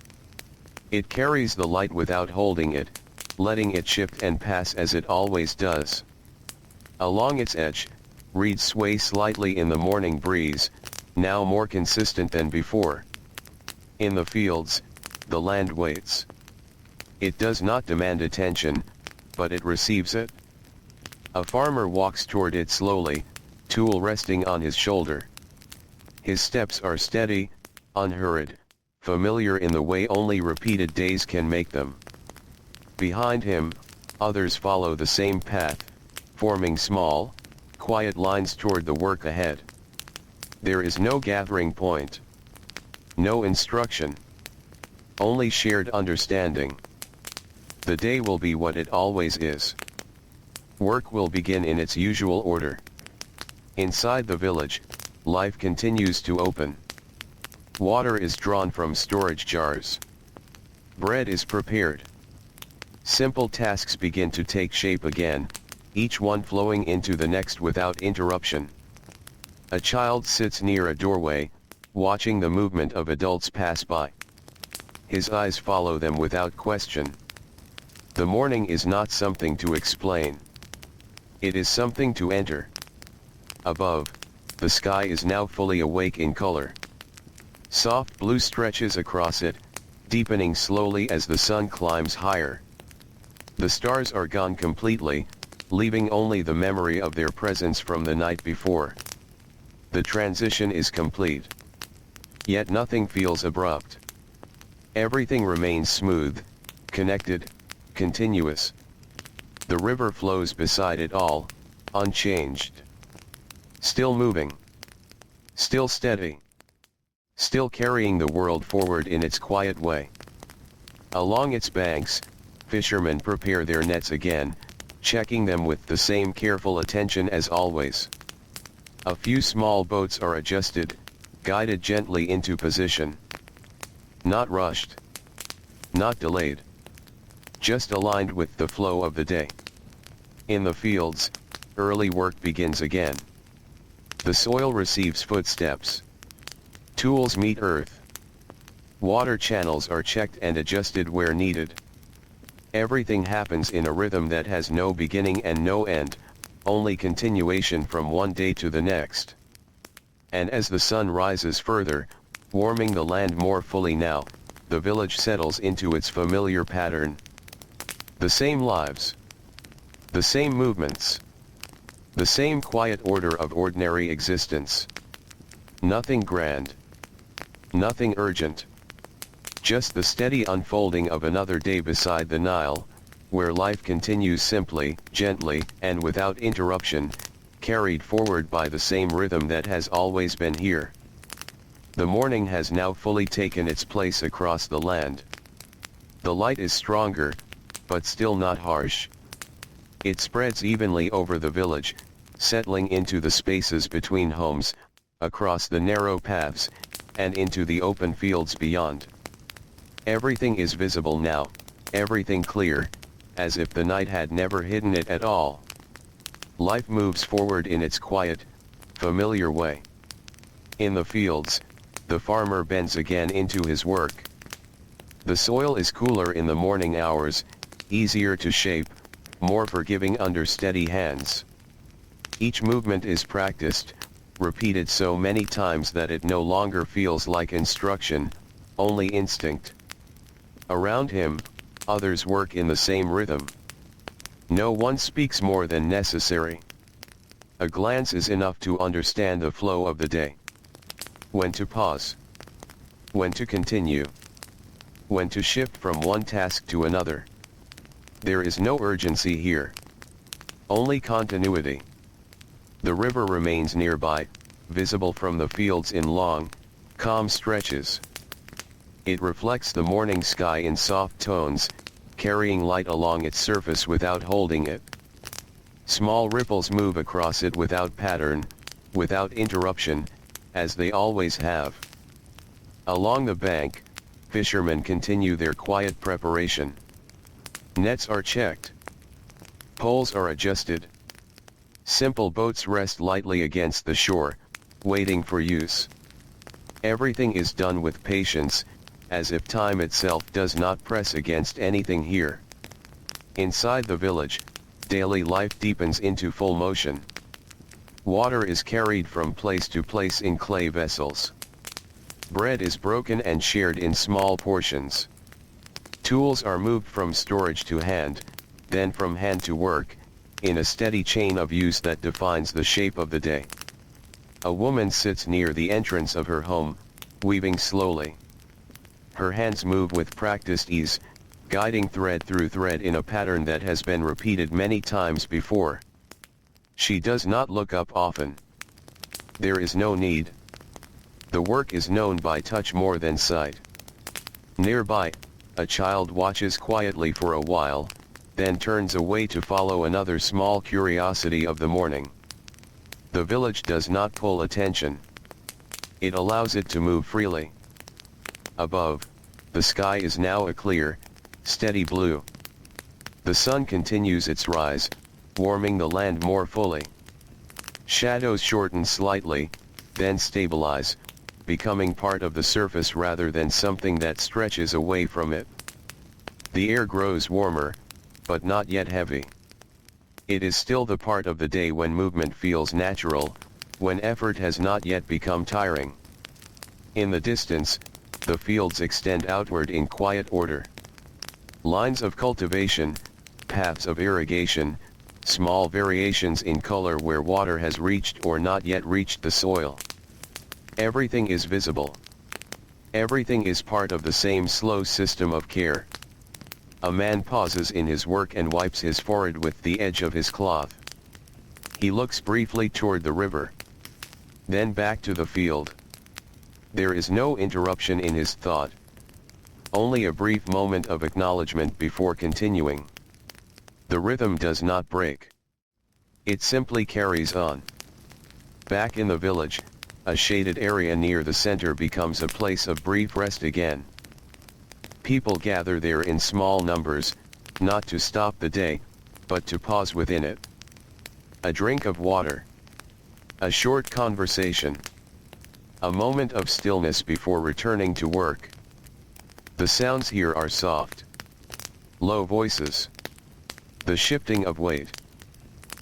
A: It carries the light without holding it, letting it shift and pass as it always does. Along its edge, reeds sway slightly in the morning breeze, now more consistent than before. In the fields, the land waits. It does not demand attention, but it receives it. A farmer walks toward it slowly, tool resting on his shoulder. His steps are steady, unhurried, familiar in the way only repeated days can make them. Behind him, others follow the same path, forming small, quiet lines toward the work ahead. There is no gathering point. No instruction. Only shared understanding. The day will be what it always is. Work will begin in its usual order. Inside the village, life continues to open. Water is drawn from storage jars. Bread is prepared. Simple tasks begin to take shape again, each one flowing into the next without interruption. A child sits near a doorway, watching the movement of adults pass by. His eyes follow them without question. The morning is not something to explain. It is something to enter. Above, the sky is now fully awake in color. Soft blue stretches across it, deepening slowly as the sun climbs higher. The stars are gone completely, leaving only the memory of their presence from the night before. The transition is complete. Yet nothing feels abrupt. Everything remains smooth, connected, continuous. The river flows beside it all, unchanged. Still moving. Still steady. Still carrying the world forward in its quiet way. Along its banks, fishermen prepare their nets again, checking them with the same careful attention as always. A few small boats are adjusted, guided gently into position. Not rushed. Not delayed. Just aligned with the flow of the day. In the fields, early work begins again. The soil receives footsteps. Tools meet earth. Water channels are checked and adjusted where needed. Everything happens in a rhythm that has no beginning and no end, only continuation from one day to the next. And as the sun rises further, warming the land more fully now, the village settles into its familiar pattern. The same lives. The same movements. The same quiet order of ordinary existence. Nothing grand. Nothing urgent. Just the steady unfolding of another day beside the Nile, where life continues simply, gently, and without interruption, carried forward by the same rhythm that has always been here. The morning has now fully taken its place across the land. The light is stronger, but still not harsh. It spreads evenly over the village, settling into the spaces between homes, across the narrow paths, and into the open fields beyond. Everything is visible now, everything clear, as if the night had never hidden it at all. Life moves forward in its quiet, familiar way. In the fields, the farmer bends again into his work. The soil is cooler in the morning hours, easier to shape, more forgiving under steady hands. Each movement is practiced, repeated so many times that it no longer feels like instruction, only instinct. Around him, others work in the same rhythm. No one speaks more than necessary. A glance is enough to understand the flow of the day. When to pause. When to continue. When to shift from one task to another. There is no urgency here. Only continuity. The river remains nearby, visible from the fields in long, calm stretches. It reflects the morning sky in soft tones, carrying light along its surface without holding it. Small ripples move across it without pattern, without interruption, as they always have. Along the bank, fishermen continue their quiet preparation. Nets are checked. Poles are adjusted. Simple boats rest lightly against the shore, waiting for use. Everything is done with patience, as if time itself does not press against anything here. Inside the village, daily life deepens into full motion. Water is carried from place to place in clay vessels. Bread is broken and shared in small portions. Tools are moved from storage to hand, then from hand to work, in a steady chain of use that defines the shape of the day. A woman sits near the entrance of her home, weaving slowly. Her hands move with practiced ease, guiding thread through thread in a pattern that has been repeated many times before. She does not look up often. There is no need. The work is known by touch more than sight. Nearby, a child watches quietly for a while, then turns away to follow another small curiosity of the morning. The village does not pull attention. It allows it to move freely. Above, the sky is now a clear, steady blue. The sun continues its rise, warming the land more fully. Shadows shorten slightly, then stabilize, becoming part of the surface rather than something that stretches away from it. The air grows warmer, but not yet heavy. It is still the part of the day when movement feels natural, when effort has not yet become tiring. In the distance, the fields extend outward in quiet order. Lines of cultivation, paths of irrigation, small variations in color where water has reached or not yet reached the soil. Everything is visible. Everything is part of the same slow system of care. A man pauses in his work and wipes his forehead with the edge of his cloth. He looks briefly toward the river. Then back to the field. There is no interruption in his thought. Only a brief moment of acknowledgement before continuing. The rhythm does not break. It simply carries on. Back in the village, a shaded area near the center becomes a place of brief rest again. People gather there in small numbers, not to stop the day, but to pause within it. A drink of water. A short conversation. A moment of stillness before returning to work. The sounds here are soft. Low voices. The shifting of weight.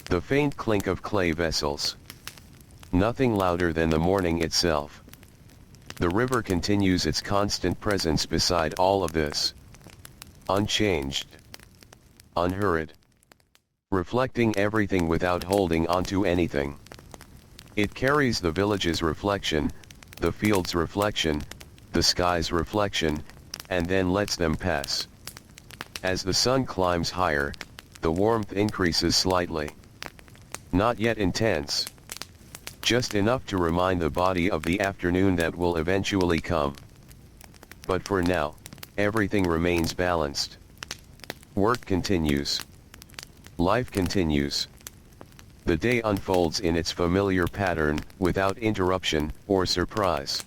A: The faint clink of clay vessels. Nothing louder than the morning itself. The river continues its constant presence beside all of this. Unchanged. Unhurried. Reflecting everything without holding onto anything. It carries the village's reflection, the field's reflection, the sky's reflection, and then lets them pass. As the sun climbs higher, the warmth increases slightly. Not yet intense. Just enough to remind the body of the afternoon that will eventually come. But for now, everything remains balanced. Work continues. Life continues. The day unfolds in its familiar pattern, without interruption or surprise.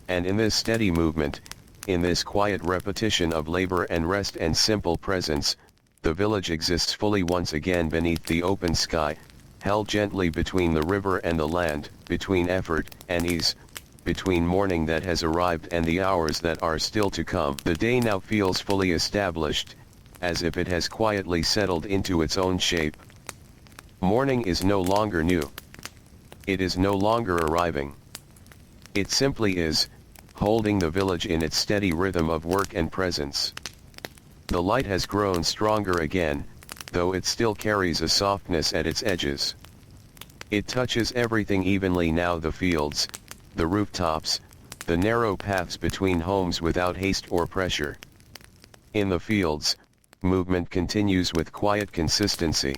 A: And in this steady movement, in this quiet repetition of labor and rest and simple presence, the village exists fully once again beneath the open sky, held gently between the river and the land, between effort and ease, between morning that has arrived and the hours that are still to come. The day now feels fully established, as if it has quietly settled into its own shape. Morning is no longer new. It is no longer arriving. It simply is, holding the village in its steady rhythm of work and presence. The light has grown stronger again, though it still carries a softness at its edges. It touches everything evenly now, the fields, the rooftops, the narrow paths between homes without haste or pressure. In the fields, movement continues with quiet consistency.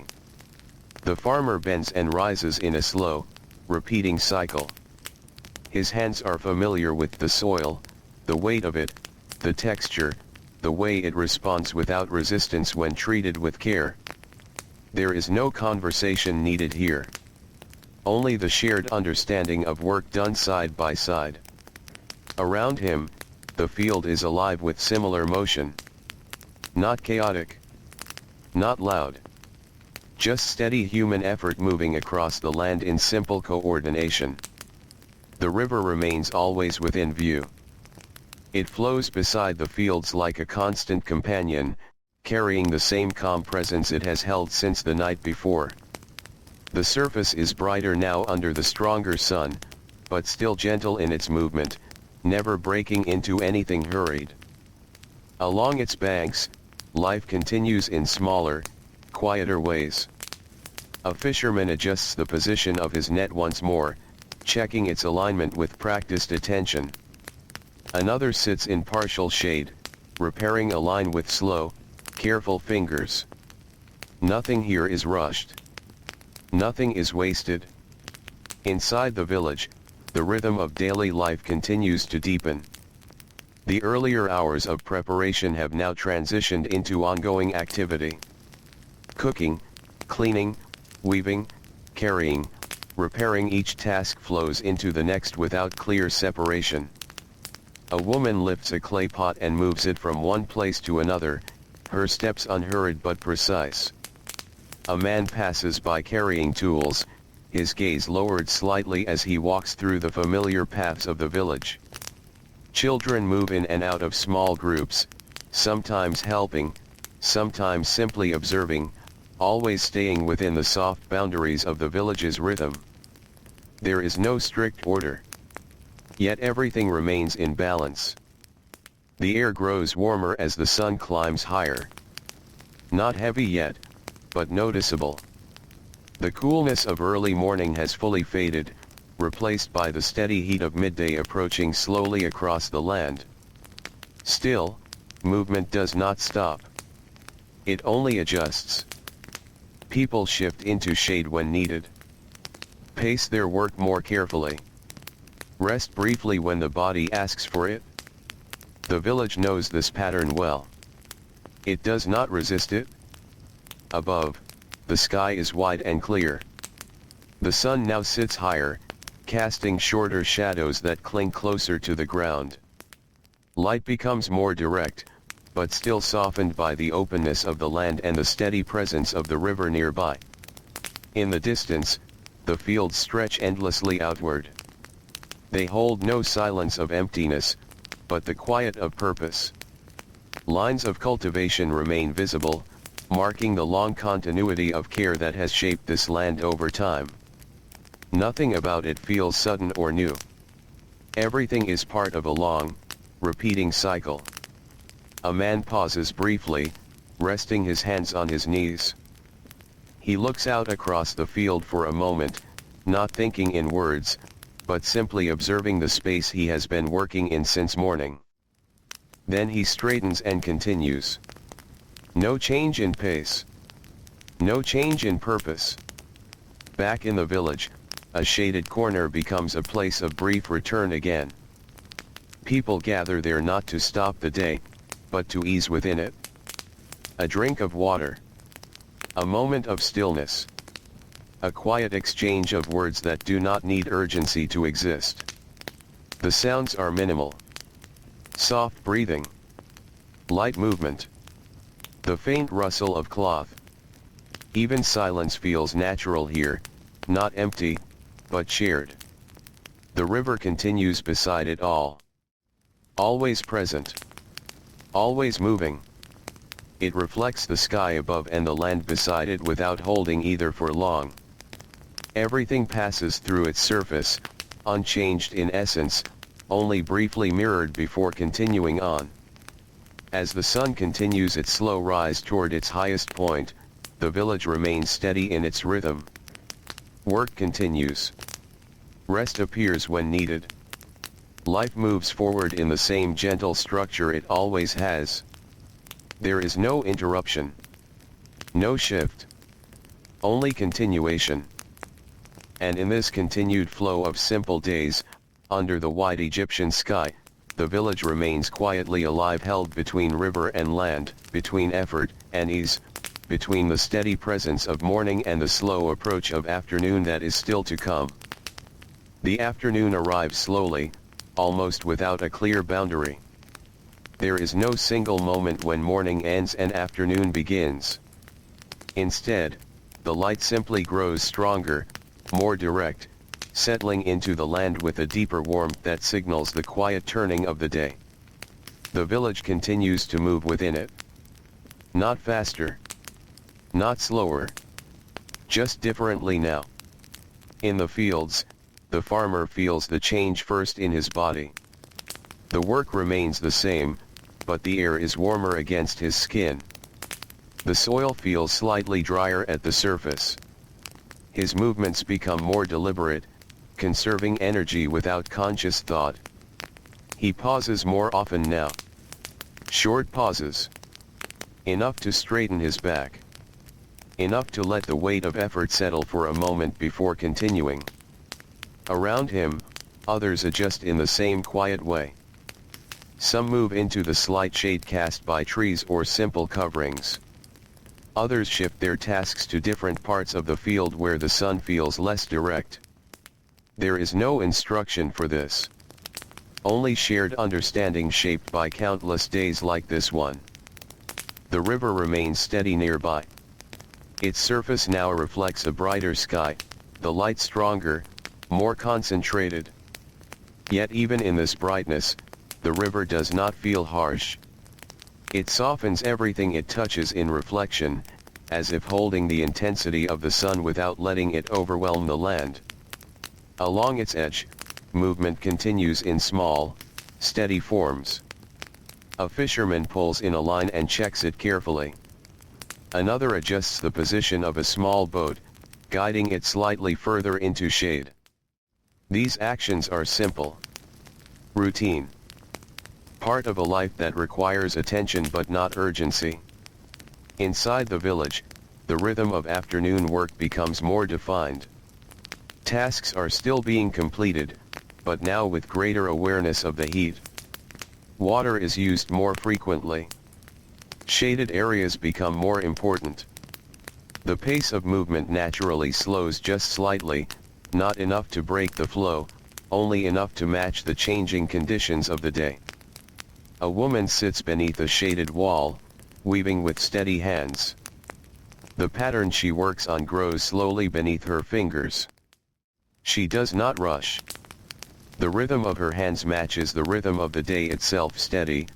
A: The farmer bends and rises in a slow, repeating cycle. His hands are familiar with the soil, the weight of it, the texture, the way it responds without resistance when treated with care. There is no conversation needed here. Only the shared understanding of work done side by side. Around him, the field is alive with similar motion. Not chaotic. Not loud. Just steady human effort moving across the land in simple coordination. The river remains always within view. It flows beside the fields like a constant companion, carrying the same calm presence it has held since the night before. The surface is brighter now under the stronger sun, but still gentle in its movement, never breaking into anything hurried. Along its banks, life continues in smaller, quieter ways. A fisherman adjusts the position of his net once more, checking its alignment with practiced attention. Another sits in partial shade, repairing a line with slow, careful fingers. Nothing here is rushed. Nothing is wasted. Inside the village, the rhythm of daily life continues to deepen. The earlier hours of preparation have now transitioned into ongoing activity. Cooking, cleaning, weaving, carrying, repairing, each task flows into the next without clear separation. A woman lifts a clay pot and moves it from one place to another, her steps unhurried but precise. A man passes by carrying tools, his gaze lowered slightly as he walks through the familiar paths of the village. Children move in and out of small groups, sometimes helping, sometimes simply observing, always staying within the soft boundaries of the village's rhythm. There is no strict order. Yet everything remains in balance. The air grows warmer as the sun climbs higher. Not heavy yet, but noticeable. The coolness of early morning has fully faded, replaced by the steady heat of midday approaching slowly across the land. Still, movement does not stop. It only adjusts. People shift into shade when needed. Pace their work more carefully. Rest briefly when the body asks for it. The village knows this pattern well. It does not resist it. Above, the sky is wide and clear. The sun now sits higher, casting shorter shadows that cling closer to the ground. Light becomes more direct, but still softened by the openness of the land and the steady presence of the river nearby. In the distance, the fields stretch endlessly outward. They hold no silence of emptiness, but the quiet of purpose. Lines of cultivation remain visible, marking the long continuity of care that has shaped this land over time. Nothing about it feels sudden or new. Everything is part of a long, repeating cycle. A man pauses briefly, resting his hands on his knees. He looks out across the field for a moment, not thinking in words, but simply observing the space he has been working in since morning. Then he straightens and continues. No change in pace. No change in purpose. Back in the village, a shaded corner becomes a place of brief return again. People gather there not to stop the day, but to ease within it. A drink of water. A moment of stillness. A quiet exchange of words that do not need urgency to exist. The sounds are minimal. Soft breathing. Light movement. The faint rustle of cloth. Even silence feels natural here, not empty, but shared. The river continues beside it all. Always present. Always moving. It reflects the sky above and the land beside it without holding either for long. Everything passes through its surface, unchanged in essence, only briefly mirrored before continuing on. As the sun continues its slow rise toward its highest point, the village remains steady in its rhythm. Work continues. Rest appears when needed. Life moves forward in the same gentle structure it always has. There is no interruption. No shift. Only continuation. And in this continued flow of simple days, under the wide Egyptian sky, the village remains quietly alive, held between river and land, between effort and ease, between the steady presence of morning and the slow approach of afternoon that is still to come. The afternoon arrives slowly, almost without a clear boundary. There is no single moment when morning ends and afternoon begins. Instead, the light simply grows stronger, more direct, settling into the land with a deeper warmth that signals the quiet turning of the day. The village continues to move within it. Not faster. Not slower. Just differently now. In the fields, the farmer feels the change first in his body. The work remains the same, but the air is warmer against his skin. The soil feels slightly drier at the surface. His movements become more deliberate, conserving energy without conscious thought. He pauses more often now. Short pauses. Enough to straighten his back. Enough to let the weight of effort settle for a moment before continuing. Around him, others adjust in the same quiet way. Some move into the slight shade cast by trees or simple coverings. Others shift their tasks to different parts of the field where the sun feels less direct. There is no instruction for this. Only shared understanding shaped by countless days like this one. The river remains steady nearby. Its surface now reflects a brighter sky, the light stronger, more concentrated. Yet even in this brightness, the river does not feel harsh. It softens everything it touches in reflection, as if holding the intensity of the sun without letting it overwhelm the land. Along its edge, movement continues in small, steady forms. A fisherman pulls in a line and checks it carefully. Another adjusts the position of a small boat, guiding it slightly further into shade. These actions are simple. Routine. Part of a life that requires attention but not urgency. Inside the village, the rhythm of afternoon work becomes more defined. Tasks are still being completed, but now with greater awareness of the heat. Water is used more frequently. Shaded areas become more important. The pace of movement naturally slows just slightly, not enough to break the flow, only enough to match the changing conditions of the day. A woman sits beneath a shaded wall, weaving with steady hands. The pattern she works on grows slowly beneath her fingers. She does not rush. The rhythm of her hands matches the rhythm of the day itself, steady,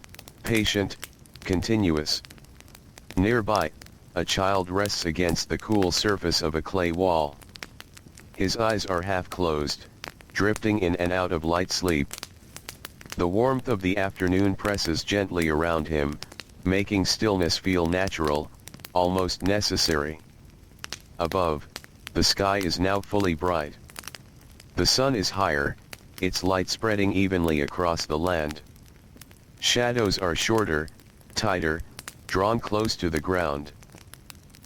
A: patient, continuous. Nearby, a child rests against the cool surface of a clay wall. His eyes are half closed, drifting in and out of light sleep. The warmth of the afternoon presses gently around him, making stillness feel natural, almost necessary. Above, the sky is now fully bright. The sun is higher, its light spreading evenly across the land. Shadows are shorter, tighter, drawn close to the ground.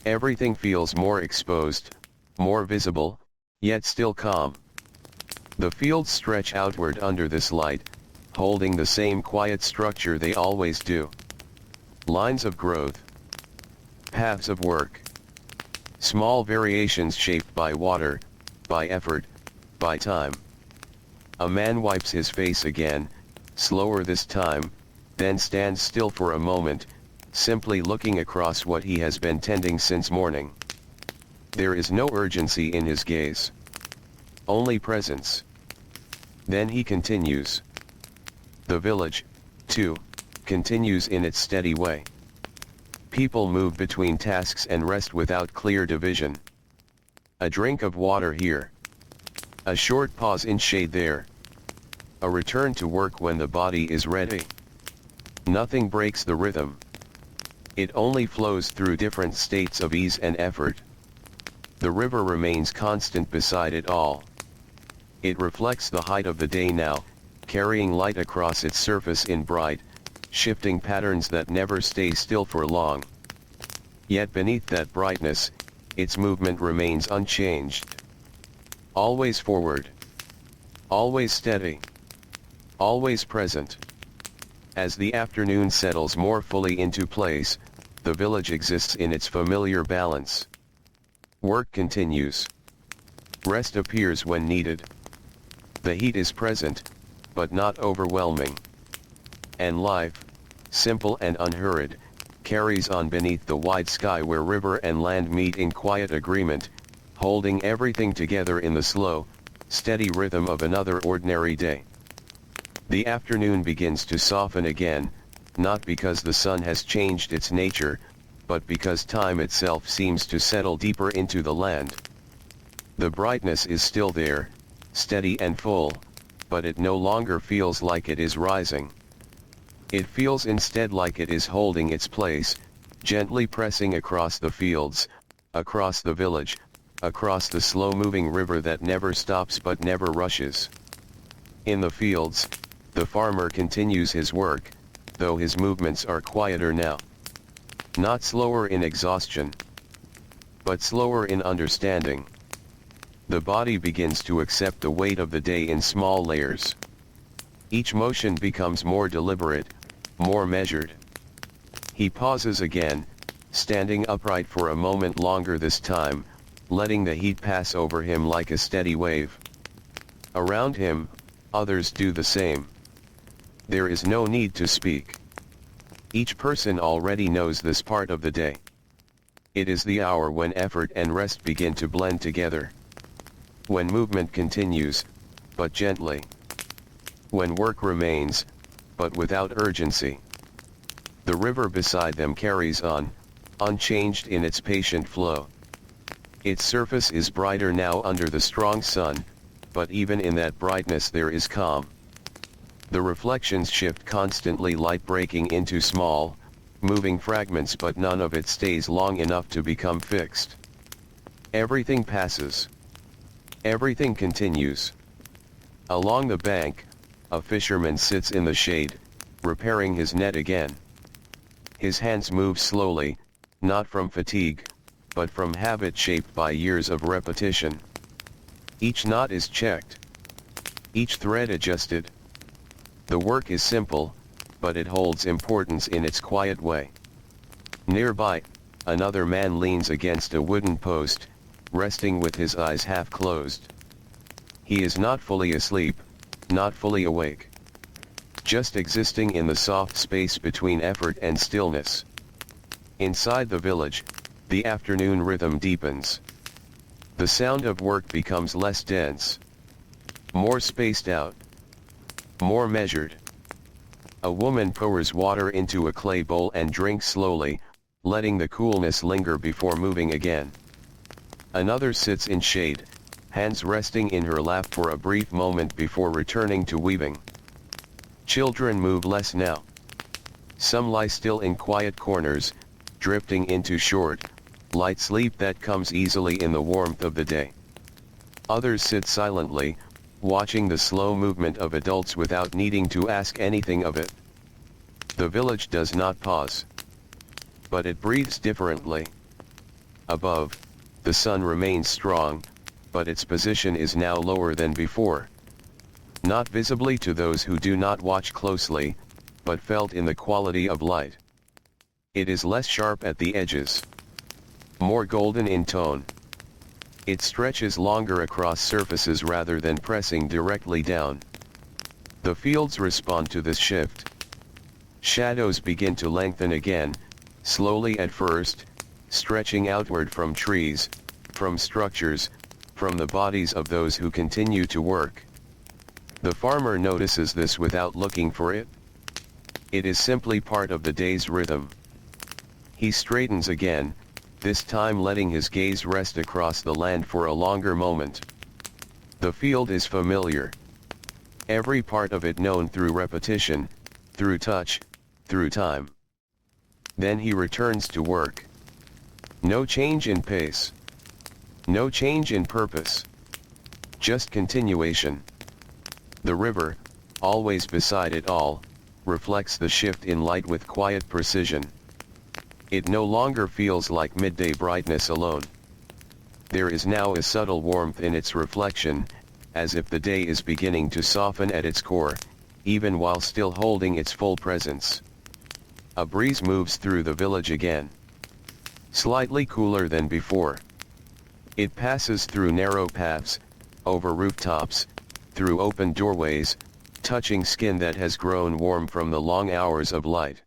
A: Everything feels more exposed, more visible, yet still calm. The fields stretch outward under this light, holding the same quiet structure they always do. Lines of growth. Paths of work. Small variations shaped by water, by effort, by time. A man wipes his face again, slower this time, then stands still for a moment, simply looking across what he has been tending since morning. There is no urgency in his gaze. Only presence. Then he continues. The village, too, continues in its steady way. People move between tasks and rest without clear division. A drink of water here. A short pause in shade there. A return to work when the body is ready. Nothing breaks the rhythm. It only flows through different states of ease and effort. The river remains constant beside it all. It reflects the height of the day now, carrying light across its surface in bright, shifting patterns that never stay still for long. Yet beneath that brightness, its movement remains unchanged. Always forward. Always steady. Always present. As the afternoon settles more fully into place, the village exists in its familiar balance. Work continues. Rest appears when needed. The heat is present, but not overwhelming. And life, simple and unhurried, carries on beneath the wide sky where river and land meet in quiet agreement, holding everything together in the slow, steady rhythm of another ordinary day. The afternoon begins to soften again, not because the sun has changed its nature, but because time itself seems to settle deeper into the land. The brightness is still there, steady and full, but it no longer feels like it is rising. It feels instead like it is holding its place, gently pressing across the fields, across the village, across the slow-moving river that never stops but never rushes. In the fields, the farmer continues his work, though his movements are quieter now. Not slower in exhaustion, but slower in understanding. The body begins to accept the weight of the day in small layers. Each motion becomes more deliberate, more measured. He pauses again, standing upright for a moment longer this time, letting the heat pass over him like a steady wave. Around him, others do the same. There is no need to speak. Each person already knows this part of the day. It is the hour when effort and rest begin to blend together. When movement continues, but gently. When work remains, but without urgency. The river beside them carries on, unchanged in its patient flow. Its surface is brighter now under the strong sun, but even in that brightness there is calm. The reflections shift constantly, light breaking into small, moving fragments, but none of it stays long enough to become fixed. Everything passes. Everything continues. Along the bank, a fisherman sits in the shade, repairing his net again. His hands move slowly, not from fatigue, but from habit shaped by years of repetition. Each knot is checked, each thread adjusted. The work is simple, but it holds importance in its quiet way. Nearby, another man leans against a wooden post, resting with his eyes half closed. He is not fully asleep, not fully awake. Just existing in the soft space between effort and stillness. Inside the village, the afternoon rhythm deepens. The sound of work becomes less dense, more spaced out, more measured. A woman pours water into a clay bowl and drinks slowly, letting the coolness linger before moving again. Another sits in shade, hands resting in her lap for a brief moment before returning to weaving. Children move less now. Some lie still in quiet corners, drifting into short, light sleep that comes easily in the warmth of the day. Others sit silently, watching the slow movement of adults without needing to ask anything of it. The village does not pause, but it breathes differently. Above, the sun remains strong, but its position is now lower than before. Not visibly to those who do not watch closely, but felt in the quality of light. It is less sharp at the edges, more golden in tone. It stretches longer across surfaces rather than pressing directly down. The fields respond to this shift. Shadows begin to lengthen again, slowly at first, stretching outward from trees, from structures, from the bodies of those who continue to work. The farmer notices this without looking for it. It is simply part of the day's rhythm. He straightens again, this time letting his gaze rest across the land for a longer moment. The field is familiar. Every part of it known through repetition, through touch, through time. Then he returns to work. No change in pace. No change in purpose. Just continuation. The river, always beside it all, reflects the shift in light with quiet precision. It no longer feels like midday brightness alone. There is now a subtle warmth in its reflection, as if the day is beginning to soften at its core, even while still holding its full presence. A breeze moves through the village again. Slightly cooler than before. It passes through narrow paths, over rooftops, through open doorways, touching skin that has grown warm from the long hours of light.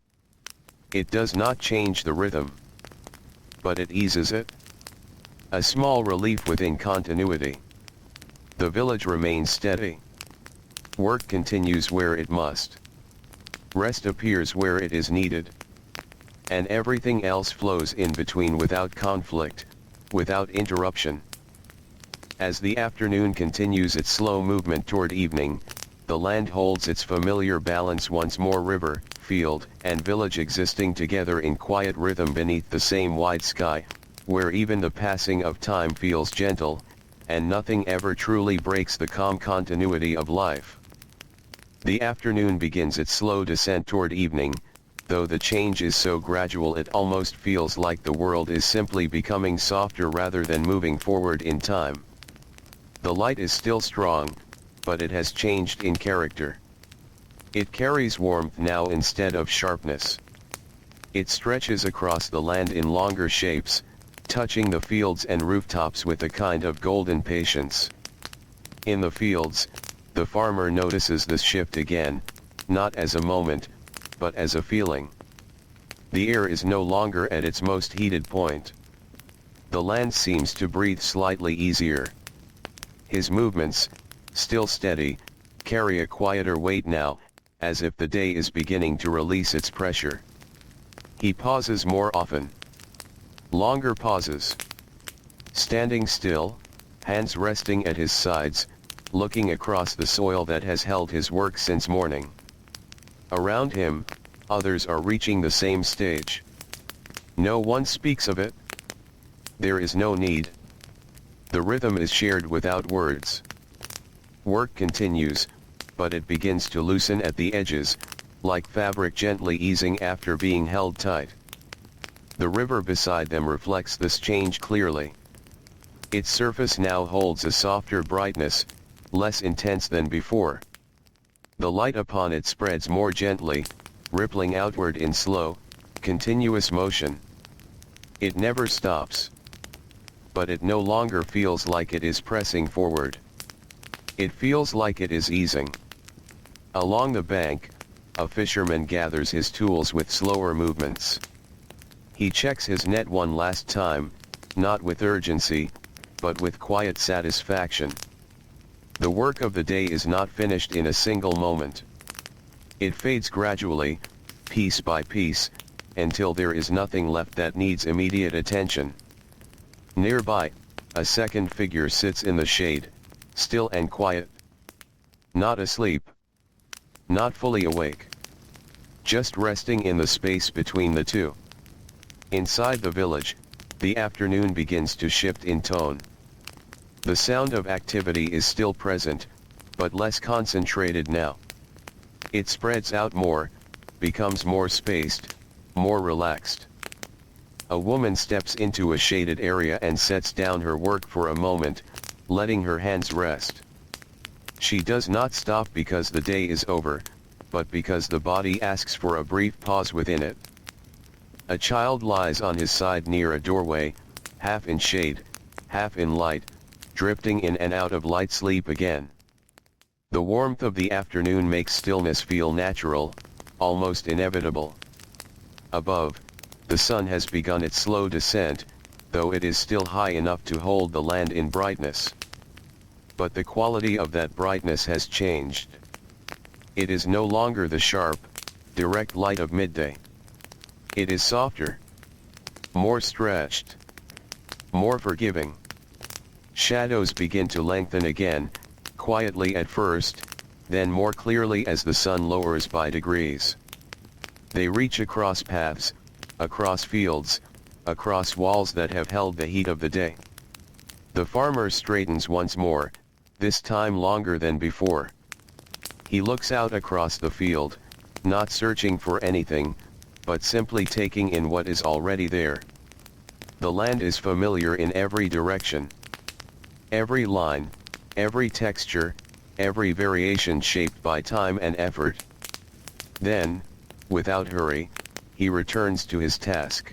A: It does not change the rhythm, but it eases it. A small relief within continuity. The village remains steady. Work continues where it must. Rest appears where it is needed. And everything else flows in between without conflict, without interruption. As the afternoon continues its slow movement toward evening, the land holds its familiar balance once more, river, field, and village existing together in quiet rhythm beneath the same wide sky, where even the passing of time feels gentle, and nothing ever truly breaks the calm continuity of life. The afternoon begins its slow descent toward evening, though the change is so gradual it almost feels like the world is simply becoming softer rather than moving forward in time. The light is still strong, but it has changed in character. It carries warmth now instead of sharpness. It stretches across the land in longer shapes, touching the fields and rooftops with a kind of golden patience. In the fields, the farmer notices this shift again, not as a moment, but as a feeling. The air is no longer at its most heated point. The land seems to breathe slightly easier. His movements, still steady, carry a quieter weight now, as if the day is beginning to release its pressure. He pauses more often. Longer pauses. Standing still, hands resting at his sides, looking across the soil that has held his work since morning. Around him, others are reaching the same stage. No one speaks of it. There is no need. The rhythm is shared without words. Work continues, but it begins to loosen at the edges, like fabric gently easing after being held tight. The river beside them reflects this change clearly. Its surface now holds a softer brightness, less intense than before. The light upon it spreads more gently, rippling outward in slow, continuous motion. It never stops. But it no longer feels like it is pressing forward. It feels like it is easing. Along the bank, a fisherman gathers his tools with slower movements. He checks his net one last time, not with urgency, but with quiet satisfaction. The work of the day is not finished in a single moment. It fades gradually, piece by piece, until there is nothing left that needs immediate attention. Nearby, a second figure sits in the shade, still and quiet. Not asleep. Not fully awake. Just resting in the space between the two. Inside the village, the afternoon begins to shift in tone. The sound of activity is still present, but less concentrated now. It spreads out more, becomes more spaced, more relaxed. A woman steps into a shaded area and sets down her work for a moment, letting her hands rest. She does not stop because the day is over, but because the body asks for a brief pause within it. A child lies on his side near a doorway, half in shade, half in light, drifting in and out of light sleep again. The warmth of the afternoon makes stillness feel natural, almost inevitable. Above, the sun has begun its slow descent, though it is still high enough to hold the land in brightness. But the quality of that brightness has changed. It is no longer the sharp, direct light of midday. It is softer, more stretched, more forgiving. Shadows begin to lengthen again, quietly at first, then more clearly as the sun lowers by degrees. They reach across paths, across fields, across walls that have held the heat of the day. The farmer straightens once more, this time longer than before. He looks out across the field, not searching for anything, but simply taking in what is already there. The land is familiar in every direction. Every line, every texture, every variation shaped by time and effort. Then, without hurry, he returns to his task.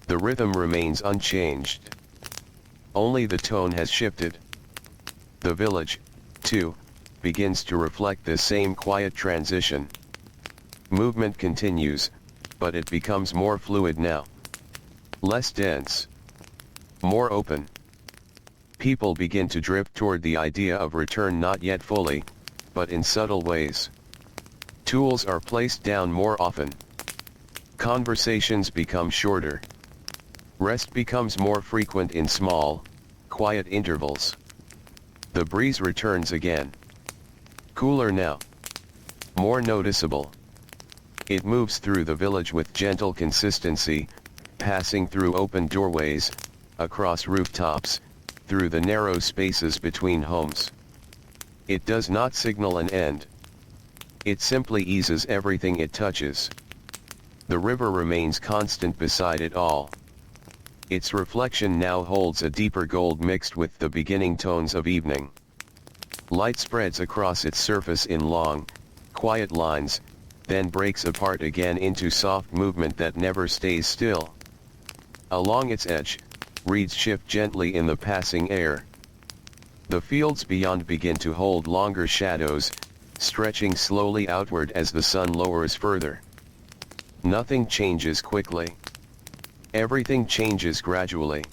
A: The rhythm remains unchanged. Only the tone has shifted. The village, too, begins to reflect this same quiet transition. Movement continues, but it becomes more fluid now. Less dense. More open. People begin to drift toward the idea of return, not yet fully, but in subtle ways. Tools are placed down more often. Conversations become shorter. Rest becomes more frequent in small, quiet intervals. The breeze returns again. Cooler now. More noticeable. It moves through the village with gentle consistency, passing through open doorways, across rooftops, through the narrow spaces between homes. It does not signal an end. It simply eases everything it touches. The river remains constant beside it all. Its reflection now holds a deeper gold mixed with the beginning tones of evening. Light spreads across its surface in long, quiet lines, then breaks apart again into soft movement that never stays still. Along its edge, reeds shift gently in the passing air. The fields beyond begin to hold longer shadows, stretching slowly outward as the sun lowers further. Nothing changes quickly. Everything changes gradually.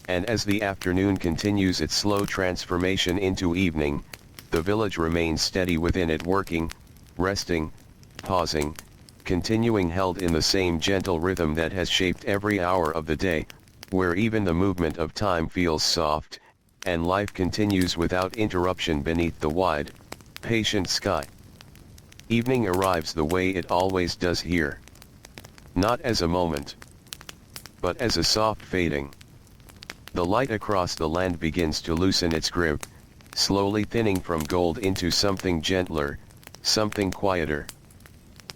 A: And as the afternoon continues its slow transformation into evening, the village remains steady within it, working, resting, pausing, continuing, held in the same gentle rhythm that has shaped every hour of the day, where even the movement of time feels soft, and life continues without interruption beneath the wide, patient sky. Evening arrives the way it always does here. Not as a moment, but as a soft fading. The light across the land begins to loosen its grip, slowly thinning from gold into something gentler, something quieter.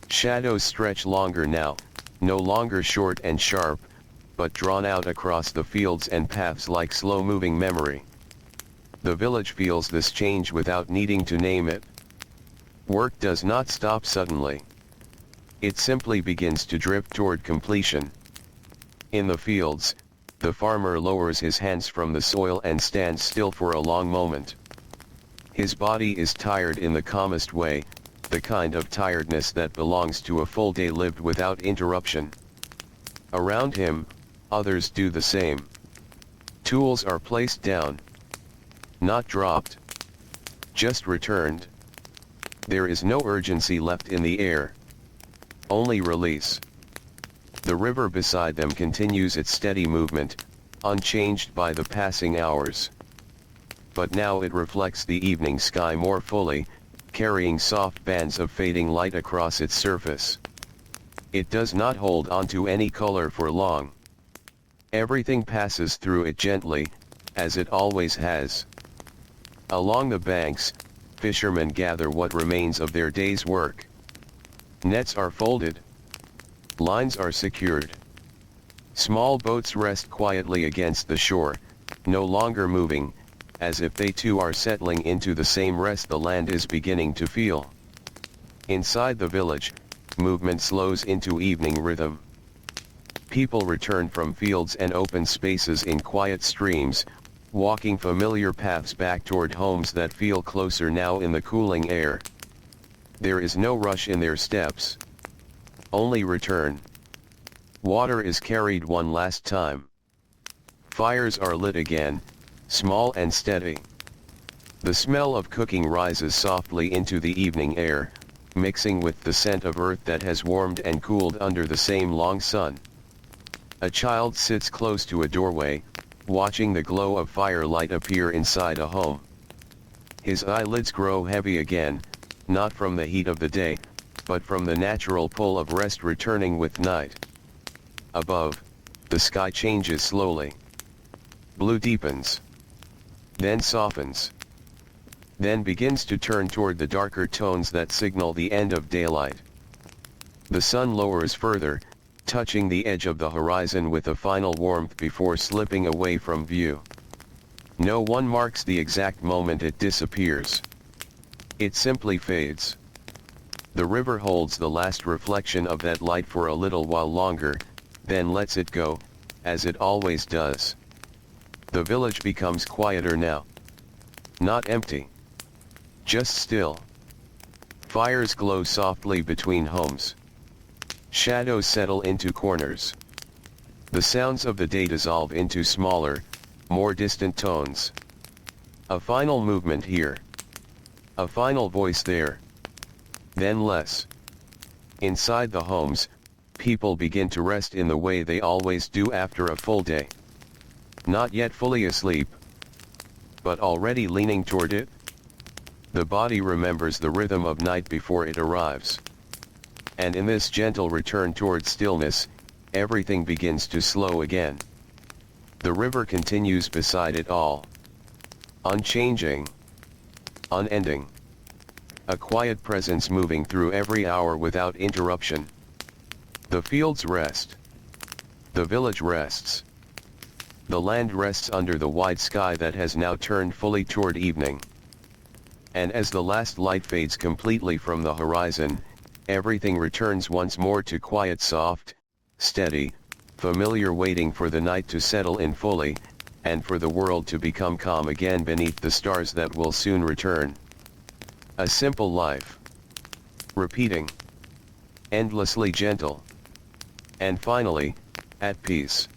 A: Shadows stretch longer now, no longer short and sharp, but drawn out across the fields and paths like slow-moving memory. The village feels this change without needing to name it. Work does not stop suddenly. It simply begins to drift toward completion. In the fields, the farmer lowers his hands from the soil and stands still for a long moment. His body is tired in the calmest way, the kind of tiredness that belongs to a full day lived without interruption. Around him, others do the same. Tools are placed down. Not dropped. Just returned. There is no urgency left in the air. Only release. The river beside them continues its steady movement, unchanged by the passing hours. But now it reflects the evening sky more fully, carrying soft bands of fading light across its surface. It does not hold onto any color for long. Everything passes through it gently, as it always has. Along the banks, fishermen gather what remains of their day's work. Nets are folded. Lines are secured. Small boats rest quietly against the shore, no longer moving, as if they too are settling into the same rest the land is beginning to feel. Inside the village, movement slows into evening rhythm. People return from fields and open spaces in quiet streams, walking familiar paths back toward homes that feel closer now in the cooling air. There is no rush in their steps. Only return. Water is carried one last time. Fires are lit again, small and steady. The smell of cooking rises softly into the evening air, mixing with the scent of earth that has warmed and cooled under the same long sun. A child sits close to a doorway, watching the glow of firelight appear inside a home. His eyelids grow heavy again, not from the heat of the day, but from the natural pull of rest returning with night. Above, the sky changes slowly. Blue deepens. Then softens. Then begins to turn toward the darker tones that signal the end of daylight. The sun lowers further, touching the edge of the horizon with a final warmth before slipping away from view. No one marks the exact moment it disappears. It simply fades. The river holds the last reflection of that light for a little while longer, then lets it go, as it always does. The village becomes quieter now. Not empty. Just still. Fires glow softly between homes. Shadows settle into corners. The sounds of the day dissolve into smaller, more distant tones. A final movement here. A final voice there. Then less. Inside the homes, people begin to rest in the way they always do after a full day. Not yet fully asleep, but already leaning toward it. The body remembers the rhythm of night before it arrives. And in this gentle return toward stillness, everything begins to slow again. The river continues beside it all. Unchanging. Unending. A quiet presence moving through every hour without interruption. The fields rest. The village rests. The land rests under the wide sky that has now turned fully toward evening. And as the last light fades completely from the horizon, everything returns once more to quiet, soft, steady, familiar, waiting for the night to settle in fully, and for the world to become calm again beneath the stars that will soon return. A simple life. Repeating. Endlessly gentle. And finally, at peace.